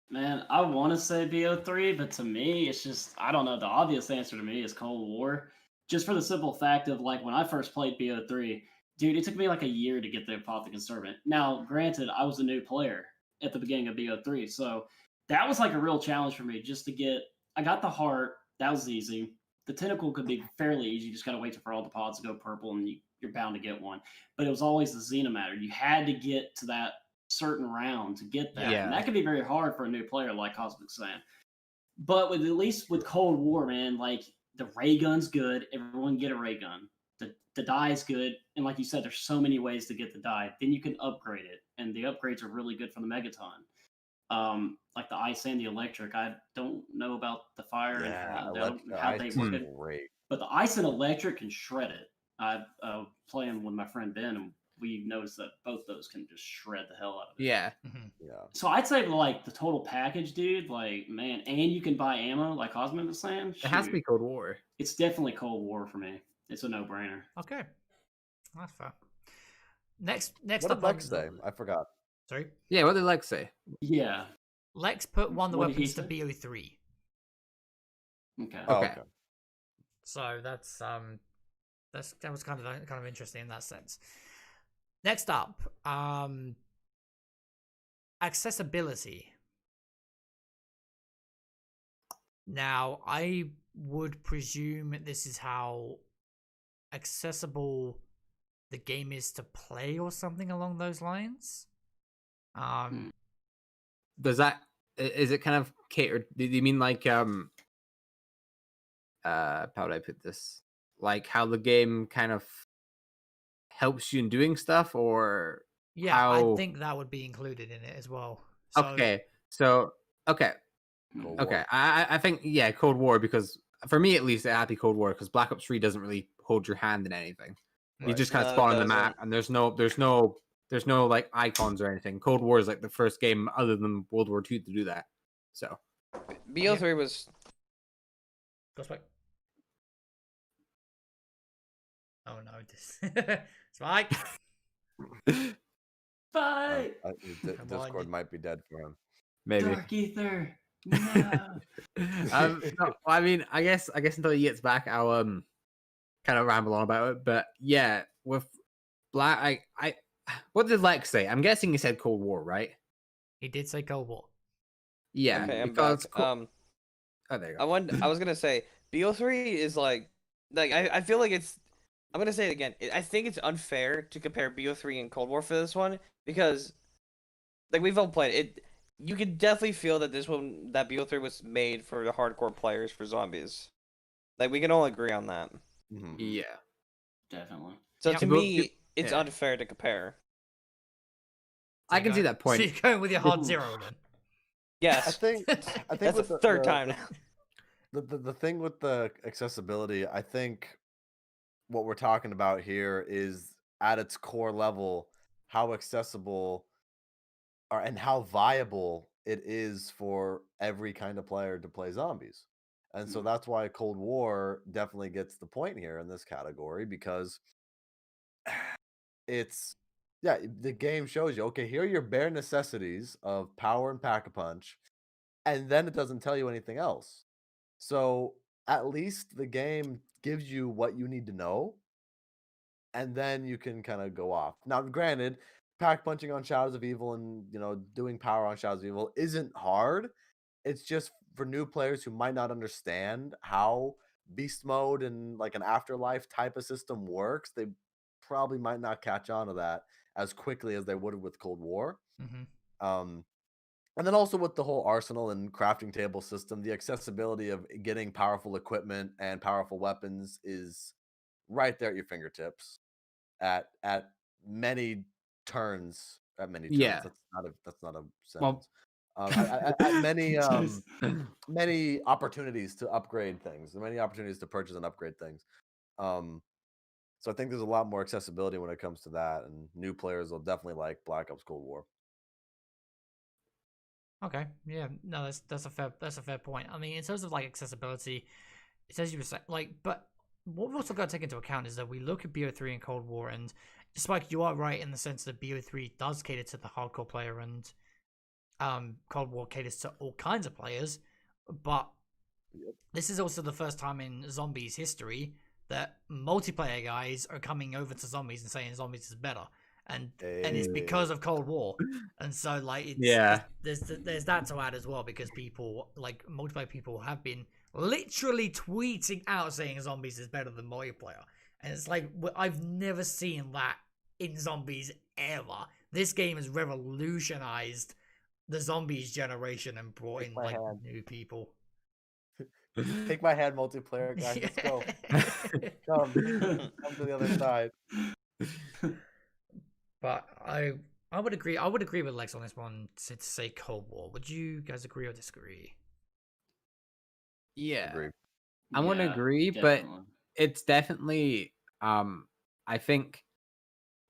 Speaker 3: Man, I want to say BO3, but to me, it's just, I don't know. The obvious answer to me is Cold War. Just for the simple fact of, like, when I first played BO3, dude, it took me like a year to get the Apothecary Servant. Now, granted, I was a new player at the beginning of BO3, so that was like a real challenge for me just to get. I got the heart, that was easy. The tentacle could be fairly easy. You just got to wait for all the pods to go purple and you're bound to get one. But it was always the Xenomatter. You had to get to that certain round to get that.
Speaker 4: Yeah.
Speaker 3: And that could be very hard for a new player like Cosmic saying. But at least with Cold War, man, like the ray gun's good. Everyone get a ray gun. The die is good. And like you said, there's so many ways to get the die. Then you can upgrade it. And the upgrades are really good for the Megaton. Like the ice and the electric. I don't know about the fire
Speaker 1: Yeah,
Speaker 3: and how they work it.
Speaker 1: Great.
Speaker 3: But the ice and electric can shred it. I playing with my friend Ben, and we noticed that both those can just shred the hell out of it.
Speaker 4: Yeah.
Speaker 1: Yeah.
Speaker 3: So I'd say like the total package, dude. Like man, and you can buy ammo, like Cosmo was saying.
Speaker 4: It has to be
Speaker 3: shoot,
Speaker 4: Cold War.
Speaker 3: It's definitely Cold War for me. It's a no-brainer.
Speaker 2: Okay. That's fair. Next
Speaker 1: What
Speaker 2: up
Speaker 1: did Lex say? I forgot.
Speaker 2: Sorry.
Speaker 4: Yeah, what did Lex say?
Speaker 3: Yeah.
Speaker 2: Lex put one of the
Speaker 3: What did he
Speaker 2: weapons to
Speaker 3: say?
Speaker 2: BO3.
Speaker 3: Okay.
Speaker 1: Oh,
Speaker 4: Okay.
Speaker 1: okay.
Speaker 2: So that was kind of interesting in that sense. Next up, accessibility. Now, I would presume this is how accessible the game is to play or something along those lines.
Speaker 4: Does that is it kind of catered? Do you mean like how would I put this? Like how the game kind of helps you in doing stuff, or
Speaker 2: Yeah,
Speaker 4: how...
Speaker 2: I think that would be included in it as well. So,
Speaker 4: okay, so okay,
Speaker 1: Cold
Speaker 4: okay.
Speaker 1: War.
Speaker 4: I think yeah, Cold War, because for me at least, it had to be Cold War because Black Ops 3 doesn't really hold your hand in anything. You
Speaker 1: Right.
Speaker 4: just kind of
Speaker 5: No, it
Speaker 4: spawn on the
Speaker 5: doesn't.
Speaker 4: map, and there's no like icons or anything. Cold War is like the first game other than World War II to do that. So
Speaker 5: BO3 was
Speaker 2: Go Spike. Oh no, this Spike.
Speaker 3: Bye,
Speaker 2: Come on,
Speaker 1: Discord
Speaker 2: you-
Speaker 1: might be dead for him.
Speaker 4: maybe.
Speaker 3: Dark Ether. No.
Speaker 4: No, I mean, I guess until he gets back, I'll kind of ramble on about it. But yeah, with Black, I what did Lex say? I'm guessing he said Cold War, right?
Speaker 2: He did say Cold War.
Speaker 4: Yeah,
Speaker 5: okay. I'm
Speaker 4: because
Speaker 5: back.
Speaker 4: oh, there you
Speaker 5: I
Speaker 4: go.
Speaker 5: was gonna say BO3 is like I feel like it's. I'm gonna say it again. I think it's unfair to compare BO3 and Cold War for this one because, like we've all played it. You can definitely feel that that BO3 was made for the hardcore players for zombies. Like we can all agree on that.
Speaker 1: Mhm.
Speaker 4: Yeah,
Speaker 3: Definitely.
Speaker 5: So
Speaker 2: Yeah.
Speaker 5: to
Speaker 4: Well,
Speaker 5: me, it's
Speaker 4: yeah.
Speaker 5: unfair to compare.
Speaker 4: I can see that point.
Speaker 2: So you're going with your hard
Speaker 3: Ooh.
Speaker 2: zero then.
Speaker 5: Yes,
Speaker 1: I think
Speaker 5: that's
Speaker 1: with
Speaker 5: the third time now.
Speaker 1: The thing with the accessibility, I think what we're talking about here is at its core level how accessible and how viable it is for every kind of player to play zombies. And so that's why Cold War definitely gets the point here in this category, because it's the game shows you, okay, here are your bare necessities of power and pack a punch, and then it doesn't tell you anything else. So at least the game gives you what you need to know, and then you can kind of go off. Now, granted, pack punching on Shadows of Evil and doing power on Shadows of Evil isn't hard. It's just for new players who might not understand how beast mode and like an afterlife type of system works. They probably might not catch on to that as quickly as they would have with Cold War. Um, and then also with the whole arsenal and crafting table system, the accessibility of getting powerful equipment and powerful weapons is right there at your fingertips at many turns. At many turns.
Speaker 4: Yeah.
Speaker 1: That's not a
Speaker 4: Well,
Speaker 1: sentence. At many opportunities to upgrade things, many opportunities to purchase and upgrade things. So I think there's a lot more accessibility when it comes to that, and new players will definitely like Black Ops Cold War.
Speaker 2: Okay, yeah, no, that's a fair point. I mean, in terms of like accessibility, it's as you were saying, like, but what we've also got to take into account is that we look at BO3 and Cold War, and Spike, you are right in the sense that BO3 does cater to the hardcore player, and Cold War caters to all kinds of players. But this is also the first time in Zombies history that multiplayer guys are coming over to Zombies and saying Zombies is better. And it's because of Cold War, and so like there's that to add as well, because people like multiplayer people have been literally tweeting out saying Zombies is better than multiplayer, and it's like I've never seen that in Zombies ever. This game has revolutionized the Zombies generation and brought in like new people.
Speaker 1: Take my hand, multiplayer guys. Let's go. Come to the other side.
Speaker 2: But I would agree. I would agree with Lex on this one to say Cold War. Would you guys agree or disagree?
Speaker 4: Yeah,
Speaker 1: Agree.
Speaker 4: I want to agree,
Speaker 3: definitely.
Speaker 4: but it's definitely I think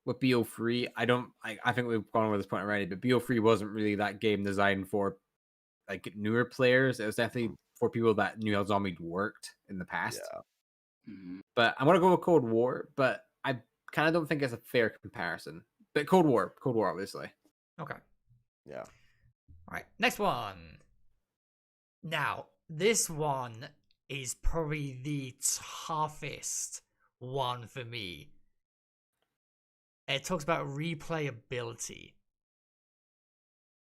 Speaker 4: with BO3, I think we've gone over this point already, but BO3 wasn't really that game designed for like newer players. It was definitely for people that knew how Zombie worked in the past.
Speaker 1: Yeah.
Speaker 4: But I'm gonna go with Cold War, but I kind of don't think it's a fair comparison. But Cold War, obviously.
Speaker 2: Okay.
Speaker 1: Yeah.
Speaker 2: All right. Next one. Now, this one is probably the toughest one for me. It talks about replayability.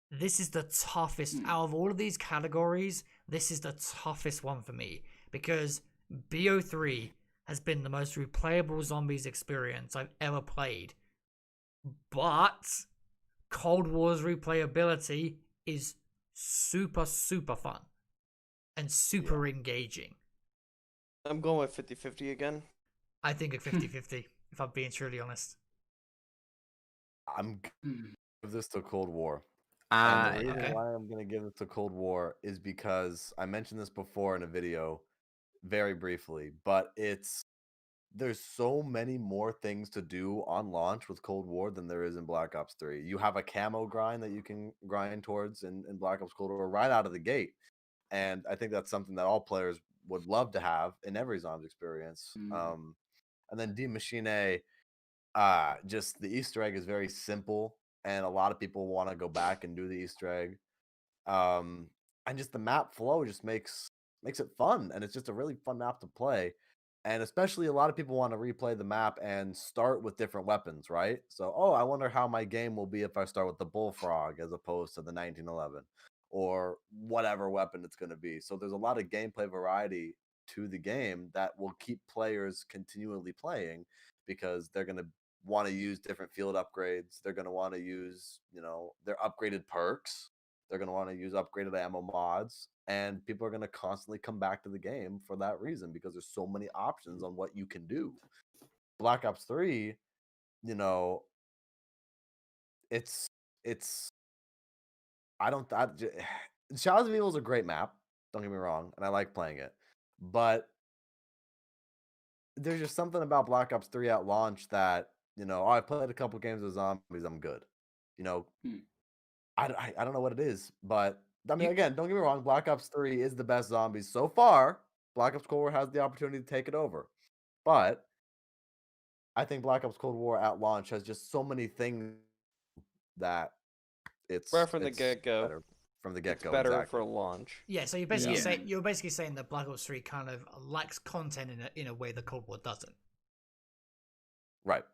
Speaker 2: This is the toughest out of all of these categories. This is the toughest one for me, because BO3 has been the most replayable Zombies experience I've ever played. But Cold War's replayability is super, super fun and super engaging.
Speaker 5: I'm going with 50-50 again.
Speaker 2: I think a 50-50, if I'm being truly honest.
Speaker 1: I'm gonna give this to Cold War. And the reason why I'm going to give it to Cold War is because I mentioned this before in a video very briefly, but there's so many more things to do on launch with Cold War than there is in Black Ops 3. You have a camo grind that you can grind towards in Black Ops Cold War right out of the gate. And I think that's something that all players would love to have in every Zombies experience. And then D Machine, just the Easter egg is very simple, and a lot of people want to go back and do the Easter egg. And just the map flow just makes it fun, and it's just a really fun map to play. And especially a lot of people want to replay the map and start with different weapons, right? So, I wonder how my game will be if I start with the Bullfrog as opposed to the 1911 or whatever weapon it's going to be. So there's a lot of gameplay variety to the game that will keep players continually playing, because they're going to want to use different field upgrades. They're going to want to use, their upgraded perks. They're going to want to use upgraded ammo mods, and people are going to constantly come back to the game for that reason, because there's so many options on what you can do. Black Ops 3, it's Shadows of Evil is a great map, don't get me wrong, and I like playing it, but there's just something about Black Ops 3 at launch that, I played a couple games of Zombies, I'm good. I don't know what it is, but I mean,
Speaker 2: You-
Speaker 1: again, don't get me wrong. Black Ops 3 is the best zombies so far. Black Ops Cold War has the opportunity to take it over, but I think Black Ops Cold War at launch has just so many things that
Speaker 5: Right from the
Speaker 1: it's
Speaker 5: get-go.
Speaker 1: better from the
Speaker 5: It's
Speaker 1: get go.
Speaker 5: better
Speaker 1: Exactly.
Speaker 5: for launch.
Speaker 2: Yeah, so you're basically
Speaker 3: Yeah.
Speaker 2: saying that Black Ops 3 kind of lacks content in a way the Cold War doesn't.
Speaker 1: Right.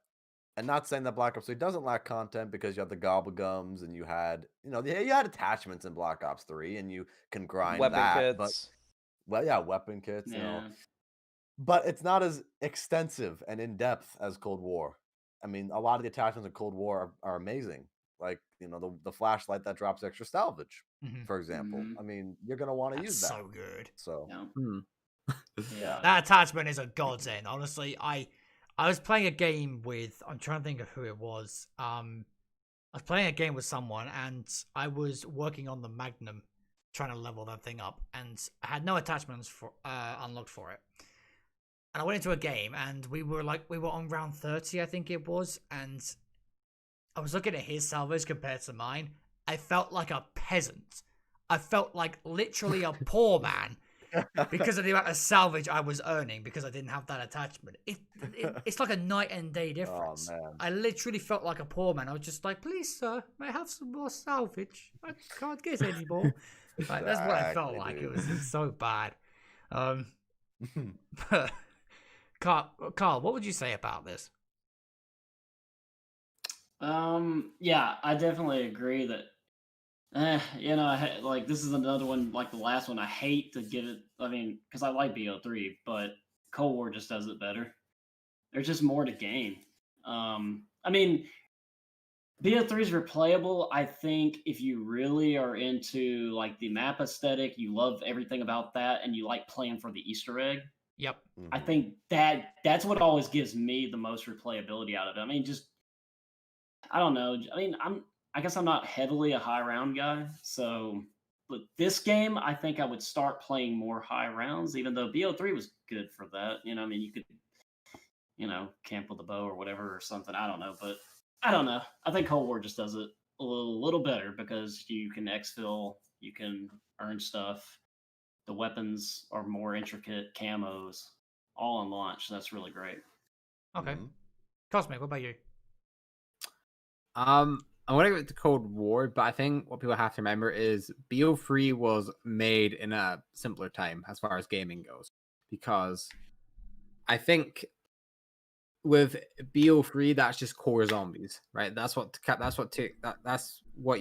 Speaker 1: And not saying that Black Ops 3 doesn't lack content because you have the gobblegums and you had, you had attachments in Black Ops 3 and you can grind
Speaker 5: Weapon
Speaker 1: that. But,
Speaker 5: kits.
Speaker 1: well, yeah, weapon kits,
Speaker 3: Yeah.
Speaker 1: But it's not as extensive and in depth as Cold War. I mean, a lot of the attachments in Cold War are amazing. Like, the flashlight that drops extra salvage,
Speaker 2: Mhm.
Speaker 1: for example.
Speaker 3: Mhm.
Speaker 1: I mean, you're going to want to
Speaker 2: That's
Speaker 1: use that.
Speaker 2: so good.
Speaker 1: So,
Speaker 3: Yeah.
Speaker 4: Hmm.
Speaker 3: Yeah.
Speaker 2: That attachment is a godsend. Honestly, I was playing a game with, I'm trying to think of who it was. I was playing a game with someone and I was working on the Magnum, trying to level that thing up, and I had no attachments for unlocked for it. And I went into a game and we were on round 30, I think it was, and I was looking at his salvage compared to mine. I felt like a peasant. I felt like literally a poor man because of the amount of salvage I was earning because I didn't have that attachment. It's like a night and day difference.
Speaker 1: man.
Speaker 2: I literally felt like a poor man. I was just like, please, sir, may I have some more salvage? I can't get any more. Like, that's what I felt
Speaker 1: Exactly,
Speaker 2: like. It
Speaker 1: dude.
Speaker 2: was so bad. But Carl, what would you say about this?
Speaker 3: Yeah, I definitely agree that, like this is another one like the last one. I hate to give it. I mean, because I like BO3, but Cold War just does it better. There's just more to gain. I mean, BO3 is replayable. I think if you really are into like the map aesthetic, you love everything about that, and you like playing for the Easter egg.
Speaker 2: Yep.
Speaker 3: I think that's what always gives me the most replayability out of it. I mean, just I don't know. I mean, I guess I'm not heavily a high round guy, so but this game I think I would start playing more high rounds, even though BO3 was good for that. I mean, you could camp with a bow or whatever or something. I don't know, but I don't know. I think Cold War just does it a little better because you can exfil, you can earn stuff. The weapons are more intricate camos, all on launch. That's really great.
Speaker 2: Okay. Cosmic, what about you?
Speaker 4: I'm gonna give it to Cold War, but I think what people have to remember is BO3 was made in a simpler time as far as gaming goes, because I think with BO3 that's just core zombies, right? That's what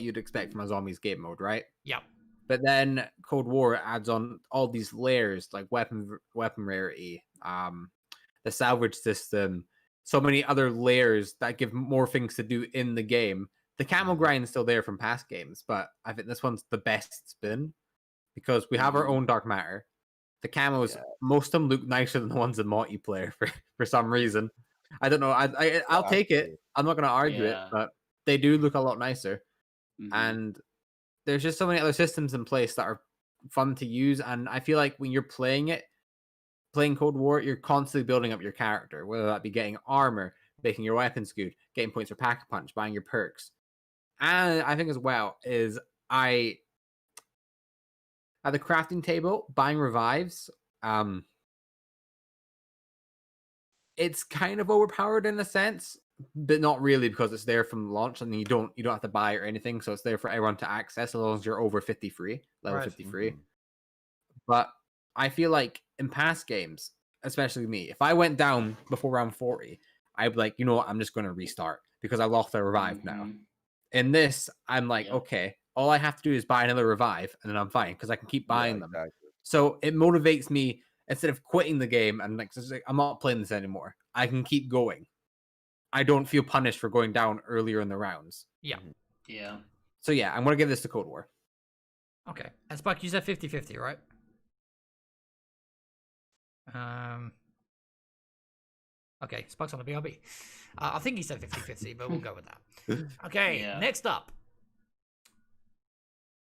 Speaker 4: you'd expect from a zombies game mode, right?
Speaker 2: Yep.
Speaker 4: But then Cold War adds on all these layers like weapon rarity, the salvage system, so many other layers that give more things to do in the game. The camo grind is still there from past games, but I think this one's the best it's been because we have our own dark matter. The camos, most of them look nicer than the ones in multiplayer for some reason. I don't know. I'll take it. I'm not going to argue it, but they do look a lot nicer. And there's just so many other systems in place that are fun to use. And I feel like when you're playing Cold War, you're constantly building up your character, whether that be getting armor, making your weapons good, getting points for Pack-a-Punch, buying your perks. And I think as well is at the crafting table, buying revives, it's kind of overpowered in a sense, but not really because it's there from launch and you don't have to buy or anything, so it's there for everyone to access as long as you're over 53, level 53. But I feel like in past games, especially me, if I went down before round 40, I'd be like, you know what, I'm just going to restart because I lost a revive now. In this, I'm like, okay, all I have to do is buy another revive and then I'm fine because I can keep buying them. Exactly. So it motivates me instead of quitting the game and like, I'm not playing this anymore. I can keep going. I don't feel punished for going down earlier in the rounds.
Speaker 2: Yeah.
Speaker 3: Yeah.
Speaker 4: So yeah, I'm going to give this to Cold War.
Speaker 2: Okay. And Spike, you said 50-50, right? Okay, Spike's on the BRB. I think he said 50-50, but we'll go with that. Okay, next up.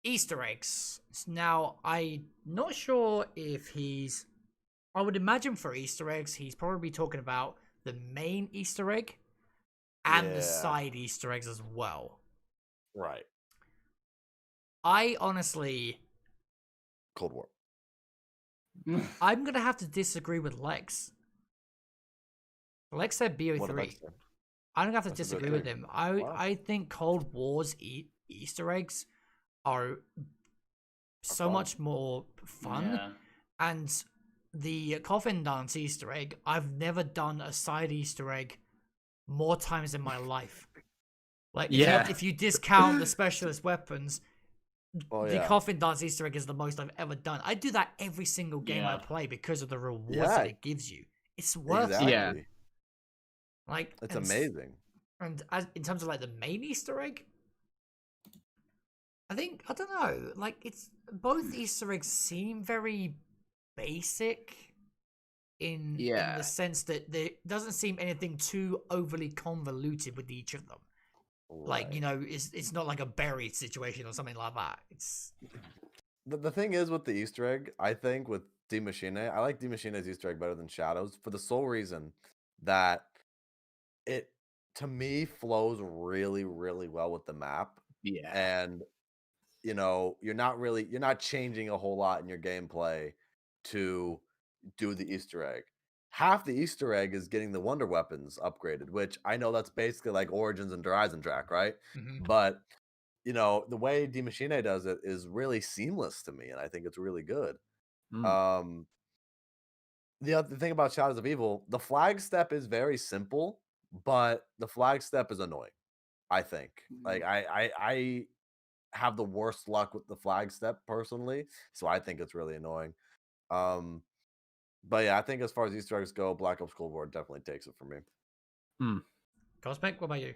Speaker 2: Easter eggs. Now, I'm not sure if I would imagine for Easter eggs, he's probably talking about the main Easter egg and the side Easter eggs as well.
Speaker 1: Right.
Speaker 2: I honestly,
Speaker 1: Cold War.
Speaker 2: I'm gonna have to disagree with Lex. Lex said
Speaker 1: What did
Speaker 2: BO3.
Speaker 1: Lex say?
Speaker 2: I'm gonna have to
Speaker 1: That's a
Speaker 2: disagree
Speaker 1: good
Speaker 2: with
Speaker 1: pick.
Speaker 2: him.
Speaker 1: Wow.
Speaker 2: I think Cold War's Easter eggs are so
Speaker 1: fun.
Speaker 2: much more fun,
Speaker 3: Yeah.
Speaker 2: and the coffin dance Easter egg. I've never done a side Easter egg more times in my life. Like,
Speaker 4: Yeah.
Speaker 2: if you discount the specialist weapons,
Speaker 1: Oh
Speaker 2: the
Speaker 1: yeah.
Speaker 2: coffin dance Easter egg is the most I've ever done. I do that every single game I
Speaker 3: Yeah.
Speaker 2: play because of the rewards
Speaker 1: Yeah.
Speaker 2: that it gives you. It's worth
Speaker 1: Exactly.
Speaker 2: it.
Speaker 4: Yeah.
Speaker 2: Like,
Speaker 1: It's
Speaker 2: and
Speaker 1: amazing.
Speaker 2: And in terms of like the main Easter egg, I don't know. Like, it's both Easter eggs seem very basic in
Speaker 4: Yeah.
Speaker 2: the sense that there doesn't seem anything too overly convoluted with each of them. Like,
Speaker 1: Right.
Speaker 2: you know, it's not like a buried situation or something like that. It's
Speaker 1: The thing is with the Easter egg, I think with D Machine, I like D Machine's Easter egg better than Shadow's for the sole reason that it to me flows really, really well with the map.
Speaker 4: Yeah.
Speaker 1: And you know, you're not changing a whole lot in your gameplay to do the Easter egg. Half the Easter egg is getting the wonder weapons upgraded, which I know that's basically like Origins and Horizon Track, right?
Speaker 2: Mhm.
Speaker 1: But you know, the way D Machine does it is really seamless to me, and I think it's really good.
Speaker 4: Mm.
Speaker 1: The other thing about Shadows of Evil, the flag step is very simple, but the flag step is annoying. I think. Like I have the worst luck with the flag step personally, so I think it's really annoying. But yeah, I think as far as Easter eggs go, Black Ops Cold War definitely takes it for me.
Speaker 2: Cosmic, what about you?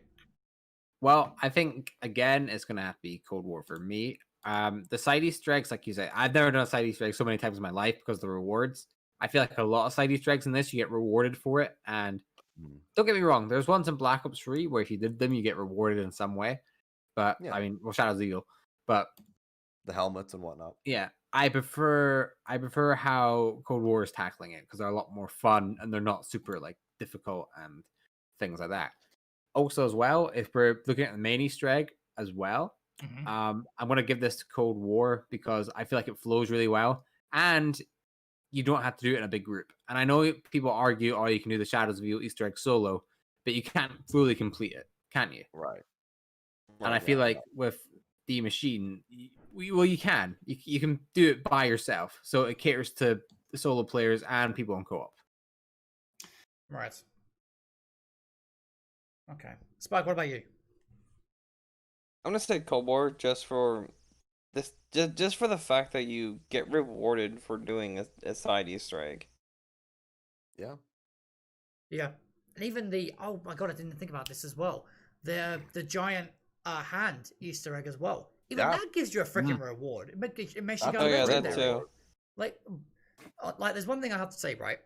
Speaker 4: Well, I think again it's gonna have to be Cold War for me. The side Easter eggs, like you said, I've never done a side Easter egg so many times in my life because of the rewards. I feel like a lot of side Easter eggs in this, you get rewarded for it. And don't get me wrong, there's ones in Black Ops 3 where if you did them, you get rewarded in some way. But
Speaker 1: Yeah.
Speaker 4: I mean, well, Shadows of Evil. But
Speaker 1: The helmets and whatnot.
Speaker 4: yeah, I prefer how Cold War is tackling it because they're a lot more fun and they're not super like difficult and things like that. Also, as well, if we're looking at the main Easter egg as well,
Speaker 2: Mhm.
Speaker 4: I'm going to give this to Cold War because I feel like it flows really well and you don't have to do it in a big group. And I know people argue, oh, you can do the Shadows of Evil Easter egg solo, but you can't fully complete it, can you?
Speaker 1: Right.
Speaker 4: And I feel like with the machine, you can. You can do it by yourself. So it caters to solo players and people on co-op.
Speaker 2: Right. Okay. Spike, what about you?
Speaker 5: I'm gonna say Cold War just for this, just for the fact that you get rewarded for doing a side Easter egg.
Speaker 1: Yeah.
Speaker 2: Yeah. And even oh my god, I didn't think about this as well. The giant hand Easter egg as well. Even
Speaker 1: Yeah.
Speaker 2: that gives you a freaking reward. It makes you
Speaker 1: That's
Speaker 2: go
Speaker 5: Oh yeah, that
Speaker 2: legendary.
Speaker 5: too.
Speaker 2: Like there's one thing I have to say, right?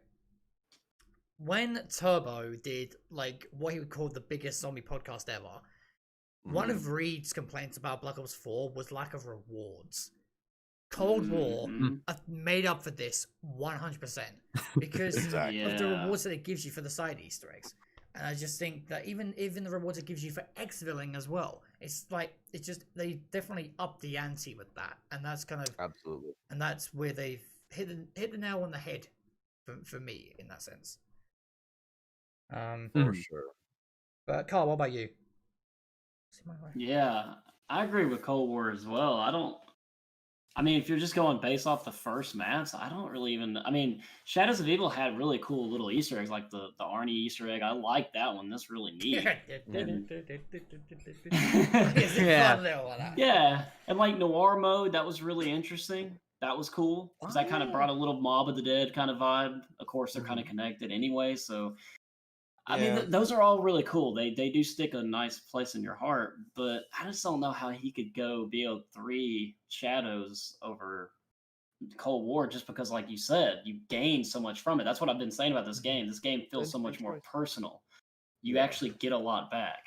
Speaker 2: When Turbo did like what he would call the biggest zombie podcast ever, one of Reed's complaints about Black Ops 4 was lack of rewards. Cold War made up for this 100% because
Speaker 1: Exactly.
Speaker 2: of the rewards that it gives you for the side Easter eggs. And I just think that even the rewards it gives you for exfilling as well, it's like they definitely up the ante with that, and that's kind of
Speaker 1: Absolutely.
Speaker 2: and that's where they've hit the nail on the head for me in that sense.
Speaker 1: For sure.
Speaker 2: But Carl, what about you?
Speaker 3: Yeah, I agree with Cold War as well. I mean, if you're just going based off the first maps, I don't really even. I mean, Shadows of Evil had really cool little Easter eggs, like the Arnie Easter egg. I like that one. That's really neat. Yeah, and like Noir mode, that was really interesting. That was cool because that kind of brought a little Mob of the Dead kind of vibe. Of course, they're kind of connected anyway, so. I mean, those are all really cool. They do stick a nice place in your heart, but I just don't know how he could go BO3 Shadows over Cold War just because, like you said, you gain so much from it. That's what I've been saying about this game. This game feels so much more personal. You actually get a lot back.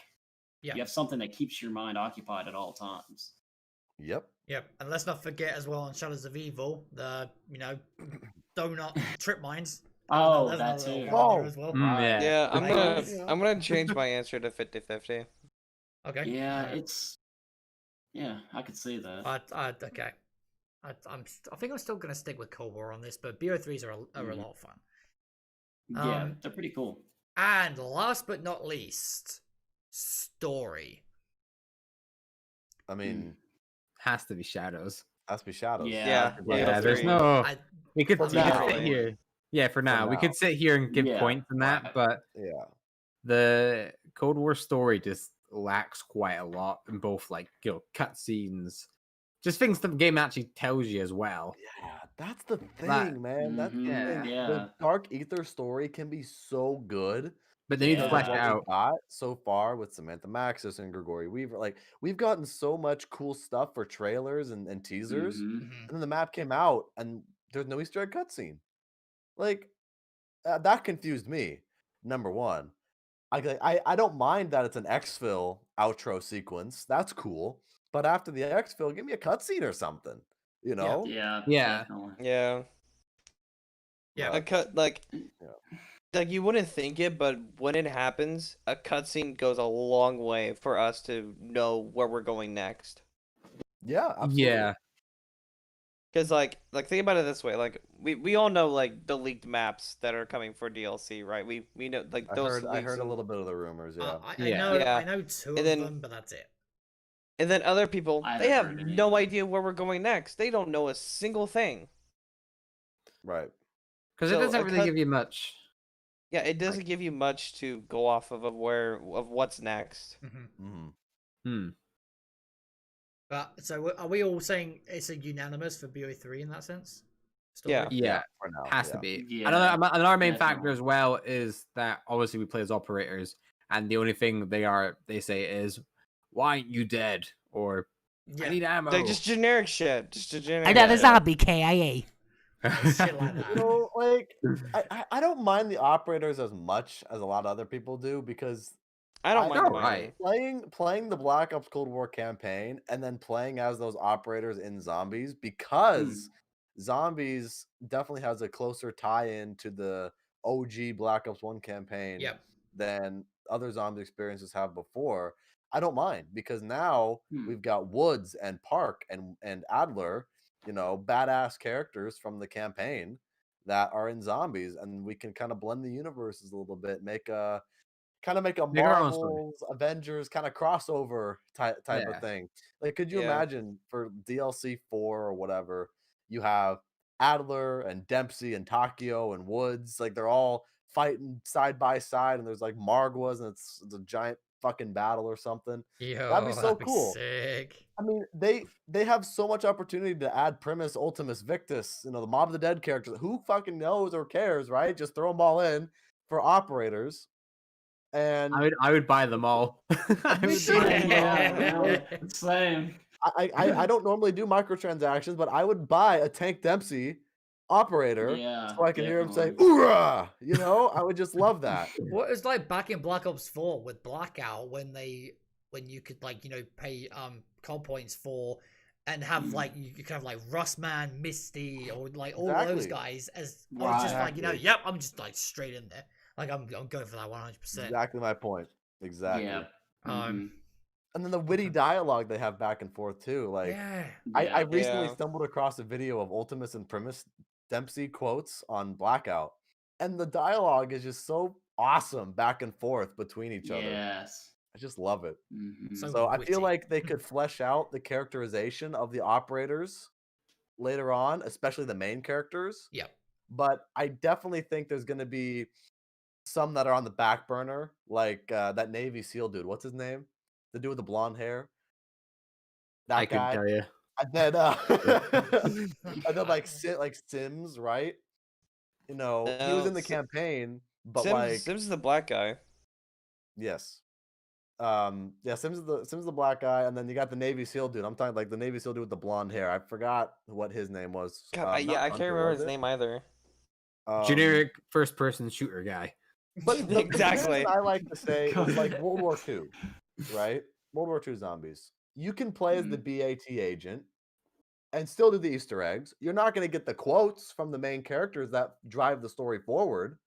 Speaker 2: Yeah.
Speaker 3: You have something that keeps your mind occupied at all times.
Speaker 1: Yep.
Speaker 2: And let's not forget as well on Shadows of Evil, the donut trip mines.
Speaker 3: Oh, that too.
Speaker 2: As well.
Speaker 5: Yeah, I'm
Speaker 2: Nice.
Speaker 5: gonna change my answer to 50-50.
Speaker 2: Okay.
Speaker 3: Yeah, it's Yeah, I could see that.
Speaker 2: Okay. I think I'm still gonna stick with Cold War on this, but BO3s are a lot of fun.
Speaker 3: Yeah, they're pretty cool.
Speaker 2: And last but not least, story.
Speaker 1: I mean,
Speaker 4: Has to be Shadows.
Speaker 1: has to be Shadows.
Speaker 3: Yeah.
Speaker 4: Yeah, there's
Speaker 5: BO3.
Speaker 4: no. We could
Speaker 1: For
Speaker 4: sit
Speaker 1: now.
Speaker 4: here. Yeah, for now. We
Speaker 1: now.
Speaker 4: could sit here and give
Speaker 3: Yeah,
Speaker 4: points on that,
Speaker 3: right.
Speaker 4: but
Speaker 1: Yeah.
Speaker 4: the Cold War story just lacks quite a lot in both, like, cutscenes, just things the game actually tells you as well.
Speaker 1: Yeah, that's the thing,
Speaker 4: That-
Speaker 1: man. That's the
Speaker 3: Mhm,
Speaker 1: thing.
Speaker 3: yeah.
Speaker 1: The Dark Ether story can be so good.
Speaker 4: But they need to
Speaker 3: Yeah.
Speaker 4: flesh it
Speaker 1: What we
Speaker 4: out.
Speaker 1: got so far with Samantha Maxis and Gregory Weaver, like we've gotten so much cool stuff for trailers and teasers,
Speaker 3: Mhm.
Speaker 2: Mhm.
Speaker 1: and then the map came out and there's no Easter egg cutscene. Like that confused me. Number one, I don't mind that it's an exfil outro sequence. That's cool, but after the exfil, give me a cutscene or something. You know?
Speaker 3: Yeah.
Speaker 4: Yeah.
Speaker 3: Definitely.
Speaker 5: Yeah.
Speaker 2: Yeah.
Speaker 5: A cut like
Speaker 1: Yeah.
Speaker 5: like you wouldn't think it, but when it happens, a cutscene goes a long way for us to know where we're going next.
Speaker 1: Yeah. Absolutely.
Speaker 4: Yeah.
Speaker 5: Because like think about it this way, like we all know like the leaked maps that are coming for DLC, right? We know like
Speaker 1: I
Speaker 5: those.
Speaker 1: heard
Speaker 5: leaks
Speaker 1: a
Speaker 5: and-
Speaker 1: little bit of the rumors. Yeah.
Speaker 2: I
Speaker 4: Yeah.
Speaker 2: know
Speaker 5: Yeah.
Speaker 2: I know two
Speaker 5: And
Speaker 2: of
Speaker 5: then-
Speaker 2: them, but that's it.
Speaker 5: And then other people,
Speaker 3: I
Speaker 5: they
Speaker 3: haven't
Speaker 5: have
Speaker 3: heard any
Speaker 5: no
Speaker 3: of them.
Speaker 5: idea where we're going next. They don't know a single thing.
Speaker 1: Right.
Speaker 4: Because
Speaker 5: So
Speaker 4: it doesn't
Speaker 5: a
Speaker 4: really
Speaker 5: cut-
Speaker 4: give you much.
Speaker 5: Yeah, it doesn't give you much to go off of what's next.
Speaker 2: Mm-hmm.
Speaker 1: Hmm.
Speaker 2: But so are we all saying it's a unanimous for BO3 in that sense?
Speaker 5: Yeah.
Speaker 4: Yeah.
Speaker 1: For now.
Speaker 4: Has
Speaker 1: yeah.
Speaker 4: to be.
Speaker 3: Yeah,
Speaker 4: Another main factor
Speaker 3: definitely.
Speaker 4: as well is that obviously we play as operators, and the only thing they say is, "Why aren't you dead?" Or
Speaker 2: Yeah.
Speaker 4: "I need ammo."
Speaker 5: Like just generic shit. Just a generic.
Speaker 2: Another
Speaker 5: shit.
Speaker 2: zombie KIA. Shit like that.
Speaker 1: You know, like I don't mind the operators as much as a lot of other people do because
Speaker 5: I don't
Speaker 1: I-
Speaker 5: mind
Speaker 4: They're
Speaker 5: mine.
Speaker 4: right.
Speaker 1: playing the Black Ops Cold War campaign and then playing as those operators in Zombies because Zombies definitely has a closer tie-in to the OG Black Ops 1 campaign
Speaker 2: Yep.
Speaker 1: than other zombie experiences have before. I don't mind because now we've got Woods and Park and Adler, you know, badass characters from the campaign that are in Zombies, and we can kind of blend the universes a little bit, make a
Speaker 4: Make our own story.
Speaker 1: Marvel's Avengers kind of crossover type
Speaker 4: Yeah.
Speaker 1: of thing. Like, could you
Speaker 5: Yeah.
Speaker 1: imagine for DLC 4 or whatever, you have Adler and Dempsey and Takio and Woods, like they're all fighting side by side, and there's like Margwas, and it's a giant fucking battle or something.
Speaker 2: Yo,
Speaker 1: That'd be so cool.
Speaker 2: Sick.
Speaker 1: I mean, they have so much opportunity to add Primus, Ultimus, Victus, you know, the Mob of the Dead characters. Who fucking knows or cares, right? Just throw them all in for operators. And
Speaker 4: I would buy them all. I
Speaker 1: Me
Speaker 4: would
Speaker 1: too.
Speaker 4: buy them all.
Speaker 3: Yeah, same.
Speaker 1: I don't normally do microtransactions, but I would buy a Tank Dempsey operator
Speaker 3: Yeah,
Speaker 1: so I can hear him say
Speaker 3: definitely.
Speaker 1: "Oorah!" You know, I would just love that.
Speaker 2: Well, it's like back in Black Ops 4 with Blackout when you could like, you know, pay call points for and have like you could have like Rustman, Misty, or like all those
Speaker 1: Exactly.
Speaker 2: guys as I was just like, you know,
Speaker 1: Exactly.
Speaker 2: yep, I'm just like straight in there. Like I'm going for that 100%.
Speaker 1: Exactly my point. Exactly.
Speaker 3: Yeah.
Speaker 2: Um
Speaker 1: And then the witty dialogue they have back and forth too. Like
Speaker 2: yeah.
Speaker 1: I recently
Speaker 5: Yeah.
Speaker 1: stumbled across a video of Ultimus and Primus Dempsey quotes on Blackout, and the dialogue is just so awesome back and forth between each other.
Speaker 3: Yes.
Speaker 1: I just love it.
Speaker 2: So
Speaker 1: So I
Speaker 2: witty.
Speaker 1: feel like they could flesh out the characterization of the operators later on, especially the main characters.
Speaker 2: Yep.
Speaker 1: But I definitely think there's going to be some that are on the back burner, like that Navy SEAL dude. What's his name? The dude with the blonde hair. That
Speaker 4: I couldn't
Speaker 1: guy.
Speaker 4: tell you.
Speaker 1: And then, and then like Sims, right? You know, he was in the
Speaker 5: No,
Speaker 1: campaign, but
Speaker 5: Sims is the black guy.
Speaker 1: yes. Yeah, Sims is the black guy, and then you got the Navy SEAL dude. I'm talking like the Navy SEAL dude with the blonde hair. I forgot what his name was.
Speaker 5: God,
Speaker 1: Not
Speaker 5: I can't
Speaker 1: Hunter,
Speaker 5: remember
Speaker 1: was
Speaker 5: his
Speaker 1: it?
Speaker 5: name either.
Speaker 4: Generic first-person shooter guy.
Speaker 1: But the
Speaker 5: Exactly.
Speaker 1: thing that I like to say is like World War II, right? World War II zombies. You can play as the BAT agent and still do the Easter eggs. You're not going to get the quotes from the main characters that drive the story forward,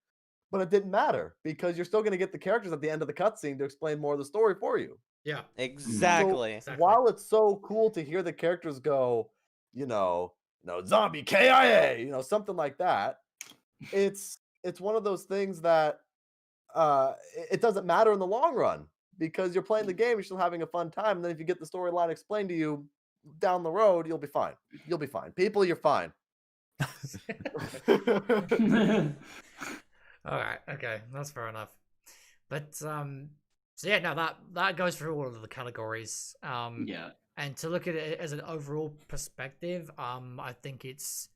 Speaker 1: but it didn't matter because you're still going to get the characters at the end of the cutscene to explain more of the story for you.
Speaker 2: Yeah.
Speaker 5: Exactly.
Speaker 1: So while it's so cool to hear the characters go, zombie KIA, something like that, it's one of those things that it doesn't matter in the long run because you're playing the game, you're still having a fun time, and then if you get the storyline explained to you down the road, you'll be fine. You'll be fine. People, you're fine.
Speaker 2: All right. Okay, that's fair enough. But so yeah, no, that goes through all of the categories.
Speaker 3: Yeah.
Speaker 2: And to look at it as an overall perspective, I think it's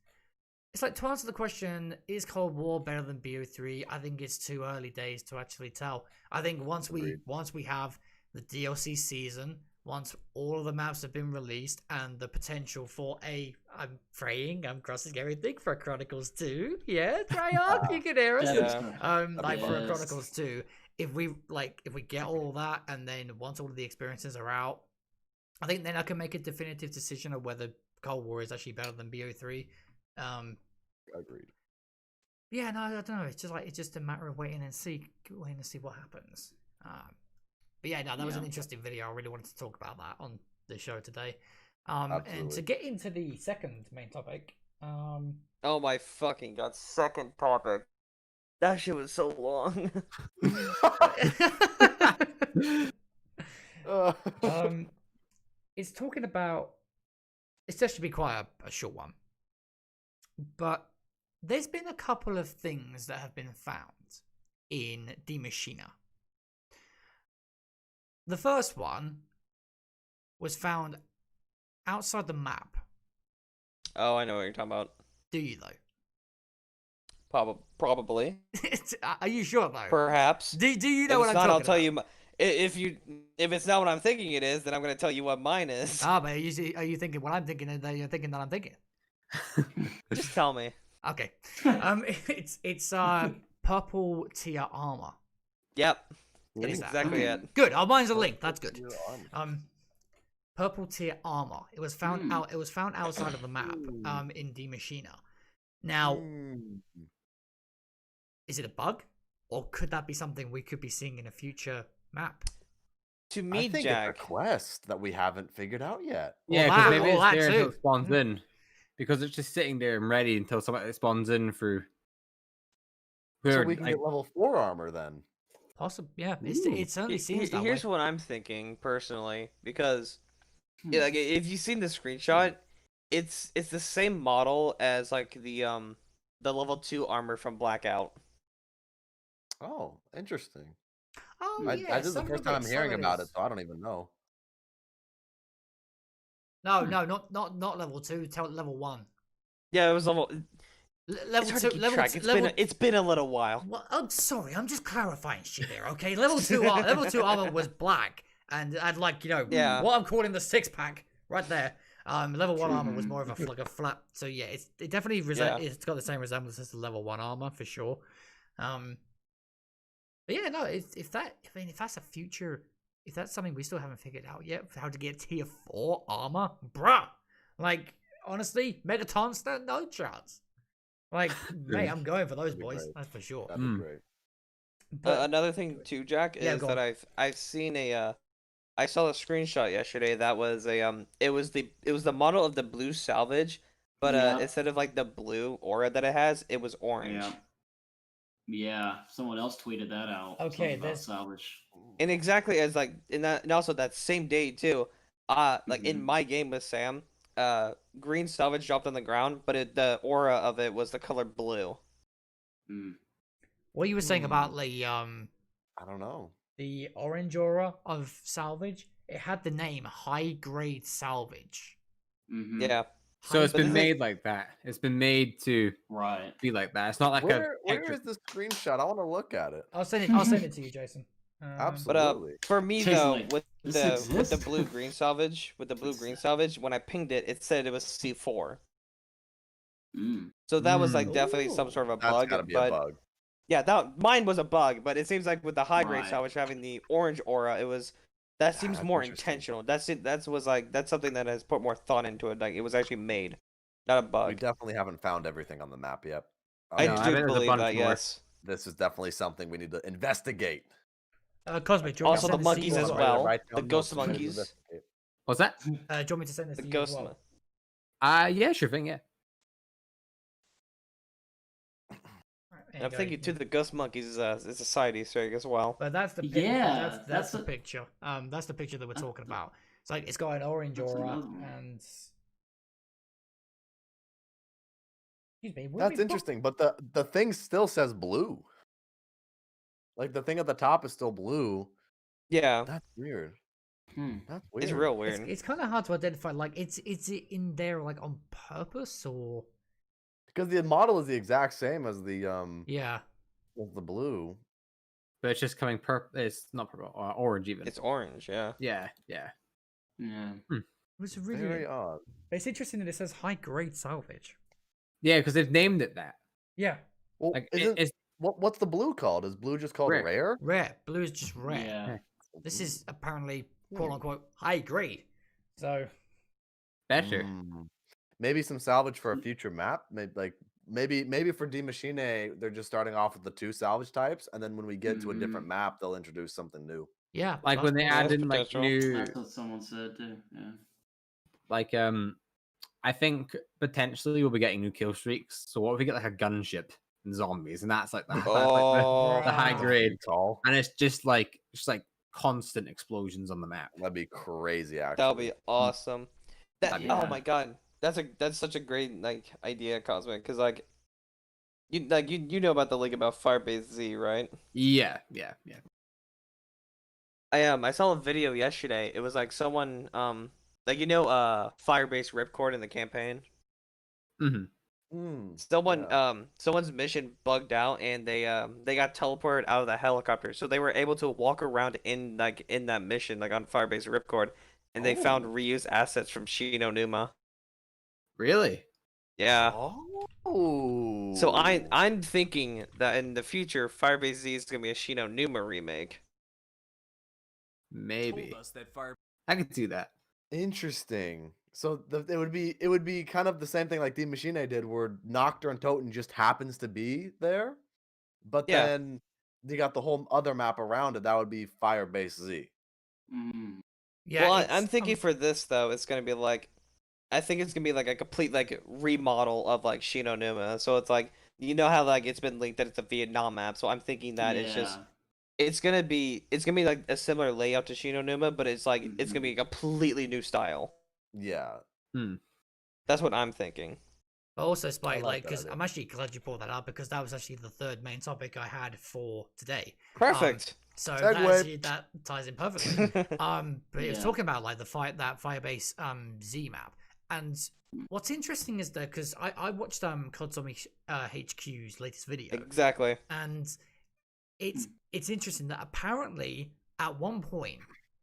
Speaker 2: like, to answer the question, is Cold War better than BO3? I think it's too early days to actually tell. I think once we have the DLC season, once all of the maps have been released, and the potential for I'm crossing everything for Chronicles 2. Yeah, Treyarch, you can hear us.
Speaker 5: Yeah.
Speaker 2: For Chronicles 2, if we get all that, and then once all of the experiences are out, I think then I can make a definitive decision of whether Cold War is actually better than BO3.
Speaker 1: Agreed.
Speaker 2: Yeah, no, I don't know. It's just a matter of waiting to see what happens. But yeah, no, that was an interesting video. I really wanted to talk about that on the show today. And to get into the second main topic.
Speaker 5: Oh my fucking god! Second topic. That shit was so long.
Speaker 2: It's talking about. It's just to be quite a short one, but there's been a couple of things that have been found in Die Maschine. The first one was found outside the map.
Speaker 5: Oh, I know what you're talking about.
Speaker 2: Do you though?
Speaker 5: Probably.
Speaker 2: Are you sure though?
Speaker 5: Perhaps.
Speaker 2: Do you know
Speaker 5: If
Speaker 2: what
Speaker 5: it's
Speaker 2: I'm
Speaker 5: not,
Speaker 2: talking
Speaker 5: I'll tell
Speaker 2: about?
Speaker 5: you. If it's not what I'm thinking it is, then I'm going to tell you what mine is.
Speaker 2: But are you thinking what I'm thinking, and you're thinking that I'm thinking?
Speaker 5: Just tell me.
Speaker 2: Okay. It's purple tier armor.
Speaker 5: Yep.
Speaker 2: What is
Speaker 5: That's
Speaker 2: that?
Speaker 5: exactly it.
Speaker 2: Good. Our mine's a link. That's good. Purple tier armor. It was found out. It was found outside of the map. In Die Maschine. Now, is it a bug, or could that be something we could be seeing in a future map?
Speaker 5: To me,
Speaker 1: I think
Speaker 5: Jack.
Speaker 1: it's a quest that we haven't figured out yet.
Speaker 4: Yeah, because maybe it's
Speaker 2: that
Speaker 4: there until
Speaker 2: too.
Speaker 4: it spawns in. Because it's just sitting there and ready until somebody spawns in through.
Speaker 1: So we can get level 4 armor then.
Speaker 2: Possible, yeah. It certainly seems that
Speaker 5: Here's
Speaker 2: way.
Speaker 5: what I'm thinking personally, because like if you've seen the screenshot, it's the same model as like the level 2 armor from Blackout.
Speaker 1: Oh, interesting.
Speaker 2: Oh,
Speaker 1: I
Speaker 2: yeah.
Speaker 1: this is the first time I'm hearing about it, so I don't even know.
Speaker 2: No, not level 2. Tell level 1.
Speaker 5: Yeah, it was level.
Speaker 2: Level 2. Level 2.
Speaker 5: It's been a little while.
Speaker 2: Well, I'm sorry. I'm just clarifying shit here. Okay, level 2 armor was black, and had what I'm calling the 6-pack right there. Level 1 armor was more of a flat. So yeah, it definitely it's got the same resemblance as the level 1 armor for sure. But yeah, no, if that's a future, if that's something we still haven't figured out yet, how to get tier 4 armor, bruh. Like honestly, Megaton stand no chance. Like, mate, I'm going for those boys.
Speaker 1: Great.
Speaker 2: That's for sure.
Speaker 1: That'd be great.
Speaker 5: But another thing too, Jack, is that I've seen I saw a screenshot yesterday that was it was the model of the blue salvage, but instead of like the blue aura that it has, it was orange.
Speaker 3: Yeah, someone else tweeted that out.
Speaker 2: Okay,
Speaker 3: about salvage.
Speaker 5: And exactly as like and also that same day too, like in my game with Sam, green salvage dropped on the ground, but the aura of it was the color blue.
Speaker 2: What you were saying about the
Speaker 1: I don't know.
Speaker 2: The orange aura of salvage, it had the name high grade salvage.
Speaker 5: Yeah.
Speaker 4: So it's been made like that. It's been made to be like that. It's not like
Speaker 1: where is the screenshot? I want to look at it.
Speaker 2: I'll send it to you, Jason.
Speaker 1: Absolutely.
Speaker 5: But for me though, with the blue green salvage, when I pinged it, it said it was C4. So that was like definitely some sort of a bug.
Speaker 1: That's gotta be a bug.
Speaker 5: Yeah, mine was a bug, but it seems like with the high grade salvage having the orange aura, that seems more intentional. That's something that has put more thought into it. Like it was actually made, not a bug.
Speaker 1: We definitely haven't found everything on the map yet.
Speaker 5: I do believe that. Yes,
Speaker 1: this is definitely something we need to investigate.
Speaker 2: Cosmic, do you want
Speaker 5: Also,
Speaker 2: me
Speaker 5: the
Speaker 2: to send this to
Speaker 5: monkeys
Speaker 2: you
Speaker 5: as
Speaker 2: well?
Speaker 5: well.
Speaker 1: Write
Speaker 5: The
Speaker 1: down
Speaker 5: ghost
Speaker 1: notes and
Speaker 5: monkeys.
Speaker 1: investigate.
Speaker 4: What's that?
Speaker 2: Do you want me to send this
Speaker 5: The
Speaker 2: to you as
Speaker 5: ghost.
Speaker 2: well?
Speaker 4: Yeah, sure thing. Yeah.
Speaker 2: Right, there
Speaker 5: I'm
Speaker 2: you go,
Speaker 5: thinking too. The ghost monkeys is a side Easter egg as well.
Speaker 2: But that's the
Speaker 3: Yeah,
Speaker 2: that's the
Speaker 3: that's a-
Speaker 2: picture. That's the picture that we're talking about. It's like it's got an orange
Speaker 3: That's
Speaker 2: aura
Speaker 3: another one.
Speaker 2: and. Excuse me. What do
Speaker 1: That's
Speaker 2: we book-
Speaker 1: interesting, but the thing still says blue. Like the thing at the top is still blue.
Speaker 5: Yeah,
Speaker 1: That's weird. That's weird.
Speaker 5: it's real weird.
Speaker 2: It's kind of hard to identify. Like, is it in there like on purpose or?
Speaker 1: Because the model is the exact same as the
Speaker 2: Yeah.
Speaker 1: as the blue.
Speaker 4: But it's just coming It's not purple. Orange even.
Speaker 5: It's orange. Yeah.
Speaker 4: Yeah.
Speaker 3: Yeah.
Speaker 2: It was really.
Speaker 1: Very odd.
Speaker 2: It's interesting that it says high grade salvage.
Speaker 4: Yeah, because they've named it that.
Speaker 2: Yeah.
Speaker 1: Well,
Speaker 4: Like
Speaker 1: isn't what's the blue called? Is blue just called
Speaker 4: Rare.
Speaker 1: rare?
Speaker 2: Rare. Blue is just rare.
Speaker 3: Yeah.
Speaker 2: This is apparently quote unquote high grade. So.
Speaker 4: better.
Speaker 1: Maybe some salvage for a future map. Maybe for D Machine, they're just starting off with the 2 salvage types, and then when we get to a different map, they'll introduce something new.
Speaker 2: Yeah.
Speaker 4: Like when they
Speaker 5: Yeah,
Speaker 4: add
Speaker 5: that's
Speaker 4: in like
Speaker 5: potential.
Speaker 4: new,
Speaker 3: That's what someone said too. Yeah.
Speaker 4: like I think potentially we'll be getting new kill streaks. So what if we get like a gunship and zombies, and that's like the,
Speaker 5: Oh,
Speaker 4: the high
Speaker 2: Wow.
Speaker 4: grade,
Speaker 1: Call.
Speaker 4: and it's just like constant explosions on the map.
Speaker 1: That'd be crazy. Actually,
Speaker 5: that'll be awesome. That
Speaker 4: That'd be
Speaker 5: oh
Speaker 3: awesome.
Speaker 5: my god, that's such a great like idea, Cosmic, because like you know about the link about Firebase Z, right?
Speaker 4: Yeah.
Speaker 5: I saw a video yesterday. It was like someone like Firebase Ripcord in the campaign. Someone's mission bugged out and they got teleported out of the helicopter, so they were able to walk around in that mission like on Firebase Ripcord, and they found reused assets from Shino Numa.
Speaker 4: Really?
Speaker 5: Yeah.
Speaker 1: Oh.
Speaker 5: So I'm thinking that in the future Firebase Z is gonna be a Shino Numa remake.
Speaker 4: Maybe. I could do that.
Speaker 1: Interesting. So it would be kind of the same thing like D Machine did, where Nocturne and Toten just happens to be there, but
Speaker 5: Yeah.
Speaker 1: then they got the whole other map around it. That would be Firebase Z.
Speaker 2: Yeah.
Speaker 5: Well,
Speaker 2: it's,
Speaker 5: I'm thinking for this though, it's gonna be like, I think it's gonna be like a complete like remodel of like Shino Numa. So it's like, you know how like it's been linked that it's a Vietnam map. So I'm thinking that it's gonna be like a similar layout to Shino Numa, but it's like it's gonna be a completely new style.
Speaker 1: Yeah.
Speaker 5: That's what I'm thinking.
Speaker 2: But also, Spike,
Speaker 1: like
Speaker 2: like,
Speaker 1: that
Speaker 2: because
Speaker 1: idea.
Speaker 2: I'm actually glad you brought that up because that was actually the third main topic I had for today.
Speaker 5: Perfect.
Speaker 2: So
Speaker 1: Segue.
Speaker 2: that ties in perfectly. But it was
Speaker 3: Yeah.
Speaker 2: talking about like that Firebase Z map, and what's interesting is that because I watched COD Zombies HQ's latest video,
Speaker 5: Exactly.
Speaker 2: and it's interesting that apparently at one point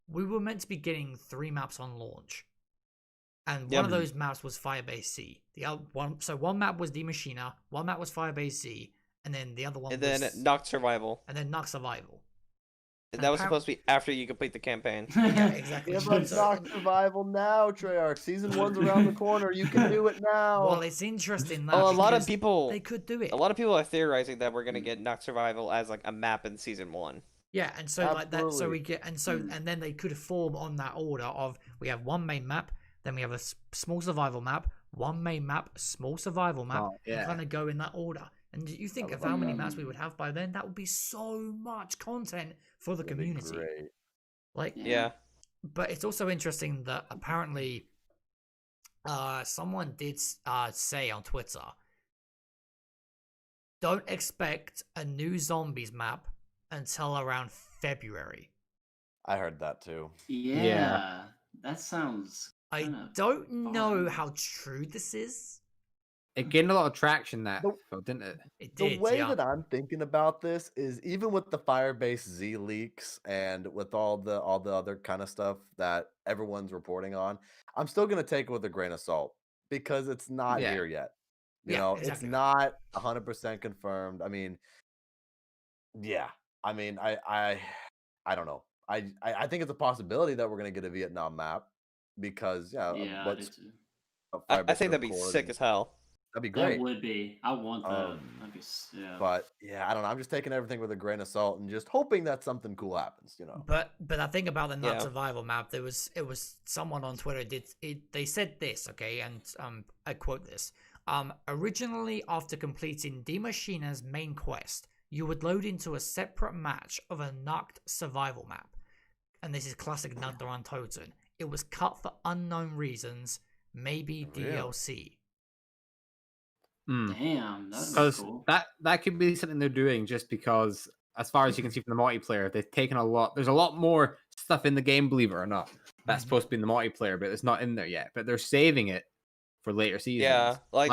Speaker 2: we were meant to be getting 3 maps on launch. And one of those maps was Firebase Z. The other one map was D Machina, one map was Firebase Z, and then the other one
Speaker 5: And
Speaker 2: was
Speaker 5: then Noct Survival.
Speaker 2: and then Noct Survival.
Speaker 5: And that was supposed to be after you complete the campaign.
Speaker 2: Yeah, exactly.
Speaker 1: Give us Noct Survival now, Treyarch. Season 1's around the corner. You can do it now.
Speaker 2: Well, it's interesting that
Speaker 5: Oh, a lot of
Speaker 2: because
Speaker 5: people
Speaker 2: they could do it.
Speaker 5: A lot of people are theorizing that we're gonna get Noct Survival as like a map in season 1.
Speaker 2: Yeah, and so like that, so
Speaker 1: Absolutely.
Speaker 2: we get and then they could form on that order of we have one main map, then we have a small survival map, one main map, small survival map, and kind of go in that order. And you think of how many maps we would have by then? That would be so much content for the
Speaker 1: That'd be
Speaker 2: community.
Speaker 1: great.
Speaker 2: Like,
Speaker 5: Yeah.
Speaker 2: but it's also interesting that apparently, someone did say on Twitter, don't expect a new zombies map until around February.
Speaker 1: I heard that too.
Speaker 3: Yeah. That sounds.
Speaker 2: I
Speaker 3: kinda
Speaker 2: don't know
Speaker 3: fun.
Speaker 2: how true this is.
Speaker 4: It gained a lot of traction that,
Speaker 1: The-
Speaker 4: didn't it?
Speaker 2: It
Speaker 1: The
Speaker 2: did,
Speaker 1: way
Speaker 2: yeah.
Speaker 1: that I'm thinking about this is even with the Firebase Z leaks and with all the other kind of stuff that everyone's reporting on, I'm still gonna take it with a grain of salt because it's not
Speaker 4: Yeah.
Speaker 1: here yet. You
Speaker 2: Yeah,
Speaker 1: know,
Speaker 2: exactly
Speaker 1: it's
Speaker 2: right.
Speaker 1: not 100% confirmed. I mean, yeah. I mean, I don't know. I think it's a possibility that we're gonna get a Vietnam map because
Speaker 3: Yeah, I do
Speaker 1: what's
Speaker 3: too.
Speaker 5: I
Speaker 1: Firebase
Speaker 5: think that'd be
Speaker 1: Ripcord
Speaker 5: sick
Speaker 1: and-
Speaker 5: as hell.
Speaker 1: That'd be
Speaker 3: That
Speaker 1: great.
Speaker 3: would be. I want that.
Speaker 1: Um,
Speaker 3: That'd be yeah.
Speaker 1: But yeah, I don't know. I'm just taking everything with a grain of salt and just hoping that something cool happens.
Speaker 2: But I think about the nut
Speaker 5: Yeah.
Speaker 2: survival map. It was someone on Twitter they said this, okay, and I quote this. Originally after completing D Machina's main quest, you would load into a separate match of a Nuct survival map. And this is classic Nuct on Toten. It was cut for unknown reasons, maybe
Speaker 1: Really?
Speaker 2: DLC.
Speaker 3: Damn, that'd be
Speaker 4: Because
Speaker 3: cool.
Speaker 4: that could be something they're doing just because, as far as you can see from the multiplayer, they've taken a lot. There's a lot more stuff in the game, believe it or not. That's
Speaker 2: Mhm.
Speaker 4: supposed to be in the multiplayer, but it's not in there yet. But they're saving it for later seasons.
Speaker 5: Yeah, like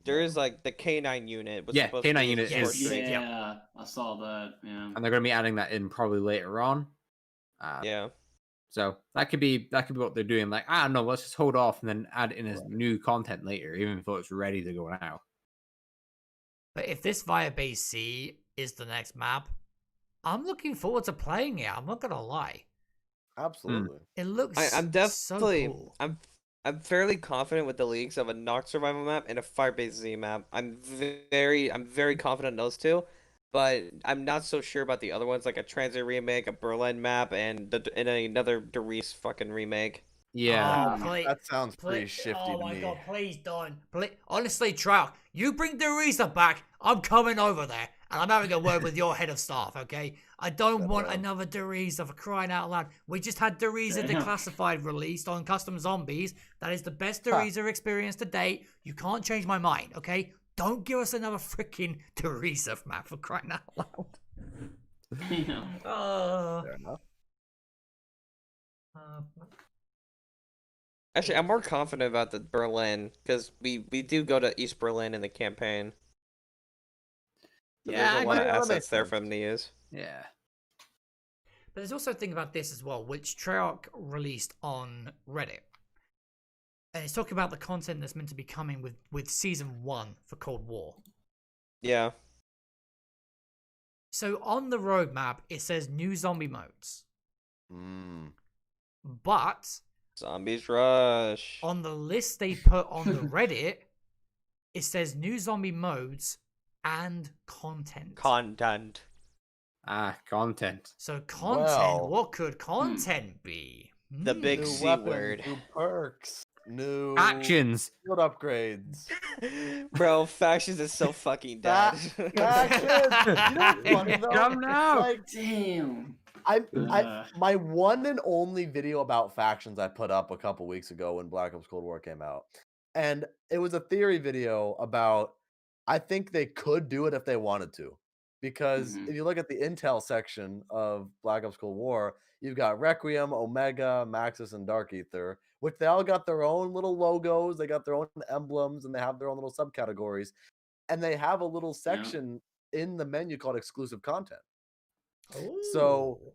Speaker 5: there is like the K9 unit. Was
Speaker 4: Yeah,
Speaker 5: supposed
Speaker 4: K9
Speaker 5: to be in
Speaker 4: unit
Speaker 5: the
Speaker 2: is-
Speaker 5: short streak.
Speaker 2: yeah.
Speaker 3: Yeah, I saw that. Yeah.
Speaker 4: and they're going to be adding that in probably later on.
Speaker 5: Yeah.
Speaker 4: So that could be what they're doing. Like, I don't know, let's just hold off and then add in as new content later, even if it's ready to go now.
Speaker 2: But if this Via Base C is the next map, I'm looking forward to playing it. I'm not gonna lie.
Speaker 1: Absolutely.
Speaker 2: It looks
Speaker 5: I'm definitely
Speaker 2: so cool.
Speaker 5: I'm fairly confident with the leaks of a Noct survival map and a Firebase Z map. I'm very confident in those two, but I'm not so sure about the other ones, like a Transit remake, a Berlin map, and another Derice fucking remake.
Speaker 4: Yeah.
Speaker 2: Oh, please,
Speaker 1: That sounds pretty shifty
Speaker 2: oh
Speaker 1: to
Speaker 2: my
Speaker 1: me.
Speaker 2: god, please don't. Honestly, Trout, you bring Dereza back, I'm coming over there, and I'm having a word with your head of staff, okay? I don't want another Dereza, for crying out loud. We just had Dereza
Speaker 3: Damn.
Speaker 2: Declassified released on Custom Zombies. That is the best Dereza experience to date. You can't change my mind, okay? Don't give us another freaking Dereza map, for crying out loud.
Speaker 3: Yeah.
Speaker 1: Fair enough.
Speaker 5: Actually, I'm more confident about the Berlin because we do go to East Berlin in the campaign. So
Speaker 4: Yeah,
Speaker 5: there's a lot of
Speaker 1: that makes
Speaker 5: assets there
Speaker 1: sense.
Speaker 5: for them to use.
Speaker 4: Yeah.
Speaker 2: But there's also a thing about this as well, which Treyarch released on Reddit. And it's talking about the content that's meant to be coming with Season 1 for Cold War.
Speaker 5: Yeah.
Speaker 2: So on the roadmap, it says new zombie modes.
Speaker 1: Mm.
Speaker 2: But
Speaker 5: Zombies Rush.
Speaker 2: on the list they put on the Reddit, it says new zombie modes and content.
Speaker 5: Content.
Speaker 4: Content.
Speaker 2: So content,
Speaker 1: Well.
Speaker 2: what could content be?
Speaker 5: The big
Speaker 1: New
Speaker 5: C
Speaker 1: weapons,
Speaker 5: word.
Speaker 1: new perks, new
Speaker 4: Actions.
Speaker 1: field upgrades.
Speaker 5: Bro, Factions is so fucking dead.
Speaker 1: Factions. You know what's funny though?
Speaker 4: Come now.
Speaker 1: Like,
Speaker 3: Damn.
Speaker 1: I my one and only video about factions I put up a couple weeks ago when Black Ops Cold War came out, and it was a theory video about I think they could do it if they wanted to, because
Speaker 3: Mhm.
Speaker 1: if you look at the intel section of Black Ops Cold War, you've got Requiem, Omega, Maxis, and Dark Ether, which they all got their own little logos, they got their own emblems, and they have their own little subcategories, and they have a little section in the menu called exclusive content. So
Speaker 2: Ooh.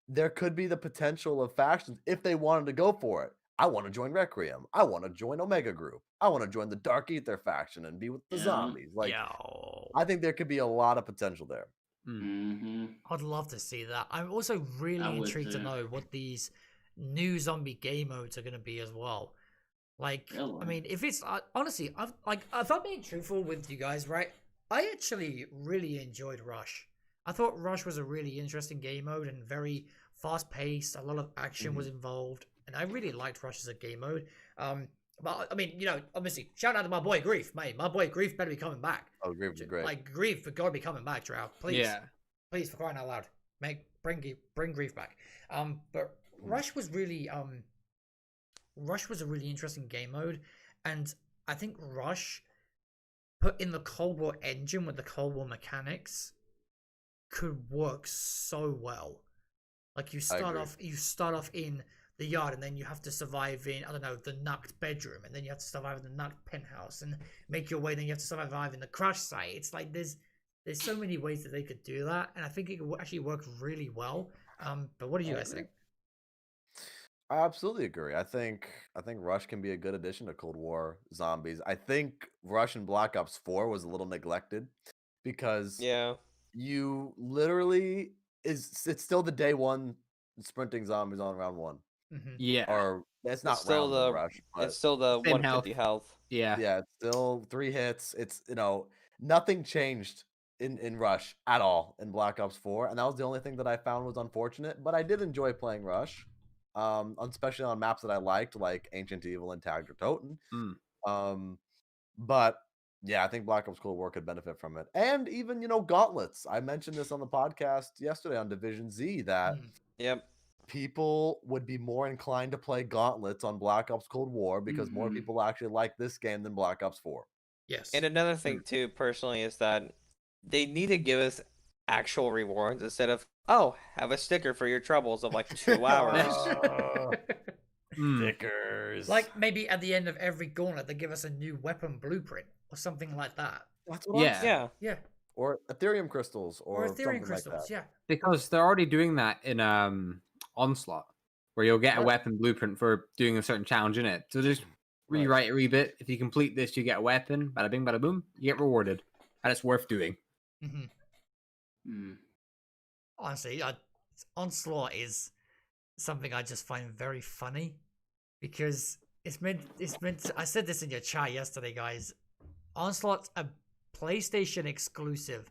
Speaker 1: there could be the potential of factions if they wanted to go for it. I want to join Requiem. I want to join Omega Group. I want to join the Dark Ether faction and be with the
Speaker 3: Yeah.
Speaker 1: zombies. Like,
Speaker 2: Yo.
Speaker 1: I think there could be a lot of potential there.
Speaker 3: Mm-hmm.
Speaker 2: I'd love to see that. I'm also really
Speaker 3: I would
Speaker 2: intrigued to
Speaker 3: too.
Speaker 2: know what these new zombie game modes are going to be as well. Like, I
Speaker 3: Really?
Speaker 2: mean, if it's honestly, if I'm being truthful with you guys, right? I actually really enjoyed Rush. I thought Rush was a really interesting game mode and very fast paced. A lot of action was involved, and I really liked Rush as a game mode. But I mean, you know, obviously, shout out to my boy Grief, mate. My boy Grief better be coming back.
Speaker 1: Oh, Grief is great.
Speaker 2: Like Grief, for God, be coming back, Trout. Please,
Speaker 4: Yeah.
Speaker 2: please, for crying out loud, bring Grief back. But Rush was really Rush was a really interesting game mode, and I think Rush put in the Cold War engine with the Cold War mechanics could work so well. Like you start off in the yard, and then you have to survive in, I don't know, the Nuct bedroom, and then you have to survive in the Nuct penthouse and make your way, then you have to survive in the crash site. It's like there's so many ways that they could do that, and I think it would actually work really well. But what do you guys think?
Speaker 1: I absolutely agree. I think Rush can be a good addition to Cold War Zombies. I think Rush in Black Ops 4 was a little neglected because
Speaker 5: Yeah.
Speaker 1: you literally it's still the day one sprinting zombies on round one.
Speaker 4: Yeah.
Speaker 1: or it's not
Speaker 5: still
Speaker 1: rounds in Rush, but
Speaker 5: It's still the
Speaker 4: Same
Speaker 5: 150 health.
Speaker 4: Yeah.
Speaker 1: yeah, it's still 3 hits. It's nothing changed in Rush at all in Black Ops 4, and that was the only thing that I found was unfortunate. But I did enjoy playing Rush, especially on maps that I liked, like Ancient Evil and Tagged or Toten. But yeah, I think Black Ops Cold War could benefit from it, and even Gauntlets. I mentioned this on the podcast yesterday on Division Z that
Speaker 5: Yep.
Speaker 1: people would be more inclined to play Gauntlets on Black Ops Cold War because more people actually like this game than Black Ops 4.
Speaker 2: Yes.
Speaker 5: And another thing too, personally, is that they need to give us actual rewards instead of have a sticker for your troubles of like 2 hours.
Speaker 1: Stickers.
Speaker 2: Like maybe at the end of every gauntlet, they give us a new weapon blueprint or something like that.
Speaker 1: That's what I'm saying.
Speaker 5: Yeah.
Speaker 1: Or Ethereum crystals or
Speaker 2: Ethereum
Speaker 1: something
Speaker 2: crystals,
Speaker 1: like that.
Speaker 2: yeah.
Speaker 4: Because they're already doing that in Onslaught, where you'll get a weapon blueprint for doing a certain challenge in it. So just rewrite it a wee bit. If you complete this, you get a weapon. Bada bing, bada boom. You get rewarded, and it's worth doing.
Speaker 2: Honestly, Onslaught is something I just find very funny because it's meant. I said this in your chat yesterday, guys. Onslaught's a PlayStation exclusive.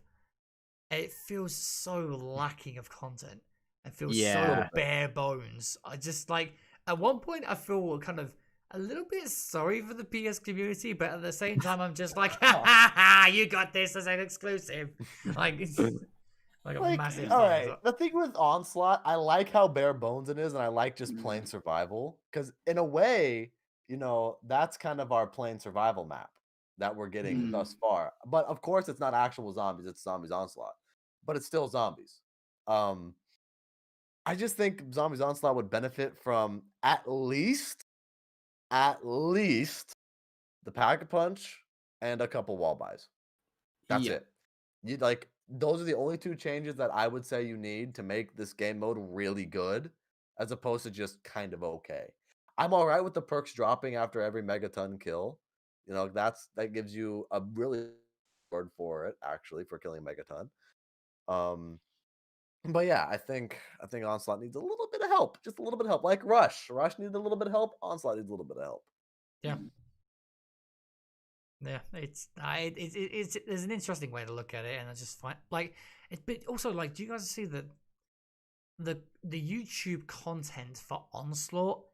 Speaker 2: It feels so lacking of content and feels so bare bones. I just at one point I feel kind of a little bit sorry for the PS community, but at the same time I'm just like, ha ha ha, you got this as an exclusive. It's like a massive.
Speaker 1: All right, the thing with Onslaught, I like how bare bones it is, and I like just plain survival because in a way, that's kind of our plain survival map that we're getting thus far. But of course, it's not actual zombies; it's Zombies Onslaught, but it's still zombies. I just think Zombies Onslaught would benefit from at least the Pack-a-Punch and a couple wall buys. That's it. Those are the only 2 changes that I would say you need to make this game mode really good, as opposed to just kind of okay. I'm all right with the perks dropping after every megaton kill. That gives you a really word for it, actually, for killing megaton. But yeah, I think Onslaught needs a little bit of help, just a little bit of help, like Rush. Rush needed a little bit of help. Onslaught needs a little bit of help.
Speaker 2: Yeah. Yeah, it's there's an interesting way to look at it, and I just find but also do you guys see that the YouTube content for Onslaught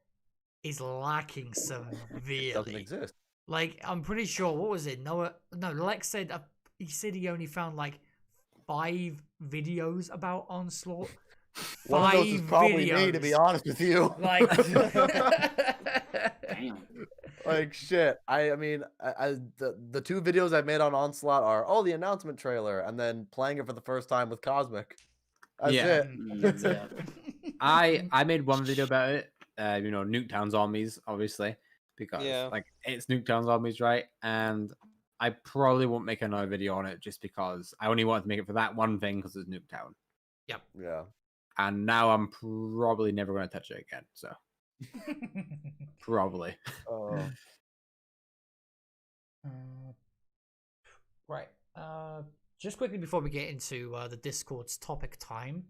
Speaker 2: is lacking severely?
Speaker 1: It doesn't exist.
Speaker 2: I'm pretty sure, what was it? Lex said he said he only found 5 videos about Onslaught. 5
Speaker 1: One of those is probably
Speaker 2: videos.
Speaker 1: me, to be honest with you.
Speaker 3: Damn.
Speaker 1: Shit. I mean, the 2 videos I've made on Onslaught are the announcement trailer and then playing it for the first time with Cosmic. That's it.
Speaker 2: That's it.
Speaker 4: I made one video about it. Nuketown Zombies, obviously, because it's Nuketown Zombies, right? And I probably won't make another video on it just because I only wanted to make it for that one thing because it's Nuketown.
Speaker 2: Yep.
Speaker 1: Yeah.
Speaker 4: And now I'm probably never going to touch it again. So probably.
Speaker 2: Right. Just quickly before we get into the Discord's topic time,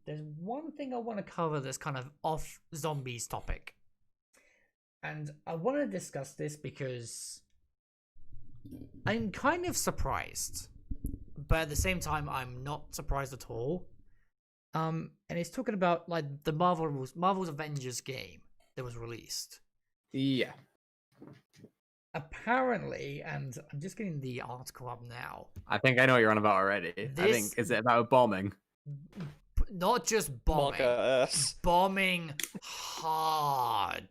Speaker 2: there's one thing I want to cover that's kind of off zombies topic, and I want to discuss this because I'm kind of surprised, but at the same time I'm not surprised at all. And it's talking about the Marvel's Avengers game that was released.
Speaker 4: Yeah.
Speaker 2: Apparently, and I'm just getting the article up now.
Speaker 4: I think I know what you're on about already. Is it about bombing?
Speaker 2: Not just bombing. Bombing hard.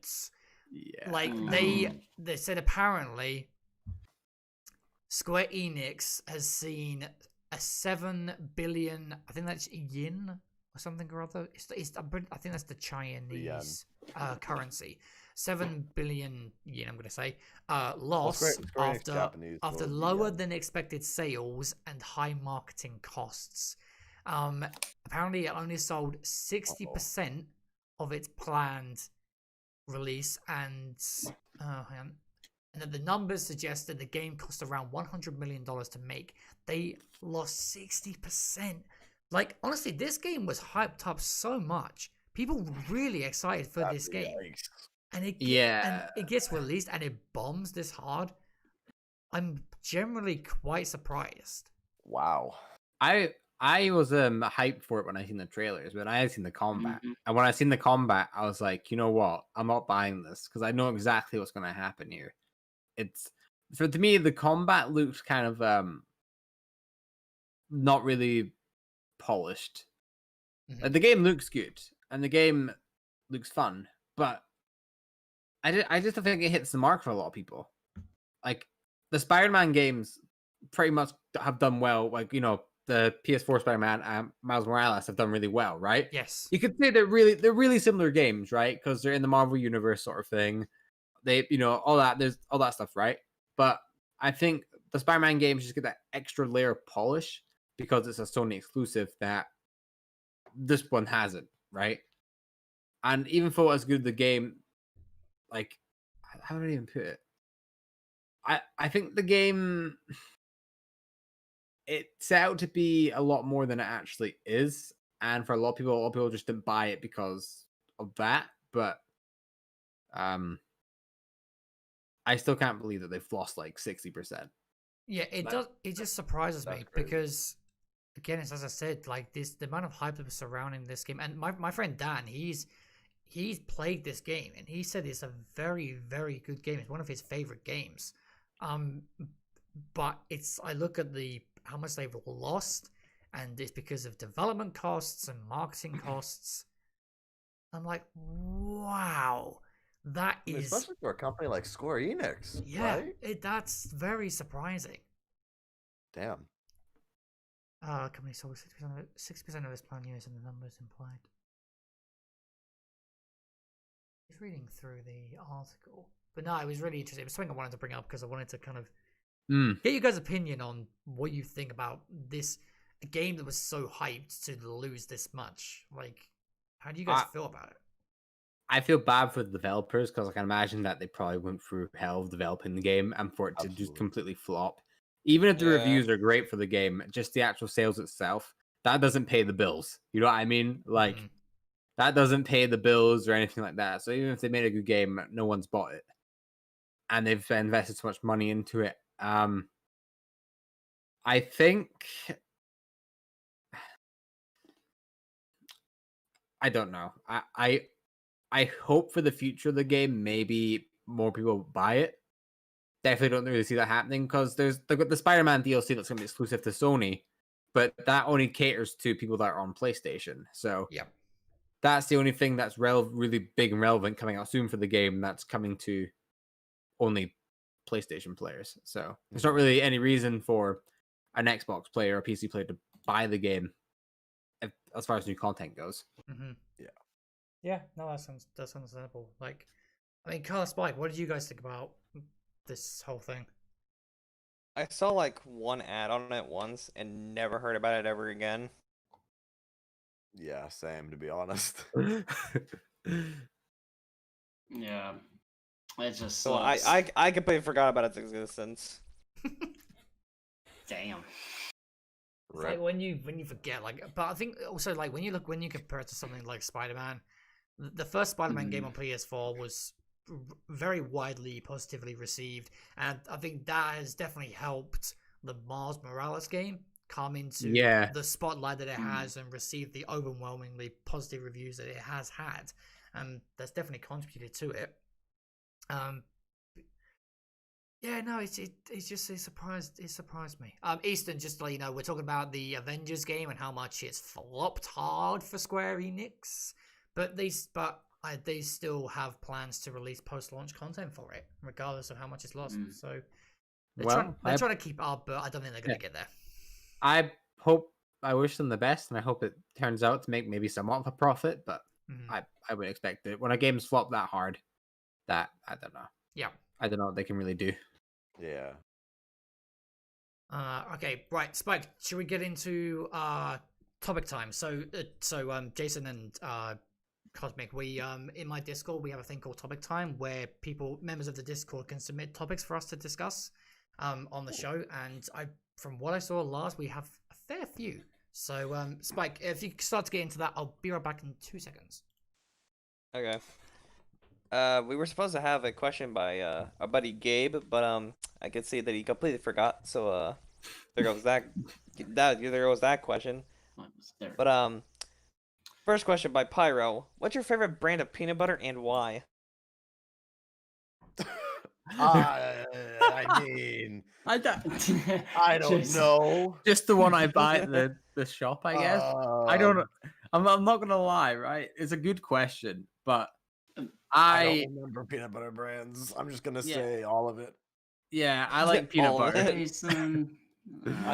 Speaker 4: Yeah.
Speaker 2: They said apparently Square Enix has seen a 7 billion, I think that's yen or something or other. I think that's the Chinese currency. 7 billion yen, I'm going to say, loss after lower than expected sales and high marketing costs. Apparently, it only sold 60% of its planned release, and that the numbers suggest that the game cost around $100 million to make. They lost 60%. Honestly, this game was hyped up so much people really excited for this game,
Speaker 1: Yikes.
Speaker 2: and it
Speaker 4: Yeah.
Speaker 2: and it gets released and it bombs this hard. I'm generally quite surprised.
Speaker 1: Wow.
Speaker 4: I was hyped for it when I seen the trailers, but I had seen the combat.
Speaker 3: Mhm.
Speaker 4: And when I seen the combat, I was like, you know what? I'm not buying this because I know exactly what's going to happen here. It's to me, the combat looks kind of not really polished.
Speaker 2: Mhm.
Speaker 4: Like, the game looks good and the game looks fun, but I just don't think it hits the mark for a lot of people. Like, the Spider-Man games pretty much have done well. Like, the PS4 Spider-Man and Miles Morales have done really well, right?
Speaker 2: Yes.
Speaker 4: You could say they're really similar games, right? Because they're in the Marvel universe sort of thing. They, all that, there's all that stuff, right? But I think the Spider-Man games just get that extra layer of polish because it's a Sony exclusive that this one hasn't, right? And even for as good the game, like, how do I even put it? I think the game, it set out to be a lot more than it actually is, and for a lot of people just didn't buy it because of that. But I still can't believe that they've lost like 60%.
Speaker 2: Yeah, it does. It just surprises me
Speaker 1: that's crazy.
Speaker 2: because, again, it's as I said, like the amount of hype that was surrounding this game. And my friend Dan, he's played this game and he said it's a very, very good game. It's one of his favorite games. But I look at how much they've lost, and it's because of development costs and marketing costs. I'm like, wow, that
Speaker 1: I mean,
Speaker 2: is,
Speaker 1: especially for a company like Square Enix.
Speaker 2: yeah,
Speaker 1: Right?
Speaker 2: that's very surprising.
Speaker 1: Damn.
Speaker 2: Company sold 6% of its planned units, and the numbers implied. Just reading through the article, but no, it was really interesting. It was something I wanted to bring up because I wanted to kind of get you guys' opinion on what you think about this game that was so hyped to lose this much. Like, how do you guys feel about it?
Speaker 4: I feel bad for the developers because I can imagine that they probably went through hell of developing the game and for it to just
Speaker 1: Absolutely.
Speaker 4: completely flop. Even if the
Speaker 5: Yeah.
Speaker 4: reviews are great for the game, just the actual sales itself, that doesn't pay the bills. You know what I mean? Like, that doesn't pay the bills or anything like that. So even if they made a good game, no one's bought it. And they've invested so much money into it. I think... I don't know. I hope for the future of the game, maybe more people buy it. Definitely don't really see that happening because there's the Spider-Man DLC that's going to be exclusive to Sony, but that only caters to people that are on PlayStation. So
Speaker 2: Yeah,
Speaker 4: that's the only thing that's really big and relevant coming out soon for the game that's coming to only PlayStation players. So there's not really any reason for an Xbox player or a PC player to buy the game as far as new content goes.
Speaker 2: Yeah, no, that's understandable. Like, I mean, Carl Spike, what did you guys think about this whole thing?
Speaker 5: I saw like one ad on it once and never heard about it ever again.
Speaker 1: Yeah, same, to be honest.
Speaker 3: Yeah, it just
Speaker 5: So
Speaker 3: sucks.
Speaker 5: I completely forgot about its existence.
Speaker 3: Damn.
Speaker 2: It's like when you forget, like, but I think also like when you compare it to something like Spider-Man, the first Spider-Man game on PS4 was very widely positively received, and I think that has definitely helped the Miles Morales game come into the spotlight that it has and receive the overwhelmingly positive reviews that it has had, and that's definitely contributed to it. Yeah, no, it surprised me. Easton, just to let you know, we're talking about the Avengers game and how much it's flopped hard for Square Enix, but they still have plans to release post-launch content for it, regardless of how much it's lost. So they're trying to keep up, but I don't think they're going to get there.
Speaker 4: I wish them the best, and I hope it turns out to make maybe somewhat of a profit, but I would expect it. When a game's flopped that hard, that, I don't know.
Speaker 2: Yeah.
Speaker 4: I don't know what they can really do.
Speaker 1: Yeah.
Speaker 2: Okay, right, Spike, should we get into topic time? So Jason and Cosmic, we in my Discord we have a thing called topic time where members of the Discord can submit topics for us to discuss on the show, and from what I saw last, we have a fair few. So Spike, if you start to get into that, I'll be right back in 2 seconds.
Speaker 5: Okay. We were supposed to have a question by our buddy Gabe, but I could see that he completely forgot. So there goes that. There goes that question. But first question by Pyro: what's your favorite brand of peanut butter and why?
Speaker 1: I mean,
Speaker 4: I don't,
Speaker 1: I don't know.
Speaker 4: just the one I buy at the shop, I guess. I don't. I'm not gonna lie, right? It's a good question, but
Speaker 1: I don't remember peanut butter brands. I'm just gonna
Speaker 4: Yeah.
Speaker 1: say all of it.
Speaker 4: Yeah, I like peanut
Speaker 5: All of
Speaker 4: butter.
Speaker 5: it.
Speaker 3: Jason.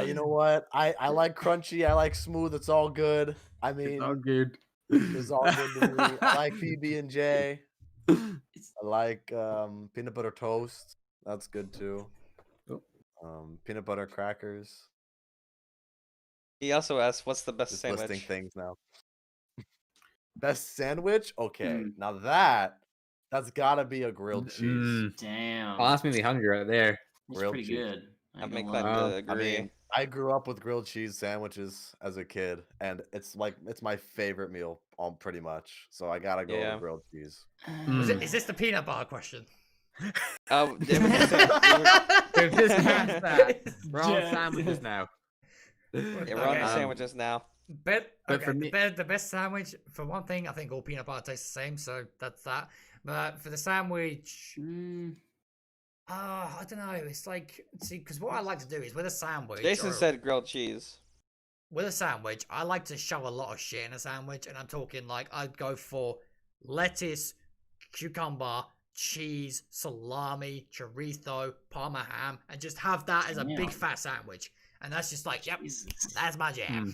Speaker 1: You know what? I like crunchy. I like smooth. It's all good. I mean,
Speaker 4: It's all good.
Speaker 1: it's all good to me. I like PB&J. I like peanut butter toast. That's good too.
Speaker 4: Oh.
Speaker 1: Peanut butter crackers.
Speaker 5: He also asked, "What's the best
Speaker 1: Just
Speaker 5: sandwich?"
Speaker 1: listing things now. Best sandwich? Okay,
Speaker 3: Hmm.
Speaker 1: now that's gotta be a grilled cheese.
Speaker 3: Damn.
Speaker 4: Oh, that's made me hungry right there.
Speaker 3: That's
Speaker 1: grilled
Speaker 3: pretty
Speaker 1: cheese.
Speaker 3: good. I
Speaker 5: I'm
Speaker 3: ain't gonna
Speaker 5: inclined
Speaker 3: lie.
Speaker 5: to
Speaker 1: I
Speaker 5: agree.
Speaker 1: mean, I grew up with grilled cheese sandwiches as a kid, and it's my favorite meal, pretty much. So I gotta go
Speaker 5: Yeah.
Speaker 1: with grilled cheese.
Speaker 2: Is this the peanut butter question?
Speaker 5: Oh, yeah, we just said-
Speaker 4: We've just passed that. We're on
Speaker 3: Yeah.
Speaker 4: sandwiches now.
Speaker 5: yeah, we're on the sandwiches now.
Speaker 2: But
Speaker 4: But for me-
Speaker 2: the best sandwich, for one thing, I think all peanut butter tastes the same, so that's that. But for the sandwich, I don't know. It's like, see, because what I like to do is with a sandwich.
Speaker 5: Jason said grilled cheese.
Speaker 2: With a sandwich, I like to shove a lot of shit in a sandwich, and I'm talking like I'd go for lettuce, cucumber, cheese, salami, chorizo, parma ham, and just have that as a big
Speaker 3: Damn.
Speaker 2: fat sandwich. And that's just like, yep,
Speaker 3: Jesus.
Speaker 2: that's my jam.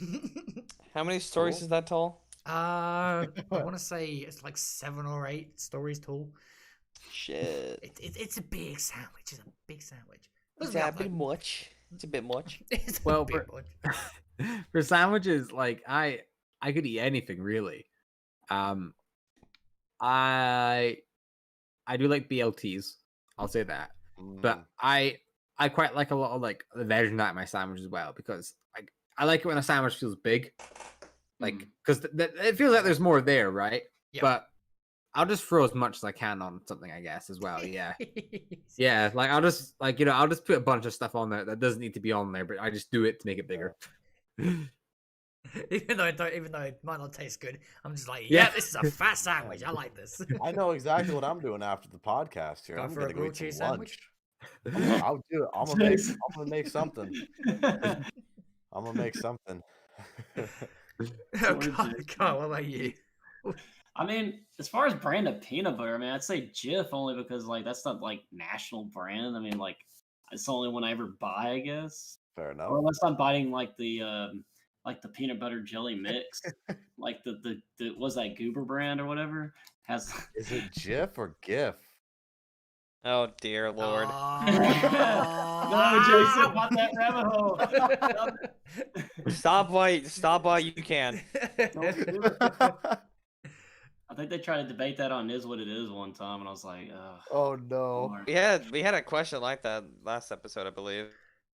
Speaker 5: How many stories is that tall?
Speaker 2: I want to say it's like 7 or 8 stories tall.
Speaker 5: Shit.
Speaker 2: It's a big sandwich. It's a big sandwich.
Speaker 5: It's a bit much. It's a bit much.
Speaker 2: It's a
Speaker 4: Well,
Speaker 2: big
Speaker 4: for-
Speaker 2: one.
Speaker 4: For sandwiches, like I could eat anything really. I do like BLTs. I'll say that. But I quite like a lot of like the veg in that in my sandwich as well, because like I like it when a sandwich feels big, like because it feels like there's more there, right?
Speaker 2: Yeah.
Speaker 4: But I'll just throw as much as I can on something, I guess, as well. Yeah, yeah. Like I'll just I'll just put a bunch of stuff on there that doesn't need to be on there, but I just do it to make it bigger.
Speaker 2: even though it might not taste good, I'm just like,
Speaker 4: Yeah.
Speaker 2: yeah, this is a fat sandwich. I like this.
Speaker 1: I know exactly what I'm doing after the podcast here.
Speaker 2: Go
Speaker 1: I'm
Speaker 2: for a
Speaker 1: gonna go
Speaker 2: grilled
Speaker 1: eat some
Speaker 2: cheese
Speaker 1: lunch.
Speaker 2: sandwich?
Speaker 1: I'll do it. I'm gonna make something. I'm gonna make something.
Speaker 2: Oh, God, what about you?
Speaker 3: I mean, as far as brand of peanut butter, I mean, I'd say Jif only because like that's not like national brand. I mean, like it's the only one I ever buy, I guess.
Speaker 1: Fair enough.
Speaker 3: Or unless I'm buying like the peanut butter jelly mix, like the was that Goober brand or whatever has.
Speaker 1: Is it GIF or GIF?
Speaker 5: Oh dear lord.
Speaker 3: No, Jason, not that rabbit hole.
Speaker 5: Stop while you can.
Speaker 3: Don't do it. I think they tried to debate that on Is What It Is one time, and I was like,
Speaker 1: Oh no.
Speaker 3: Lord.
Speaker 5: We had a question like that last episode, I believe.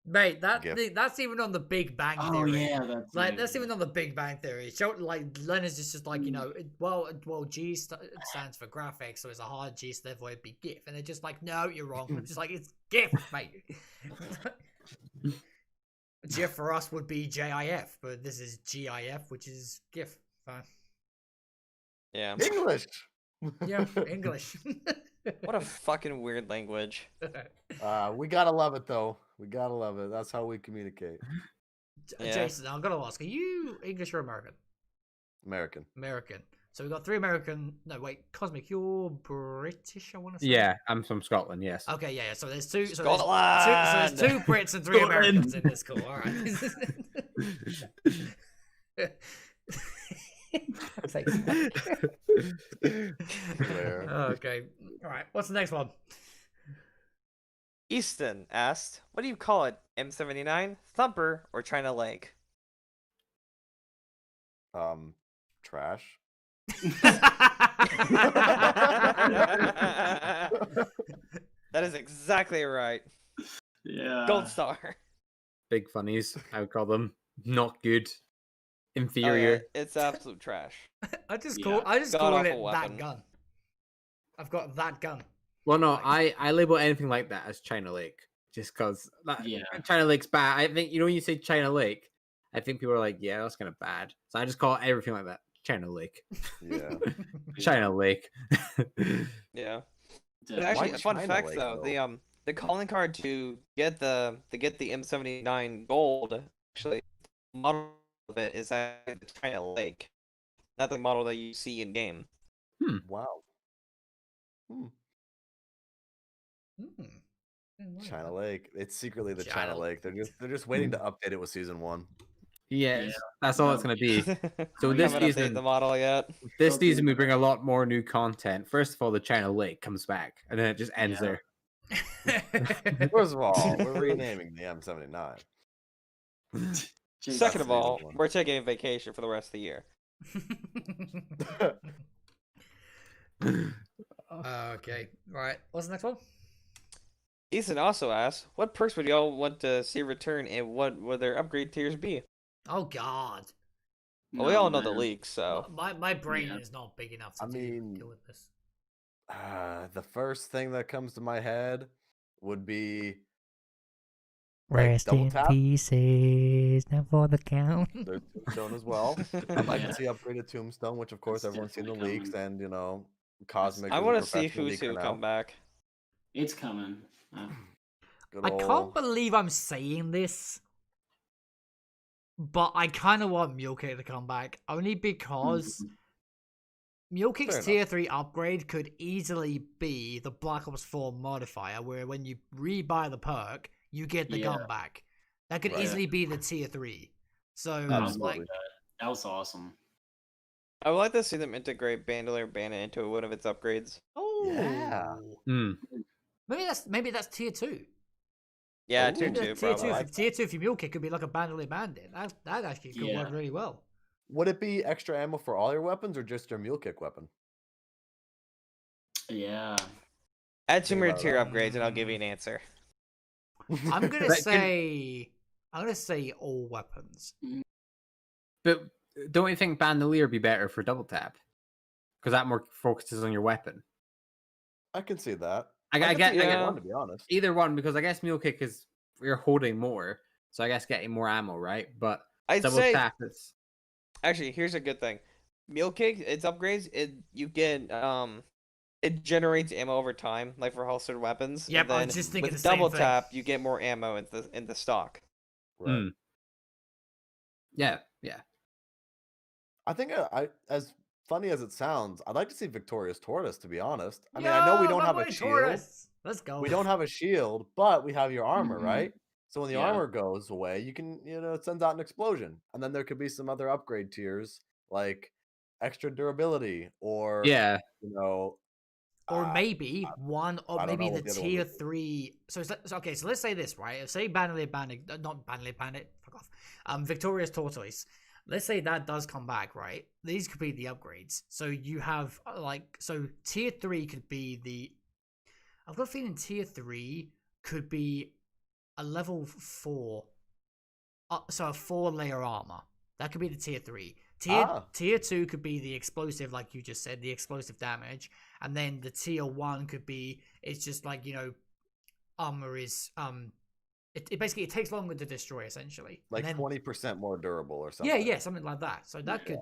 Speaker 2: Mate,
Speaker 1: Gif.
Speaker 2: that's even on the Big Bang
Speaker 3: Oh
Speaker 2: Theory.
Speaker 3: yeah, that's
Speaker 2: Like
Speaker 3: it.
Speaker 2: that's even on the Big Bang Theory. So like Leonard's just like, you know, well G stands for graphics, so it's a hard G, so therefore it'd be GIF. And they're just like, no, you're wrong. I'm just like, it's GIF, mate. GIF for us would be JIF, but this is GIF, which is GIF. Fine.
Speaker 5: Yeah.
Speaker 1: English.
Speaker 2: Yeah, English.
Speaker 5: What a fucking weird language.
Speaker 1: We gotta love it though. We gotta love it. That's how we communicate.
Speaker 5: Yeah.
Speaker 2: Jason, I'm gonna ask, are you English or American?
Speaker 1: American.
Speaker 2: American. So we got 3 American. No, wait, Cosmic, you're British, I want to say.
Speaker 4: Yeah, I'm from Scotland. Yes.
Speaker 2: Okay, yeah. So there's 2. So
Speaker 5: Scotland!
Speaker 2: there's 2 Brits and 3 Americans in this call. All right.
Speaker 1: Fair.
Speaker 2: Okay. All right. What's the next one?
Speaker 5: Easton asked, what do you call it? M79, Thumper, or China Leg?
Speaker 1: Trash.
Speaker 5: That is exactly right.
Speaker 3: Yeah.
Speaker 5: Gold star.
Speaker 4: Big funnies, I would call them. Not good.
Speaker 5: Oh, yeah,
Speaker 4: Inferior.
Speaker 5: it's absolute trash.
Speaker 2: I just
Speaker 3: Yeah.
Speaker 2: call
Speaker 5: God
Speaker 2: it
Speaker 5: awful
Speaker 2: that
Speaker 5: weapon.
Speaker 2: gun. I've got that gun.
Speaker 4: Well, no,
Speaker 2: Like-
Speaker 4: I label anything like that as China Lake, just because China Lake's bad. I think when you say China Lake, I think people are like, yeah, that's kind of bad. So I just call everything like that China Lake.
Speaker 1: Yeah.
Speaker 4: China Lake.
Speaker 5: Yeah. But
Speaker 3: Why
Speaker 5: actually, a fun
Speaker 1: China
Speaker 5: fact
Speaker 1: Lake,
Speaker 5: though,
Speaker 1: though?
Speaker 5: the calling card to get the M79 gold, actually, the model of it is actually the China Lake, not the model that you see in game.
Speaker 1: Wow.
Speaker 2: Hmm. Didn't know
Speaker 1: China
Speaker 2: that.
Speaker 1: Lake. It's secretly the China
Speaker 2: China
Speaker 1: Lake. They're just waiting to update it with season 1.
Speaker 4: Yes, that's all it's gonna be. So
Speaker 5: We
Speaker 4: this
Speaker 5: haven't updated
Speaker 4: season,
Speaker 5: the model yet.
Speaker 4: this season we bring a lot more new content. First of all, the China Lake comes back, and then it just ends
Speaker 3: Yeah.
Speaker 4: there.
Speaker 1: First of all, we're renaming the M79.
Speaker 5: Second of
Speaker 1: season
Speaker 5: all,
Speaker 1: 1.
Speaker 5: we're taking a vacation for the rest of the year.
Speaker 2: Okay, right. What's the next one?
Speaker 5: Ethan also asks, what perks would y'all want to see return, and what would their upgrade tiers be?
Speaker 2: Oh God,
Speaker 5: Well, we all know the leaks, so
Speaker 2: my brain
Speaker 3: Yeah.
Speaker 2: is not big enough to
Speaker 1: I mean,
Speaker 2: deal with this.
Speaker 1: the first thing that comes to my head would be
Speaker 2: Rest
Speaker 1: double
Speaker 2: in
Speaker 1: tap.
Speaker 2: pieces, now for the count.
Speaker 1: There's Tombstone as well. I'd like
Speaker 3: Yeah.
Speaker 1: to see upgraded Tombstone, which of course
Speaker 3: That's
Speaker 1: everyone's seen the
Speaker 3: definitely
Speaker 1: leaks,
Speaker 3: coming.
Speaker 1: and Cosmic.
Speaker 5: I
Speaker 1: is a
Speaker 5: want to see
Speaker 1: professional
Speaker 5: who's
Speaker 1: leaker
Speaker 5: who
Speaker 1: now.
Speaker 5: come back.
Speaker 3: It's coming.
Speaker 1: Good
Speaker 2: I can't
Speaker 1: ol-
Speaker 2: believe I'm saying this, but I kind of want Mule Kick to come back only because Mule Kick's
Speaker 1: Fair
Speaker 2: tier 3 upgrade could easily be the Black Ops 4 modifier, where when you rebuy the perk, you get the gun
Speaker 3: Yeah.
Speaker 2: back. That could
Speaker 1: Right.
Speaker 2: easily be the tier 3. So,
Speaker 3: I would love
Speaker 1: Absolutely.
Speaker 3: that. That was awesome.
Speaker 5: I would like to see them integrate Bandolier Bandit into one of its upgrades.
Speaker 2: oh,
Speaker 1: Yeah.
Speaker 4: Hmm.
Speaker 2: maybe that's tier 2.
Speaker 5: Yeah,
Speaker 1: Ooh.
Speaker 5: tier
Speaker 2: Maybe
Speaker 5: 2,
Speaker 2: that's tier 2.
Speaker 5: probably.
Speaker 1: like
Speaker 2: Tier 2 for Mule Kick could be like a Bandolier Bandit. That actually could work
Speaker 3: Yeah.
Speaker 2: really well.
Speaker 1: Would it be extra ammo for all your weapons or just your mule kick weapon?
Speaker 3: Yeah.
Speaker 5: Add 2
Speaker 1: Think
Speaker 5: more
Speaker 1: about
Speaker 5: tier
Speaker 1: that.
Speaker 5: upgrades, and I'll give you an answer.
Speaker 2: I'm gonna
Speaker 4: But
Speaker 2: say all weapons.
Speaker 4: But don't you think Bandolier would be better for double tap? Because that more focuses on your weapon.
Speaker 1: I can see that.
Speaker 4: I
Speaker 1: can
Speaker 4: get
Speaker 1: see either
Speaker 5: yeah.
Speaker 1: one, to be honest.
Speaker 4: either one, because I guess Mule Kick is you're holding more, so I guess getting more ammo, right? But
Speaker 5: I'd
Speaker 4: double
Speaker 5: say,
Speaker 4: tap is
Speaker 5: actually, here's a good thing. Mule Kick, its upgrades, you get, it generates ammo over time, like for holstered weapons.
Speaker 2: Yep,
Speaker 5: and
Speaker 2: I
Speaker 5: then
Speaker 2: was just thinking
Speaker 5: with
Speaker 2: the same
Speaker 5: double
Speaker 2: thing.
Speaker 5: tap, you get more ammo in the stock.
Speaker 1: Right.
Speaker 4: Mm. Yeah.
Speaker 1: I think as funny as it sounds, I'd like to see Victoria's Tortoise, to be honest. I mean, I know we don't have a shield.
Speaker 2: Let's go.
Speaker 1: We don't have a shield, but we have your armor,
Speaker 3: Mhm.
Speaker 1: right? So when the
Speaker 3: Yeah.
Speaker 1: armor goes away, you can, it sends out an explosion. And then there could be some other upgrade tiers like extra durability or,
Speaker 4: Yeah.
Speaker 2: Or maybe one, or
Speaker 1: I don't
Speaker 2: maybe
Speaker 1: know
Speaker 2: the
Speaker 1: what the other one
Speaker 2: tier
Speaker 1: would be.
Speaker 2: 3. So okay. So let's say this, right? Say Bandolier Bandit, not Bandolier Bandit. Fuck off. Victoria's Tortoise. Let's say that does come back, right? These could be the upgrades. So you have tier 3 could be the. I've got a feeling tier 3 could be a level 4. So a 4-layer armor. That could be the tier 3. Tier 2 could be the explosive, like you just said, the explosive damage. And then the tier 1 could be, it's just like, armor is, it basically, it takes longer to destroy, essentially.
Speaker 1: Like
Speaker 2: and then,
Speaker 1: 20% more durable or something.
Speaker 2: yeah, something like that. So that could,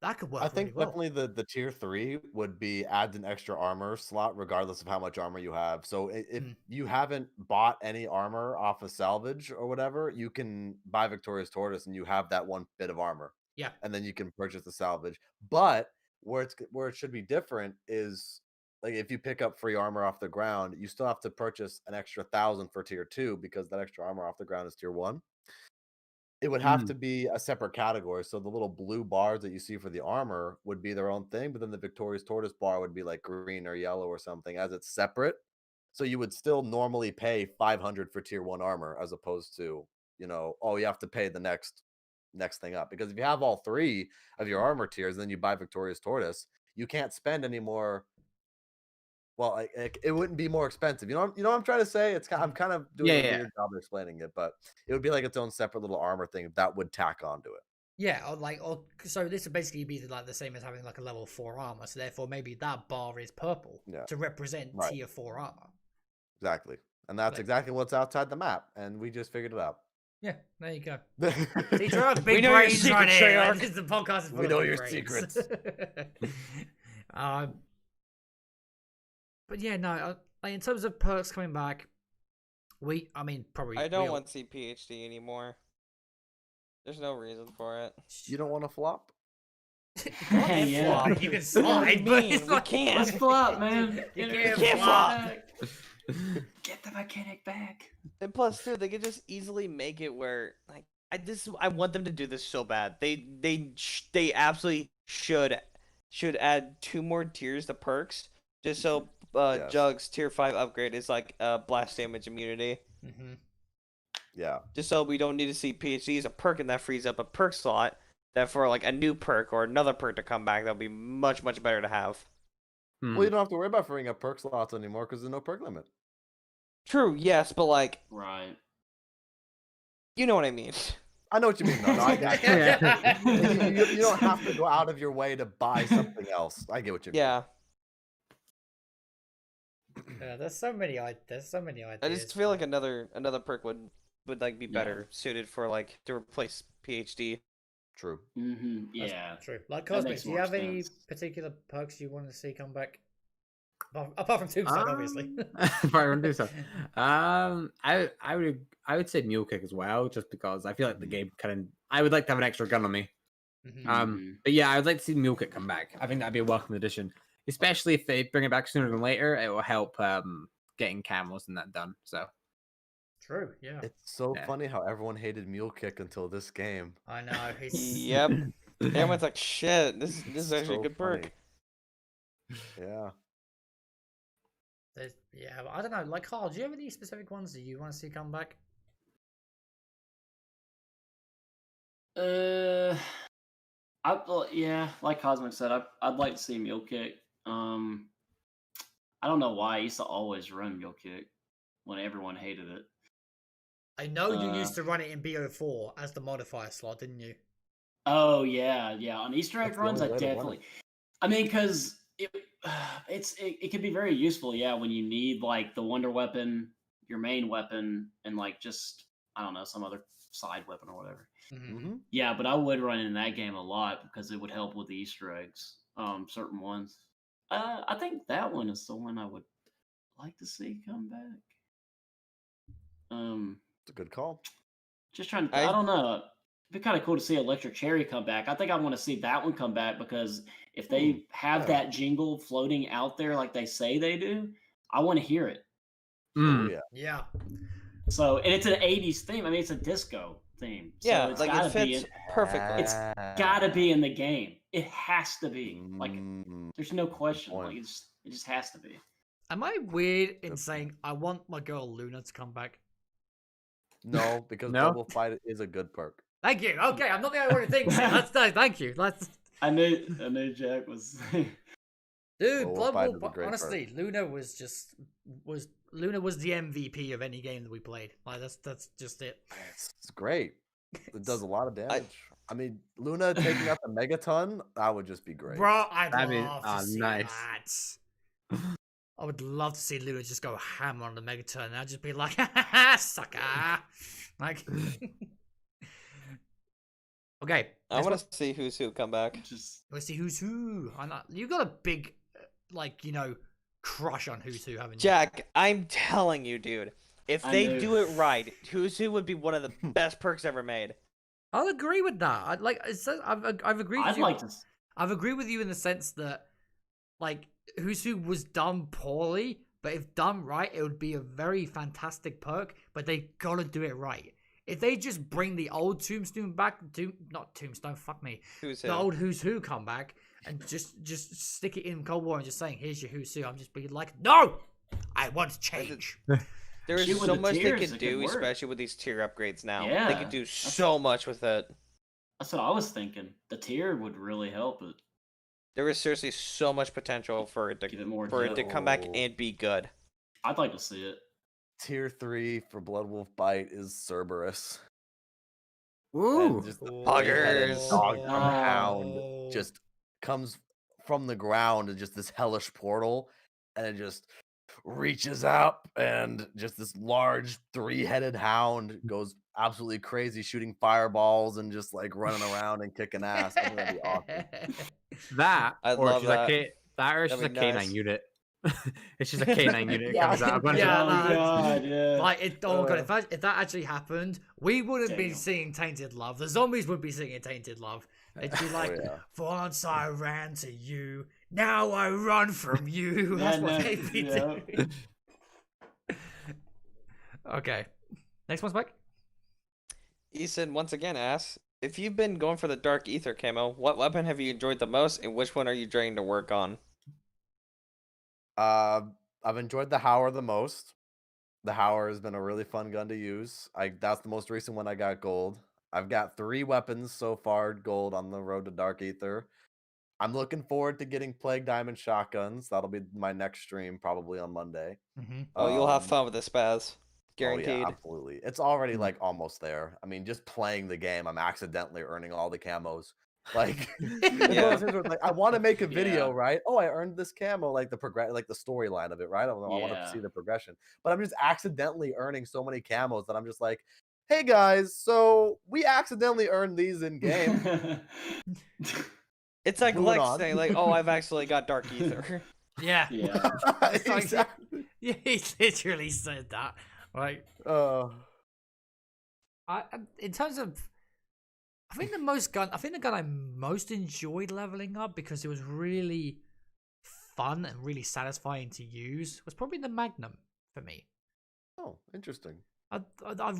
Speaker 2: that could work
Speaker 1: I think
Speaker 2: really well.
Speaker 1: definitely the tier 3 would be adds an extra armor slot regardless of how much armor you have. So if you haven't bought any armor off of salvage or whatever, you can buy Victoria's Tortoise and you have that one bit of armor.
Speaker 2: Yeah.
Speaker 1: And then you can purchase the salvage. But where it should be different is like if you pick up free armor off the ground, you still have to purchase an extra 1,000 for tier 2 because that extra armor off the ground is tier 1. It would have to be a separate category. So the little blue bars that you see for the armor would be their own thing, but then the Victoria's Tortoise bar would be like green or yellow or something as it's separate. So you would still normally pay 500 for tier 1 armor as opposed to, you have to pay the next thing up. Because if you have all 3 of your armor tiers, then you buy Victoria's Tortoise, you can't spend any more. Well, it wouldn't be more expensive. You know what I'm trying to say? I'm kind of doing a weird job of explaining it, but it would be like its own separate little armor thing that would tack onto it.
Speaker 2: Yeah, so this would basically be like the same as having like a level 4 armor. So therefore, maybe that bar is purple to represent
Speaker 1: Right.
Speaker 2: tier 4 armor.
Speaker 1: Exactly, and that's exactly what's outside the map, and we just figured it out.
Speaker 2: Yeah, there you go. See, Treyarch, big
Speaker 5: We know your
Speaker 2: brains right
Speaker 5: secrets,
Speaker 2: here.
Speaker 5: Treyarch.
Speaker 2: Like, this is the podcast is full
Speaker 1: We
Speaker 2: of
Speaker 1: know
Speaker 2: big
Speaker 1: your
Speaker 2: brains.
Speaker 1: secrets.
Speaker 2: But yeah, no. In terms of perks coming back, probably.
Speaker 5: I don't want to see PhD anymore. There's no reason for it.
Speaker 1: You don't want to flop?
Speaker 3: Yeah.
Speaker 2: You can slide, but it's
Speaker 5: We can't.
Speaker 3: Let's flop, man.
Speaker 2: You
Speaker 3: Get
Speaker 2: can't
Speaker 5: flop.
Speaker 3: Get the mechanic back.
Speaker 5: And plus, too, they could just easily make it where, like, I want them to do this so bad. They absolutely should add 2 more tiers to perks, just so
Speaker 1: Yes.
Speaker 5: Jug's tier 5 upgrade is like blast damage immunity.
Speaker 2: Mm-hmm.
Speaker 1: Yeah.
Speaker 5: Just so we don't need to see PhD as a perk, and that frees up a perk slot that for like a new perk or another perk to come back, that'll be much better to have.
Speaker 1: Well, you don't have to worry about freeing up perk slots anymore because there's no perk limit.
Speaker 5: True, yes, but like,
Speaker 3: Right.
Speaker 5: you know what I mean.
Speaker 1: I know what you mean. No, I got you. You don't have to go out of your way to buy something else. I get what you mean.
Speaker 5: Yeah,
Speaker 2: Yeah, there's so many ideas.
Speaker 5: I just feel like another perk would like be better suited for like to replace PhD.
Speaker 1: True.
Speaker 3: Mm-hmm. Yeah.
Speaker 2: True. Like
Speaker 3: That
Speaker 2: Cosmic,
Speaker 3: makes
Speaker 2: do you
Speaker 3: more
Speaker 2: have any
Speaker 3: sense.
Speaker 2: particular perks you want to see come back? Apart from Tombstone, obviously.
Speaker 4: If I want to do so, I would say Mule Kick as well, just because I feel like the game I would like to have an extra gun on me.
Speaker 2: Mhm.
Speaker 4: But yeah, I would like to see Mule Kick come back. I think that'd be a welcome addition, especially if they bring it back sooner than later. It will help getting camos and that done. So
Speaker 2: True, yeah.
Speaker 1: It's so
Speaker 4: Yeah.
Speaker 1: funny how everyone hated Mule Kick until this game.
Speaker 2: I know. He's...
Speaker 5: Yep. Everyone's like, shit, this is actually a
Speaker 1: So
Speaker 5: good perk.
Speaker 1: funny. Yeah.
Speaker 2: Yeah, but I don't know. Like, Carl, do you have any specific ones that you want to see come back?
Speaker 3: Yeah, like Cosmic said, I'd like to see Mule Kick. I don't know why I used to always run Mule Kick when everyone hated it.
Speaker 2: I know you used to run it in BO4 as the modifier slot, didn't you?
Speaker 3: Oh yeah. On Easter egg
Speaker 1: That's the
Speaker 3: runs,
Speaker 1: only
Speaker 3: I
Speaker 1: way to run
Speaker 3: definitely.
Speaker 1: it.
Speaker 3: I mean, because it could be very useful, yeah, when you need like the wonder weapon, your main weapon, and like just I don't know some other side weapon or whatever.
Speaker 1: Mm-hmm.
Speaker 3: Yeah, but I would run in that game a lot because it would help with the Easter eggs, certain ones. I think that one is the one I would like to see come back.
Speaker 1: It's a good call.
Speaker 3: Just trying to. I don't know. It'd be kind of cool to see Electric Cherry come back. I think I want to see that one come back because if they have that jingle floating out there like they say they do, I want to hear it.
Speaker 1: Oh, yeah.
Speaker 2: Yeah.
Speaker 3: So, and it's an 80s theme. I mean, it's a disco theme. So
Speaker 5: Yeah,
Speaker 3: it's
Speaker 5: like
Speaker 3: gotta
Speaker 5: it fits
Speaker 3: be
Speaker 5: perfectly.
Speaker 3: It's gotta be in the game. It has to be. Like,
Speaker 1: Mm,
Speaker 3: there's no question.
Speaker 1: point.
Speaker 3: Like, it just has to be.
Speaker 2: Am I weird in saying I want my girl Luna to come back?
Speaker 1: no, because
Speaker 4: No?
Speaker 1: Double Fight is a good perk.
Speaker 2: Thank you. Okay, I'm not the only one who thinks it. That's nice. Thank you.
Speaker 3: I knew Jack was.
Speaker 2: Dude,
Speaker 1: Well,
Speaker 2: Blood
Speaker 1: Fight
Speaker 2: Bowl,
Speaker 1: is a great
Speaker 2: honestly, Luna was the MVP of any game that we played. Like that's just it.
Speaker 1: It's great. It does a lot of damage. I mean, Luna taking out the Megaton, that would just be great.
Speaker 2: Bro, I'd
Speaker 4: That'd be-
Speaker 2: love to see
Speaker 4: nice.
Speaker 2: that. I would love to see Luna just go ham on the Megaton, and I'd just be like, sucker. Like, okay.
Speaker 5: I want to see who's who come back.
Speaker 2: Let's see who's who. You got a big, crush on who's who, haven't you?
Speaker 5: Jack, I'm telling you, dude. If
Speaker 3: I
Speaker 5: they
Speaker 3: knew.
Speaker 5: do it right, who's who would be one of the best perks ever made.
Speaker 2: I'll agree with that. I've agreed with
Speaker 3: I'd
Speaker 2: you.
Speaker 3: like to.
Speaker 2: I've agreed with you in the sense that, like, who's who was done poorly, but if done right, it would be a very fantastic perk. But they gotta do it right. If they just bring the old Tombstone back, not Tombstone, fuck me,
Speaker 5: Who's who?
Speaker 2: the old Who's Who come back and just stick it in Cold War and just saying, here's your Who's Who, I'm just being like, no, I want change.
Speaker 5: There is
Speaker 3: Shoot with
Speaker 5: so
Speaker 3: the
Speaker 5: much they
Speaker 3: tiers,
Speaker 5: can
Speaker 3: it could
Speaker 5: do,
Speaker 3: work.
Speaker 5: especially with these tier upgrades now. They
Speaker 3: Yeah,
Speaker 5: could do
Speaker 3: that's-
Speaker 5: so much with it.
Speaker 3: That's what I was thinking. The tier would really help it.
Speaker 5: There is seriously so much potential for it
Speaker 3: Give it more
Speaker 5: to come back
Speaker 1: depth.
Speaker 5: and be good.
Speaker 3: I'd like to see it.
Speaker 1: Tier 3 for Blood Wolf Bite is Cerberus.
Speaker 4: Ooh.
Speaker 1: And just the
Speaker 5: Buggers.
Speaker 1: big-headed dog from
Speaker 2: Oh.
Speaker 1: Hound just comes from the ground and just this hellish portal, and it just reaches up, and just this large 3-headed hound goes absolutely crazy, shooting fireballs and just like running around and kicking ass. I think that'd be awesome.
Speaker 4: That,
Speaker 5: I
Speaker 4: or
Speaker 5: love
Speaker 4: it's just
Speaker 5: that.
Speaker 4: that, or it's
Speaker 5: That'd
Speaker 4: just a
Speaker 5: be
Speaker 4: canine
Speaker 5: nice.
Speaker 4: unit. It's just a canine unit
Speaker 1: Yeah.
Speaker 4: comes out. A bunch
Speaker 2: Yeah,
Speaker 3: Oh
Speaker 4: of,
Speaker 2: that-
Speaker 3: god, yeah.
Speaker 2: Like, oh god, if that actually happened, we wouldn't be
Speaker 3: Damn.
Speaker 2: singing Tainted Love. The zombies would be singing Tainted Love. It'd be like,
Speaker 1: yeah.
Speaker 2: once I ran to you, now I run from you. That's what they'd be doing. Okay. Next one, Spike.
Speaker 5: Ethan once again asks, if you've been going for the Dark Ether camo, what weapon have you enjoyed the most, and which one are you trying to work on?
Speaker 1: I've enjoyed the Howler the most. The Howler has been a really fun gun to use. That's the most recent one I got gold. I've got 3 weapons so far gold on the road to Dark Ether. I'm looking forward to getting Plague Diamond shotguns. That'll be my next stream, probably on Monday.
Speaker 2: Mm-hmm.
Speaker 5: Oh, you'll have
Speaker 1: Um,
Speaker 5: fun with the spaz.
Speaker 1: Oh
Speaker 5: Guaranteed.
Speaker 1: yeah, absolutely. It's already like almost there. I mean, just playing the game, I'm accidentally earning all the camos. Like, it's one of
Speaker 5: Yeah.
Speaker 1: those things where, like, I want to make a video,
Speaker 3: Yeah.
Speaker 1: right? Oh, I earned this camo, like the like the storyline of it, right? I want to see
Speaker 3: Yeah.
Speaker 1: the progression, but I'm just accidentally earning so many camos that I'm just like, hey guys, so we accidentally earned these in game.
Speaker 5: It's like
Speaker 1: Moving
Speaker 5: Lex
Speaker 1: on.
Speaker 5: saying, like, oh, I've actually got Dark Ether.
Speaker 2: Yeah.
Speaker 3: Yeah.
Speaker 2: It's like-
Speaker 1: Exactly.
Speaker 2: Yeah, he literally said that. Like, in terms of, I think the gun I most enjoyed leveling up because it was really fun and really satisfying to use was probably the Magnum for me.
Speaker 1: Oh, interesting.
Speaker 2: I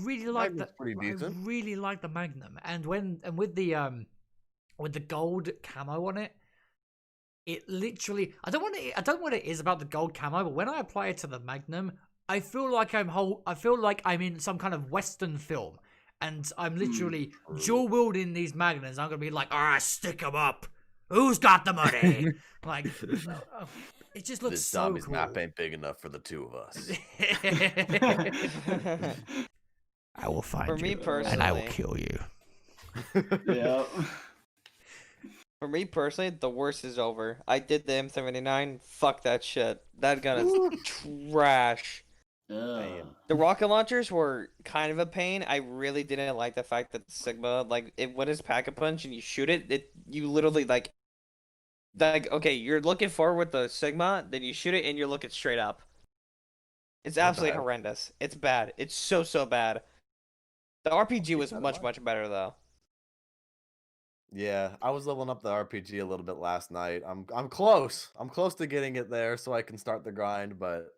Speaker 2: really like
Speaker 1: Magnum's
Speaker 2: that.
Speaker 1: pretty
Speaker 2: I
Speaker 1: decent.
Speaker 2: really like the Magnum, and with the gold camo on it, it literally I don't know what it is about the gold camo, but when I apply it to the Magnum, I feel like I'm in some kind of Western film, and I'm literally dual wielding these Magnums. I'm gonna be like, stick them up. Who's got the money? Like, it just looks
Speaker 1: This
Speaker 2: so
Speaker 1: zombies
Speaker 2: cool.
Speaker 1: map ain't big enough for the 2 of us.
Speaker 2: I will find
Speaker 5: For
Speaker 2: you,
Speaker 5: me
Speaker 2: and I will
Speaker 5: personally,
Speaker 2: kill you.
Speaker 3: Yeah.
Speaker 5: for me personally, the worst is over. I did the M79. Fuck that shit. That gun is trash.
Speaker 3: Ugh.
Speaker 5: The rocket launchers were kind of a pain. I really didn't like the fact that Sigma, like, when it's pack-a-punch and you shoot it, you literally, like, okay, you're looking forward with the Sigma, then you shoot it and you're looking straight up. It's absolutely
Speaker 1: heck?
Speaker 5: horrendous. It's bad. It's so bad. The RPG was
Speaker 1: that in
Speaker 5: much
Speaker 1: mind.
Speaker 5: better, though.
Speaker 1: Yeah, I was leveling up the RPG a little bit last night. I'm close. I'm close to getting it there so I can start the grind, but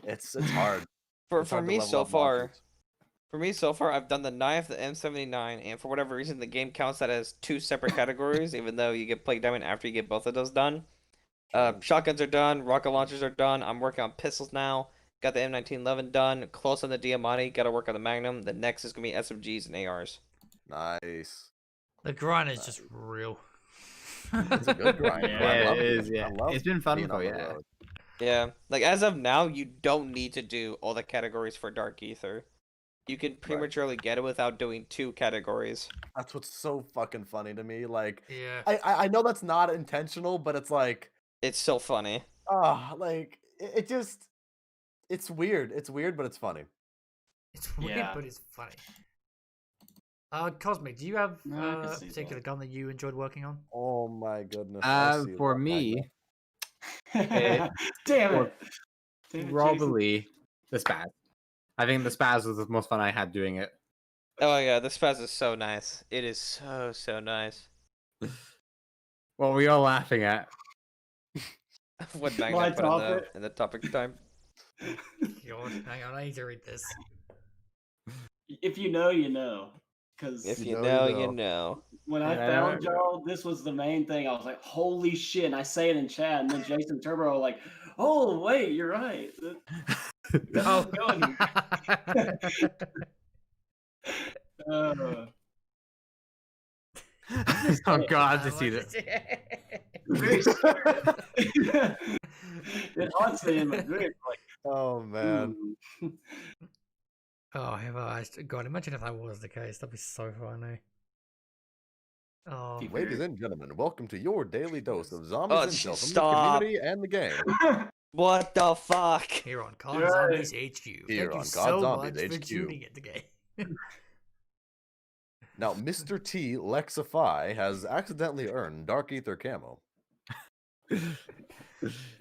Speaker 1: it's hard.
Speaker 5: For
Speaker 1: It's hard to
Speaker 5: me
Speaker 1: level
Speaker 5: so
Speaker 1: up
Speaker 5: far,
Speaker 1: monsters.
Speaker 5: I've done the knife, the M79, and for whatever reason, the game counts that as 2 separate categories, even though you get Plague Diamond after you get both of those done. Shotguns are done, rocket launchers are done. I'm working on pistols now. Got the M1911 done. Close on the Diamante. Got to work on the Magnum. The next is gonna be SMGs and ARs.
Speaker 1: Nice.
Speaker 2: The grind is just real.
Speaker 1: It's a good grind.
Speaker 3: Yeah,
Speaker 1: I
Speaker 4: it
Speaker 1: love
Speaker 4: is, yeah.
Speaker 1: I love
Speaker 4: It's been fun
Speaker 1: being
Speaker 4: though,
Speaker 1: on the
Speaker 4: yeah.
Speaker 1: road.
Speaker 5: Yeah, like as of now, you don't need to do all the categories for Dark Ether. You can prematurely get it without doing 2 categories.
Speaker 1: That's what's so fucking funny to me. Like,
Speaker 2: Yeah.
Speaker 1: I know that's not intentional, but it's like,
Speaker 5: It's so funny.
Speaker 1: like it just, it's weird. It's weird, but it's funny.
Speaker 2: It's weird,
Speaker 3: Yeah.
Speaker 2: but it's funny. Cosmic, do you have
Speaker 3: No, I can
Speaker 2: a
Speaker 3: see
Speaker 2: particular
Speaker 3: that.
Speaker 2: gun that you enjoyed working on?
Speaker 1: Oh my goodness. I see
Speaker 4: For
Speaker 1: that
Speaker 4: me,
Speaker 1: Magnum.
Speaker 3: Damn
Speaker 4: Or
Speaker 3: it. Damn it, Jason.
Speaker 4: probably the spaz. I think the spaz was the most fun I had doing it.
Speaker 5: Oh yeah, the spaz is so nice. It is so nice.
Speaker 4: What were you all laughing at?
Speaker 5: What
Speaker 3: My
Speaker 5: Magna put
Speaker 3: topic.
Speaker 5: in the topic time.
Speaker 2: God, hang on, I need to read this.
Speaker 3: If you know, you know. Because
Speaker 5: If
Speaker 1: You
Speaker 5: you
Speaker 1: know,
Speaker 5: know,
Speaker 1: you
Speaker 5: you
Speaker 1: know.
Speaker 5: know.
Speaker 3: when I
Speaker 4: Yeah,
Speaker 3: found
Speaker 4: yeah.
Speaker 3: y'all, this was the main thing. I was like, holy shit. And I say it in chat. And then Jason Turbo were like, oh, wait, you're right. That's
Speaker 2: Oh.
Speaker 3: what's going here.
Speaker 4: Oh god, to see that.
Speaker 3: It haunts me in my dreams. Like,
Speaker 1: Oh man.
Speaker 3: ooh.
Speaker 2: Oh, God, imagine if that was the case. That'd be so funny. Oh,
Speaker 3: Keep
Speaker 1: Ladies and gentlemen, welcome to your daily dose of
Speaker 5: Oh,
Speaker 1: zombies intel from the
Speaker 5: stop.
Speaker 1: community and the game.
Speaker 5: What the fuck?
Speaker 2: here on COD
Speaker 3: Right.
Speaker 2: Zombies HQ.
Speaker 1: Here
Speaker 2: Thank you
Speaker 1: on COD
Speaker 2: so
Speaker 1: Zombies
Speaker 2: much for
Speaker 1: HQ.
Speaker 2: tuning in today.
Speaker 1: Now, Mr. T Lexify has accidentally earned Dark Ether camo.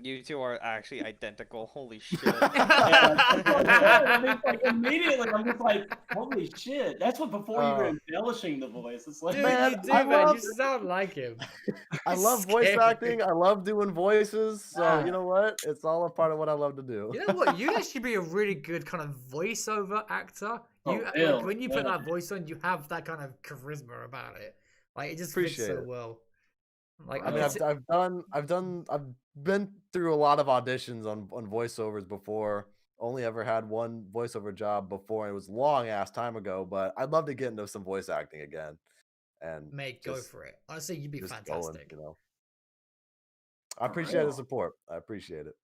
Speaker 5: You two are actually identical. Holy shit.
Speaker 3: I mean, like, immediately, I'm just like, holy shit. That's what before you were embellishing the voice. It's like,
Speaker 2: Dude,
Speaker 1: Man,
Speaker 2: you do,
Speaker 1: I
Speaker 2: man.
Speaker 1: love-
Speaker 2: You sound like him.
Speaker 1: I love voice
Speaker 2: Scary.
Speaker 1: acting. I love doing voices. So,
Speaker 3: Yeah.
Speaker 1: you know what? It's all a part of what I love to do.
Speaker 2: You know what? You'd actually be a really good kind of voiceover actor. You
Speaker 3: Oh, hell,
Speaker 2: when you put
Speaker 3: yeah.
Speaker 2: that voice on, you have that kind of charisma about it. Like it just fits
Speaker 1: Appreciate
Speaker 2: so
Speaker 1: it.
Speaker 2: well. Like
Speaker 1: I mean, I've been through a lot of auditions on voiceovers before. Only ever had one voiceover job before. It was long ass time ago, but I'd love to get into some voice acting again. And
Speaker 2: mate, go
Speaker 1: just-
Speaker 2: for it. Honestly, you'd be
Speaker 1: just
Speaker 2: fantastic.
Speaker 1: Going, I appreciate the
Speaker 3: real.
Speaker 1: support. I appreciate it.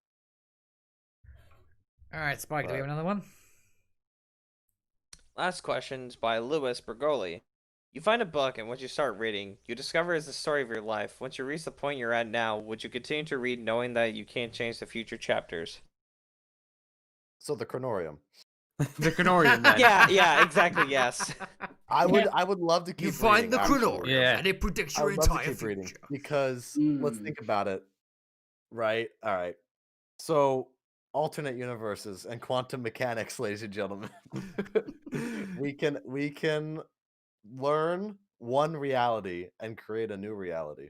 Speaker 2: All right, Spike. Do we have
Speaker 1: Right.
Speaker 2: another one?
Speaker 5: Last question's by Louis Bergoli. You find a book, and once you start reading, you discover it's the story of your life. Once you reach the point you're at now, would you continue to read knowing that you can't change the future chapters?
Speaker 1: So the Chronorium.
Speaker 4: The Canorian, then.
Speaker 5: Yeah, exactly, yes.
Speaker 1: I would love to keep
Speaker 2: You find the
Speaker 1: reading, actually.
Speaker 2: Chronorium,
Speaker 4: Yeah.
Speaker 2: and it predicts
Speaker 1: I
Speaker 2: your
Speaker 1: would love to
Speaker 2: entire
Speaker 1: keep reading
Speaker 2: future.
Speaker 1: because let's
Speaker 3: Mm.
Speaker 1: think about it. Right? All right. So alternate universes and quantum mechanics, ladies and gentlemen. we can learn one reality and create a new reality.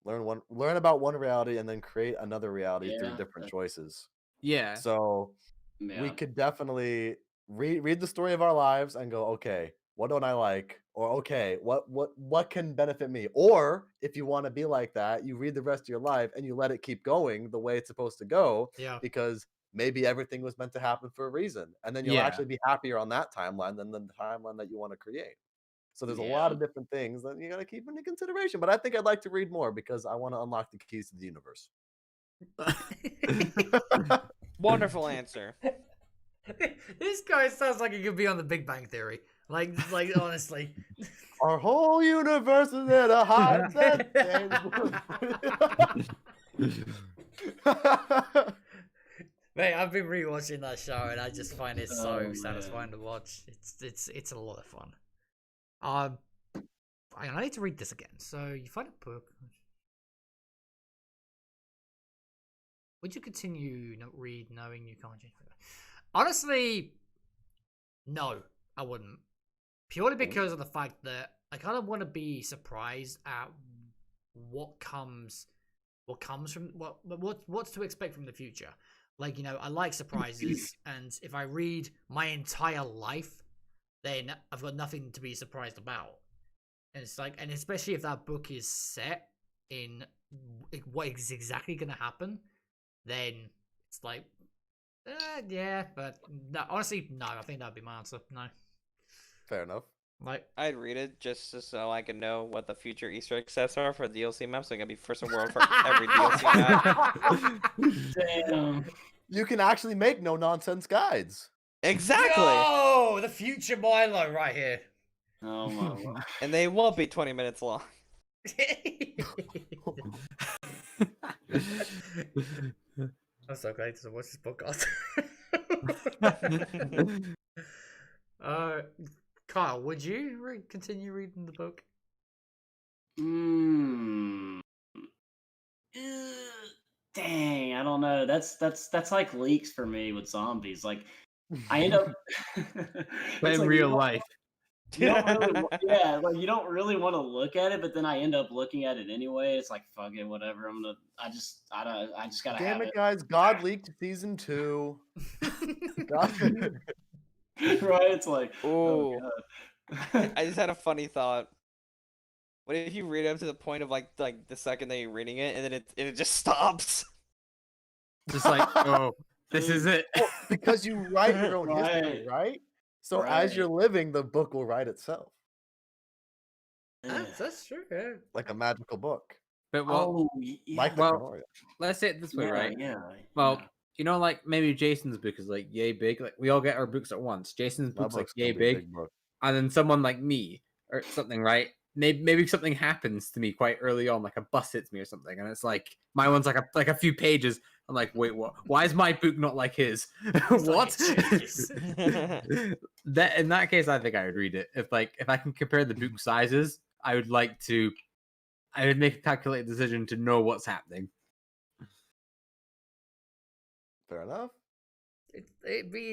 Speaker 1: Learn about one reality and then create another reality through
Speaker 3: Yeah,
Speaker 1: different
Speaker 3: that-
Speaker 1: choices.
Speaker 4: Yeah.
Speaker 1: So
Speaker 3: Yeah.
Speaker 1: we could definitely read the story of our lives and go, okay, what don't I like? Or okay, what can benefit me? Or if you want to be like that, you read the rest of your life and you let it keep going the way it's supposed to go,
Speaker 2: Yeah.
Speaker 1: because maybe everything was meant to happen for a reason. And then you'll
Speaker 4: Yeah.
Speaker 1: actually be happier on that timeline than the timeline that you want to create. So there's a lot of different things that you got to keep into consideration. But I think I'd like to read more because I want to unlock the keys to the universe.
Speaker 5: Wonderful answer.
Speaker 2: This guy sounds like he could be on the Big Bang Theory. Like honestly.
Speaker 1: Our whole universe is in a hot
Speaker 2: Mate, I've been rewatching that show and I just find it so
Speaker 3: Oh, man.
Speaker 2: satisfying to watch. It's a lot of fun. I need to read this again. So you find a book. Would you continue not read knowing you can't change? Honestly, no, I wouldn't. Purely because of the fact that I kind of want to be surprised at what comes from what's to expect from the future. Like, you know, I like surprises, and if I read my entire life, then I've got nothing to be surprised about. And it's like, and especially if that book is set in what is exactly going to happen, then it's like, yeah, but no, honestly, no, I think that would be my answer. No.
Speaker 1: Fair enough.
Speaker 2: Like,
Speaker 5: I'd read it just so I can know what the future Easter egg sets are for DLC maps. So I can be first in the world for every DLC map.
Speaker 3: Damn.
Speaker 1: You can actually make no nonsense guides.
Speaker 5: Exactly.
Speaker 2: oh, the future Milo right here.
Speaker 3: Oh my god.
Speaker 5: And they won't be 20 minutes long.
Speaker 2: I'm so glad to watch this podcast. Kyle, would you continue reading the book?
Speaker 3: Dang, I don't know. That's like leaks for me with zombies. Like I end up
Speaker 4: But
Speaker 3: it's
Speaker 4: in
Speaker 3: like,
Speaker 4: real life.
Speaker 3: you don't really, yeah, like you don't really want to look at it, but then I end up looking at it anyway. It's like fuck it, whatever. I just gotta
Speaker 1: Damn
Speaker 3: have
Speaker 1: it,
Speaker 3: it.
Speaker 1: guys! God leaked season 2. God.
Speaker 3: Right? It's like, oh
Speaker 5: Ooh.
Speaker 3: god.
Speaker 5: I just had a funny thought. What if you read it up to the point of like the second that you're reading it, and then it just stops?
Speaker 4: Just like, oh, this is it.
Speaker 1: Well, because you write your own history,
Speaker 3: Right.
Speaker 1: right? So as
Speaker 3: Right.
Speaker 1: you're living, the book will write itself,
Speaker 2: That's true. Yeah.
Speaker 1: like a magical book,
Speaker 4: But well,
Speaker 3: yeah.
Speaker 1: like the
Speaker 4: Well,
Speaker 1: Chronorium.
Speaker 4: let's say it this way,
Speaker 3: yeah,
Speaker 4: right?
Speaker 3: Yeah.
Speaker 4: Well,
Speaker 3: yeah.
Speaker 4: you know, like maybe Jason's book is like yay big. Like we all get our books at once. Jason's
Speaker 1: My
Speaker 4: book's like
Speaker 1: book's gonna
Speaker 4: yay
Speaker 1: be a
Speaker 4: big,
Speaker 1: book.
Speaker 4: and then someone like me or something, right? Maybe something happens to me quite early on, like a bus hits me or something, and it's like my one's like a few pages. I'm like, wait, what? Why is my book not like his? What? That in that case, I think I would read it. If I can compare the book sizes, I would make a calculated decision to know what's happening.
Speaker 1: Fair enough.
Speaker 2: It'd be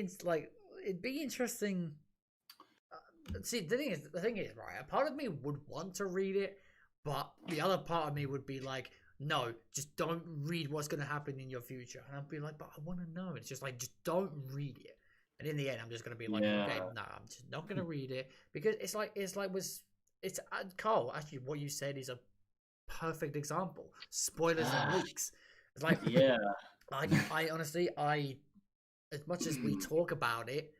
Speaker 2: interesting. See, the thing is, right? A part of me would want to read it, but the other part of me would be like, no, just don't read what's going to happen in your future. And I'd be like, but I want to know. It's just like, just don't read it. And in the end, I'm just going to be like, okay, no, I'm just not going to read it, because it's Carl. Actually, what you said is a perfect example. Spoilers and leaks. It's like,
Speaker 3: yeah.
Speaker 2: I honestly, as much as we talk about it,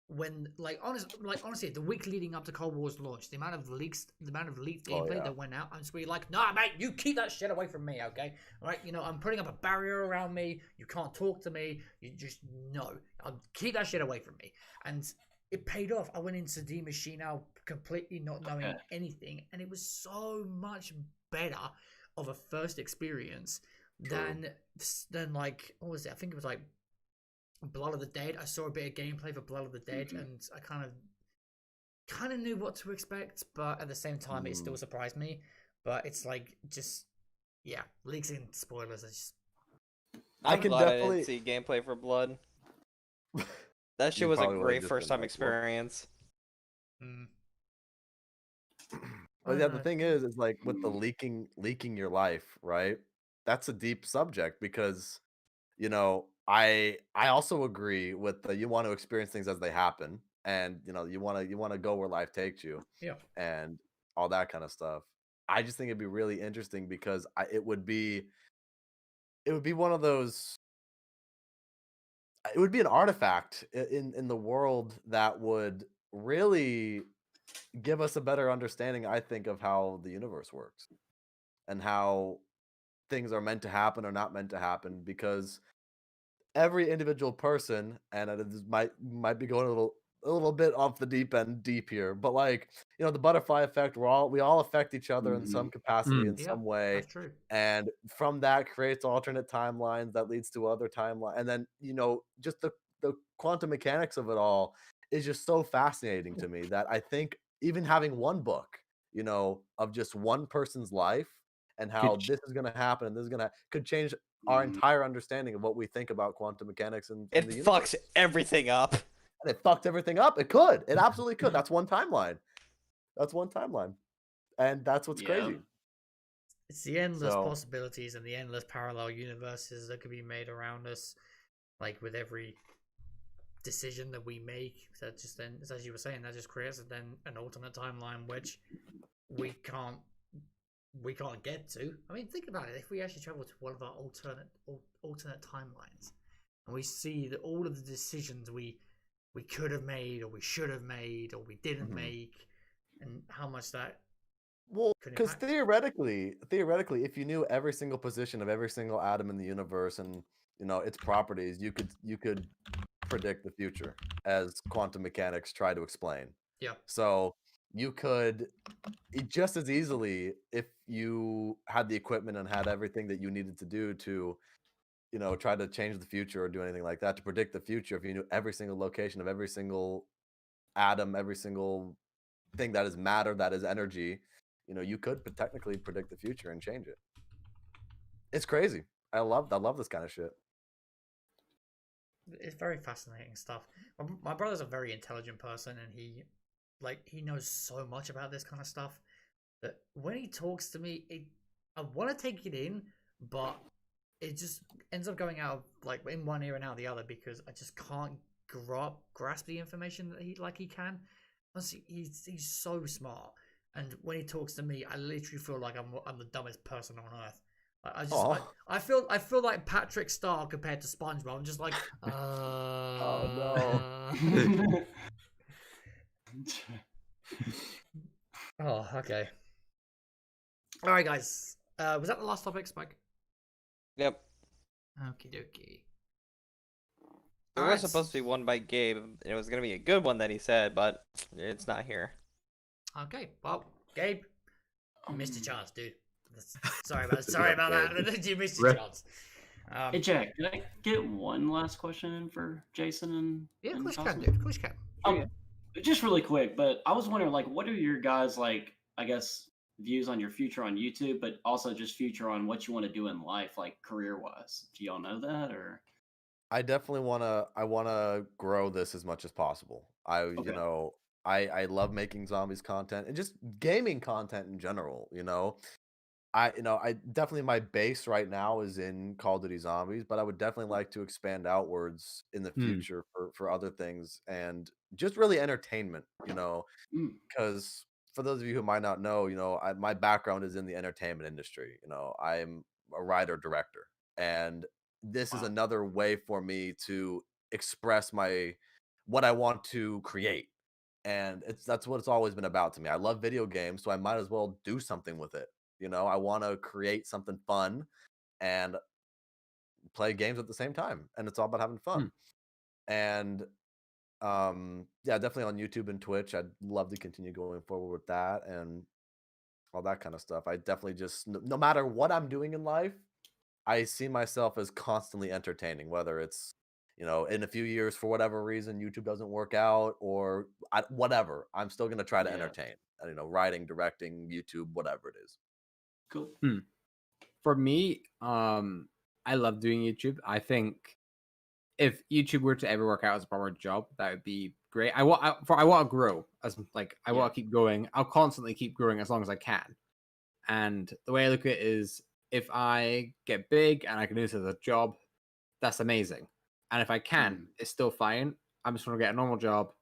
Speaker 2: when honestly, the week leading up to Cold War's launch, the amount of leaked gameplay that went out, I'm just really like, nah, mate, you keep that shit away from me, okay? All right, I'm putting up a barrier around me. You can't talk to me. You just I'll keep that shit away from me. And it paid off. I went into the machine now completely not knowing anything, and it was so much better of a first experience than like, what was it? I think it was like Blood of the Dead. I saw a bit of gameplay for Blood of the Dead, and I kind of knew what to expect, but at the same time, it still surprised me. But it's like, just leaks and spoilers are just.
Speaker 5: I didn't see gameplay for Blood. That shit was a great first time experience.
Speaker 1: Well, yeah, the thing is like with the leaking your life, right? That's a deep subject, because I also agree with you want to experience things as they happen, and you want to go where life takes you, and all that kind of stuff. I just think it'd be really interesting, because it would be one of those. It would be an artifact in the world that would really give us a better understanding, I think, of how the universe works and how things are meant to happen or not meant to happen, because every individual person, and it might be going a little bit off the deep here, but like, the butterfly effect, we all affect each other in some capacity, in some way.
Speaker 2: That's true.
Speaker 1: And from that creates alternate timelines that leads to other timelines, and then just the quantum mechanics of it all is just so fascinating to me, that I think even having one book of just one person's life and how this is going to happen and this is going to could change our entire understanding of what we think about quantum mechanics, and
Speaker 5: it fucks everything up.
Speaker 1: And it fucked everything up. It could. It absolutely could. That's one timeline. And that's what's crazy.
Speaker 2: It's the endless possibilities and the endless parallel universes that could be made around us, like with every decision that we make. That just then, as you were saying, that just creates then an alternate timeline which we can't get to. I mean, think about it. If we actually travel to one of our alternate timelines, and we see that all of the decisions we could have made, or we should have made, or we didn't make, and how much that.
Speaker 1: Well, because theoretically, if you knew every single position of every single atom in the universe and its properties, you could predict the future, as quantum mechanics try to explain.
Speaker 2: Yeah.
Speaker 1: So you could just as easily, if you had the equipment and had everything that you needed to do to try to change the future or do anything like that, to predict the future, if you knew every single location of every single atom, every single thing that is matter, that is energy, you could technically predict the future and change it. It's crazy. I love this kind of shit.
Speaker 2: It's very fascinating stuff. My brother's a very intelligent person, and he knows so much about this kind of stuff that when he talks to me, I want to take it in, but it just ends up going out like in one ear and out the other, because I just can't grasp the information that he can. Honestly, he's so smart, and when he talks to me, I literally feel like I'm the dumbest person on earth. I feel like Patrick Star compared to SpongeBob. I'm just like,
Speaker 1: oh
Speaker 2: no. Oh, okay. All right, guys. Was that the last topic, Spike?
Speaker 5: Yep.
Speaker 2: Okie dokie.
Speaker 5: It was supposed to be one by Gabe. It was going to be a good one that he said, but it's not here.
Speaker 2: Okay, well, Gabe, you missed your chance, dude. Sorry about that. You missed your
Speaker 4: Rip.
Speaker 2: chance.
Speaker 3: Hey Jack, did I get one last question in for Jason and
Speaker 2: Yeah, of
Speaker 3: and
Speaker 2: course you can,
Speaker 3: Cosmo?
Speaker 2: dude. Of course you can.
Speaker 3: Just really quick, but I was wondering, like, what are your guys like? I guess views on your future on YouTube, but also just future on what you want to do in life, like career wise. Do y'all know that or?
Speaker 1: I definitely wanna grow this as much as possible.
Speaker 3: Okay.
Speaker 1: I love making zombies content and just gaming content in general, I definitely my base right now is in Call of Duty Zombies, but I would definitely like to expand outwards in the
Speaker 4: Hmm.
Speaker 1: future for other things and just really entertainment,
Speaker 3: Mm,
Speaker 1: because for those of you who might not know, my background is in the entertainment industry. I'm a writer director, and this is
Speaker 3: wow.
Speaker 1: another way for me to express what I want to create. And that's what it's always been about to me. I love video games, so I might as well do something with it. I want to create something fun and play games at the same time, and it's all about having fun.
Speaker 4: Hmm.
Speaker 1: And yeah, definitely on YouTube and Twitch. I'd love to continue going forward with that and all that kind of stuff. I definitely just no matter what I'm doing in life, I see myself as constantly entertaining, whether it's in a few years for whatever reason YouTube doesn't work out or whatever. I'm still gonna try to
Speaker 3: Yeah.
Speaker 1: entertain. Writing, directing, YouTube, whatever it is.
Speaker 3: Cool.
Speaker 4: For me, I love doing YouTube. I think if YouTube were to ever work out as a proper job, that would be great. I want to grow as I want to keep going. I'll constantly keep growing as long as I can. And the way I look at it is, if I get big and I can do this as a job, that's amazing. And if I can, it's still fine. I'm just going to get a normal job.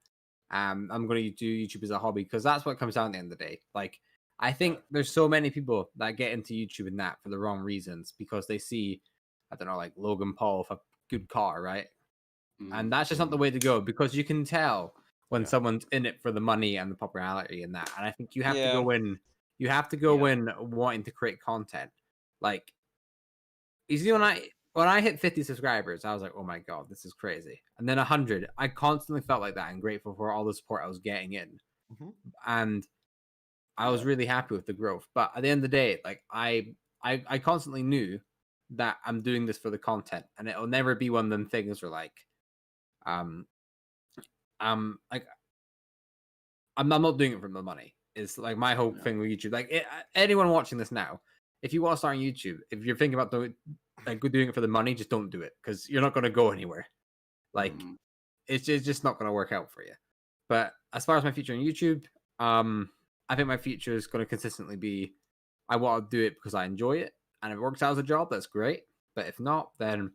Speaker 4: I'm going to do YouTube as a hobby because that's what comes down at the end of the day. Like, I think there's so many people that get into YouTube and that for the wrong reasons because they see, I don't know, like Logan Paul with a good car, right? And that's just not the way to go because you can tell when
Speaker 1: Yeah.
Speaker 4: someone's in it for the money and the popularity and that. And I think you have to
Speaker 5: Yeah.
Speaker 4: go in. You have to go in wanting to create content. Like, you see, when I hit 50 subscribers, I was like, oh my god, this is crazy. And then 100, I constantly felt like that and grateful for all the support I was getting in.
Speaker 1: Mhm.
Speaker 4: And I was really happy with the growth. But at the end of the day, like I constantly knew that I'm doing this for the content, and it'll never be one of them things where like, like I'm not doing it for the money. It's like my whole thing with YouTube. Like anyone watching this now, if you want to start on YouTube, if you're thinking about doing it for the money, just don't do it because you're not going to go anywhere. Like it's just not going to work out for you. But as far as my future on YouTube, I think my future is going to consistently be I want to do it because I enjoy it, and if it works out as a job, that's great. But if not, then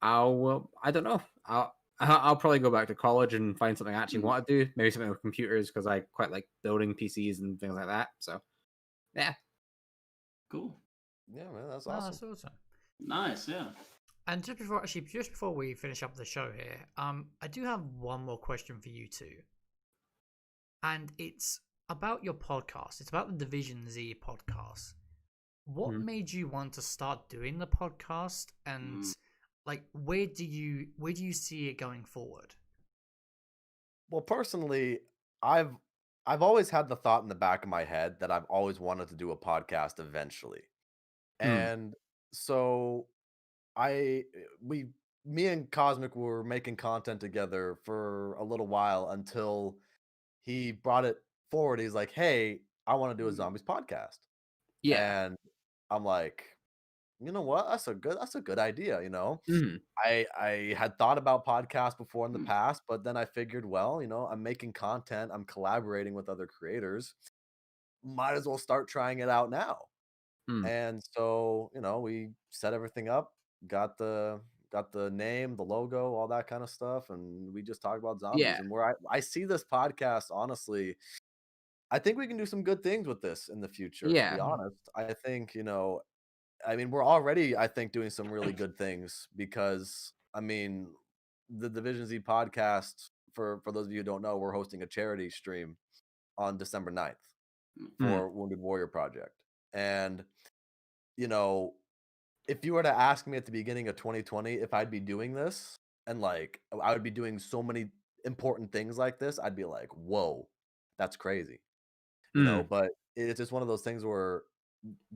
Speaker 4: I don't know. I'll probably go back to college and find something I actually want to do. Maybe something with computers because I quite like building PCs and things like that. So, yeah.
Speaker 3: Cool.
Speaker 1: Yeah, man, that's
Speaker 2: No,
Speaker 1: awesome.
Speaker 2: that's awesome.
Speaker 3: Nice. Yeah.
Speaker 2: And just before we finish up the show here, I do have one more question for you two, and it's about your podcast. It's about the Division Z podcast. What made you want to start doing the podcast, and like where do you see it going forward?
Speaker 1: Well, personally, I've always had the thought in the back of my head that I've always wanted to do a podcast eventually. And so me and Cosmic were making content together for a little while until he brought it forward. He's like, "Hey, I want to do a Zombies podcast."
Speaker 4: Yeah.
Speaker 1: And I'm like, "You know what? That's a good idea,
Speaker 4: Mhm.
Speaker 1: I had thought about podcasts before in the past, but then I figured, well, I'm making content, I'm collaborating with other creators. Might as well start trying it out now. And so, we set everything up, got the name, the logo, all that kind of stuff, and we just talk about zombies.
Speaker 4: Yeah.
Speaker 1: And where I see this podcast, honestly, I think we can do some good things with this in the future, to be
Speaker 4: Yeah.
Speaker 1: honest. I think, we're already, I think, doing some really good things because, the Division Z podcast, for those of you who don't know, we're hosting a charity stream on December 9th for Wounded Warrior Project. And, if you were to ask me at the beginning of 2020 if I'd be doing this and like I would be doing so many important things like this, I'd be like, whoa, that's crazy. you know, but it's just one of those things where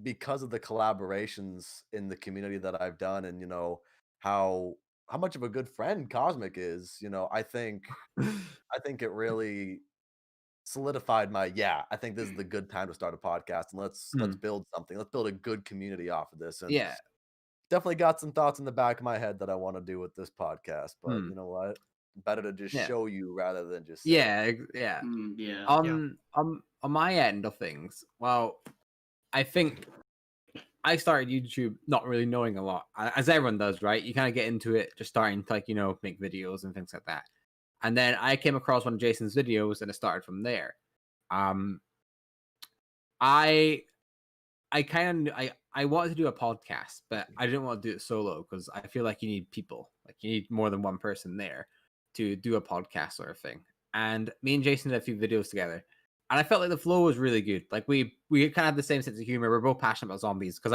Speaker 1: because of the collaborations in the community that I've done, and you know how much of a good friend Cosmic is, you know, I think it really solidified my I think this is the good time to start a podcast, and let's build something. Let's build a good community off of this. And
Speaker 4: Yeah.
Speaker 1: definitely got some thoughts in the back of my head that I want to do with this podcast, but you know what? Better to just
Speaker 4: Yeah.
Speaker 1: show you rather than just say.
Speaker 4: Yeah, yeah.
Speaker 3: Yeah.
Speaker 4: On my end of things, well, I think I started YouTube not really knowing a lot, as everyone does, right? You kind of get into it just starting to, like, you know, make videos and things like that. And then I came across one of Jason's videos, and it started from there. I wanted to do a podcast, but I didn't want to do it solo because I feel like you need people, like you need more than one person there to do a podcast sort of thing. And me and Jason did a few videos together, and I felt like the flow was really good. Like we kind of have the same sense of humor. We're both passionate about zombies because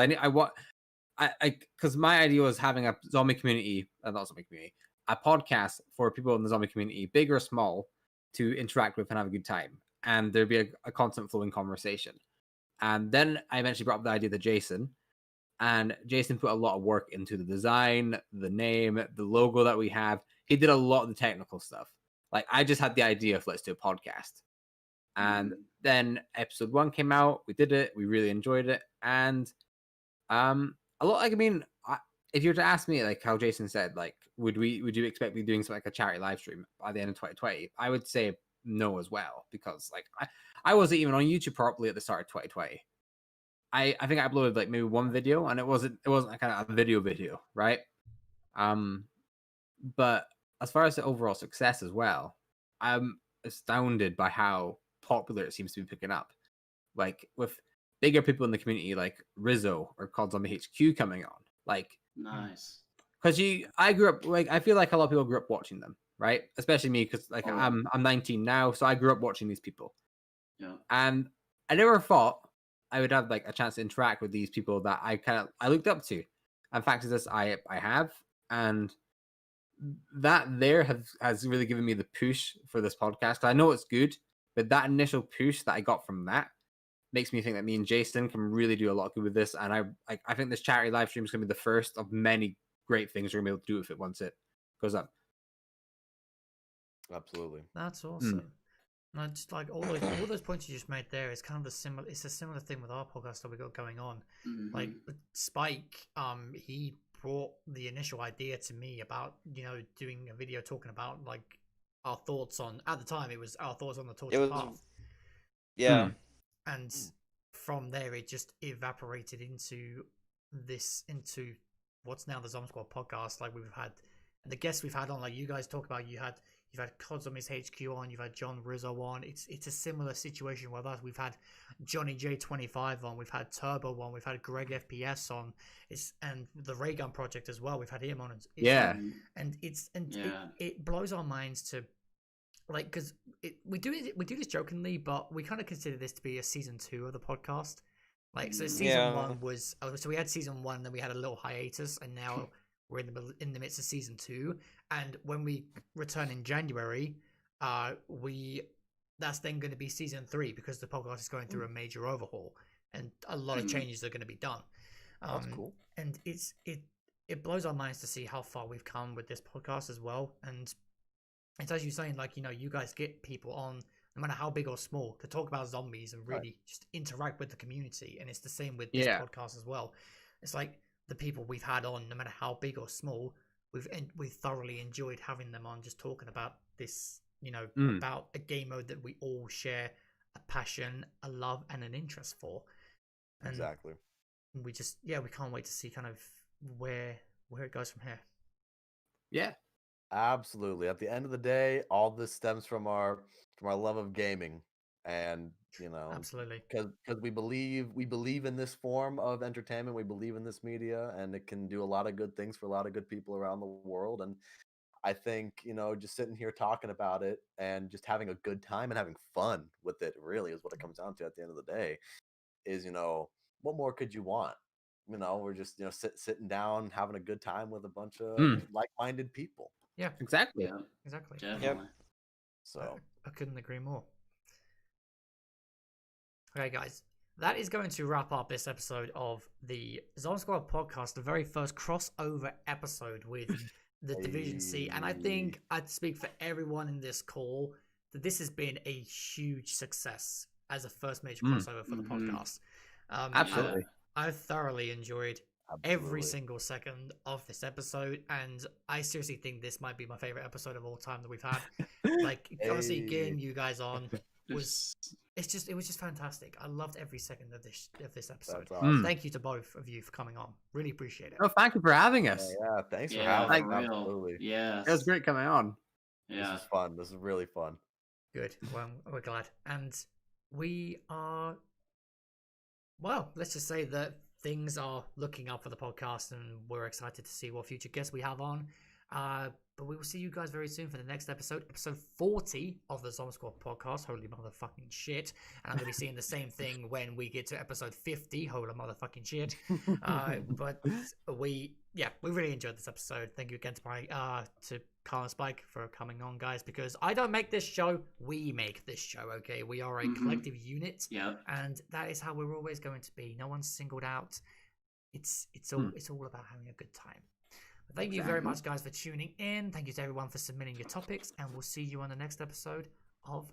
Speaker 4: because my idea was having a zombie community, not zombie community, a podcast for people in the zombie community, big or small, to interact with and have a good time, and there'd be a constant flowing conversation. And then I eventually brought up the idea to Jason, and Jason put a lot of work into the design, the name, the logo that we have. He did a lot of the technical stuff. Like, I just had the idea of let's do a podcast. And then episode 1 came out. We did it. We really enjoyed it. And a lot, like, I mean, if you were to ask me, like how Jason said, like, would you expect me doing something like a charity live stream by the end of 2020? I would say no as well, because like I wasn't even on YouTube properly at the start of 2020. I think I uploaded like maybe one video, and it wasn't like kind of a video, right? But as far as the overall success as well, I'm astounded by how popular it seems to be picking up. Like with bigger people in the community, like Rizzo or COD Zombie HQ coming on, like
Speaker 3: Nice.
Speaker 4: because I grew up, like, I feel like a lot of people grew up watching them, right? Especially me, because like I'm 19 now, so I grew up watching these people.
Speaker 3: Yeah.
Speaker 4: And I never thought I would have like a chance to interact with these people that I looked up to. And fact is this, I have, and that there has really given me the push for this podcast. I know it's good, but that initial push that I got from that makes me think that me and Jason can really do a lot of good with this. And I think this charity live stream is going to be the first of many great things we're going to be able to do with it once it goes up.
Speaker 1: Absolutely.
Speaker 2: That's awesome. And just like all those points you just made there is kind of it's a similar thing with our podcast that we got going on. Like Spike, he brought the initial idea to me about, you know, doing a video talking about like our thoughts on, at the time it was our thoughts on the torture path.
Speaker 5: Yeah.
Speaker 2: And from there it just evaporated into what's now the ZombSquad podcast. Like we've had the guests we've had on, like you guys talk about, you've had COD Zombies HQ on, you've had John Rizzo on. It's a similar situation with us. We've had Johnny J25 on, we've had Turbo on, we've had Greg FPS on, and the Raygun Project as well. We've had him on. It blows our minds to, like, because we do this jokingly, but we kind of consider this to be a season 2 of the podcast. Like, so season 1 was, so we had season 1, then we had a little hiatus, and now we're in the midst of season 2. And when we return in January, that's then going to be season 3, because the podcast is going through a major overhaul and a lot of changes are going to be done.
Speaker 1: That's cool.
Speaker 2: And it blows our minds to see how far we've come with this podcast as well. And it's, as you're saying, like, you know, you guys get people on, no matter how big or small, to talk about zombies and really just interact with the community. And it's the same with this podcast as well. It's like the people we've had on, no matter how big or small, we've thoroughly enjoyed having them on, just talking about this, you know, about a game mode that we all share a passion, a love, and an interest for. And
Speaker 1: exactly.
Speaker 2: We just, we can't wait to see kind of where it goes from here.
Speaker 4: Yeah.
Speaker 1: Absolutely. At the end of the day, all this stems from our love of gaming, and you know,
Speaker 2: absolutely,
Speaker 1: because we believe in this form of entertainment. We believe in this media, and it can do a lot of good things for a lot of good people around the world. And I think, you know, just sitting here talking about it and just having a good time and having fun with it really is what it comes down to at the end of the day. Is, you know, what more could you want? You know, we're just, you know, sitting down, having a good time with a bunch of like-minded people.
Speaker 2: Yeah,
Speaker 4: exactly.
Speaker 3: Yeah,
Speaker 2: exactly.
Speaker 3: Definitely.
Speaker 1: So
Speaker 2: I couldn't agree more. Okay, guys, that is going to wrap up this episode of the ZombSquad Podcast, the very first crossover episode with the Division C. And I think I'd speak for everyone in this call that this has been a huge success as a first major crossover for the podcast.
Speaker 4: Absolutely.
Speaker 2: I've thoroughly enjoyed every
Speaker 1: Absolutely.
Speaker 2: single second of this episode, and I seriously think this might be my favorite episode of all time that we've had. Like, honestly, getting you guys on was it was just fantastic. I loved every second of this episode.
Speaker 1: That's awesome.
Speaker 2: Thank you to both of you for coming on. Really appreciate it.
Speaker 4: Oh, thank you for having us.
Speaker 1: Yeah, thanks for
Speaker 3: Yeah,
Speaker 1: having
Speaker 3: for
Speaker 1: me.
Speaker 3: real.
Speaker 1: Absolutely.
Speaker 3: Yeah.
Speaker 4: It was great coming on.
Speaker 3: Yeah.
Speaker 1: This is fun. This is really fun.
Speaker 2: Good. Well, we're glad. And we are, well, let's just say that things are looking up for the podcast, and we're excited to see what future guests we have on. But we will see you guys very soon for the next episode 40 of the ZombSquad Podcast. Holy motherfucking shit. And I'm going to be seeing the same thing when we get to episode 50. Holy motherfucking shit. But we really enjoyed this episode. Thank you again to Carl and Spike for coming on, guys, because I don't make this show. We make this show, okay? We are a collective unit.
Speaker 3: Yeah.
Speaker 2: And that is how we're always going to be. No one's singled out. It's all about having a good time. Thank you very much, guys, for tuning in. Thank you to everyone for submitting your topics, and we'll see you on the next episode of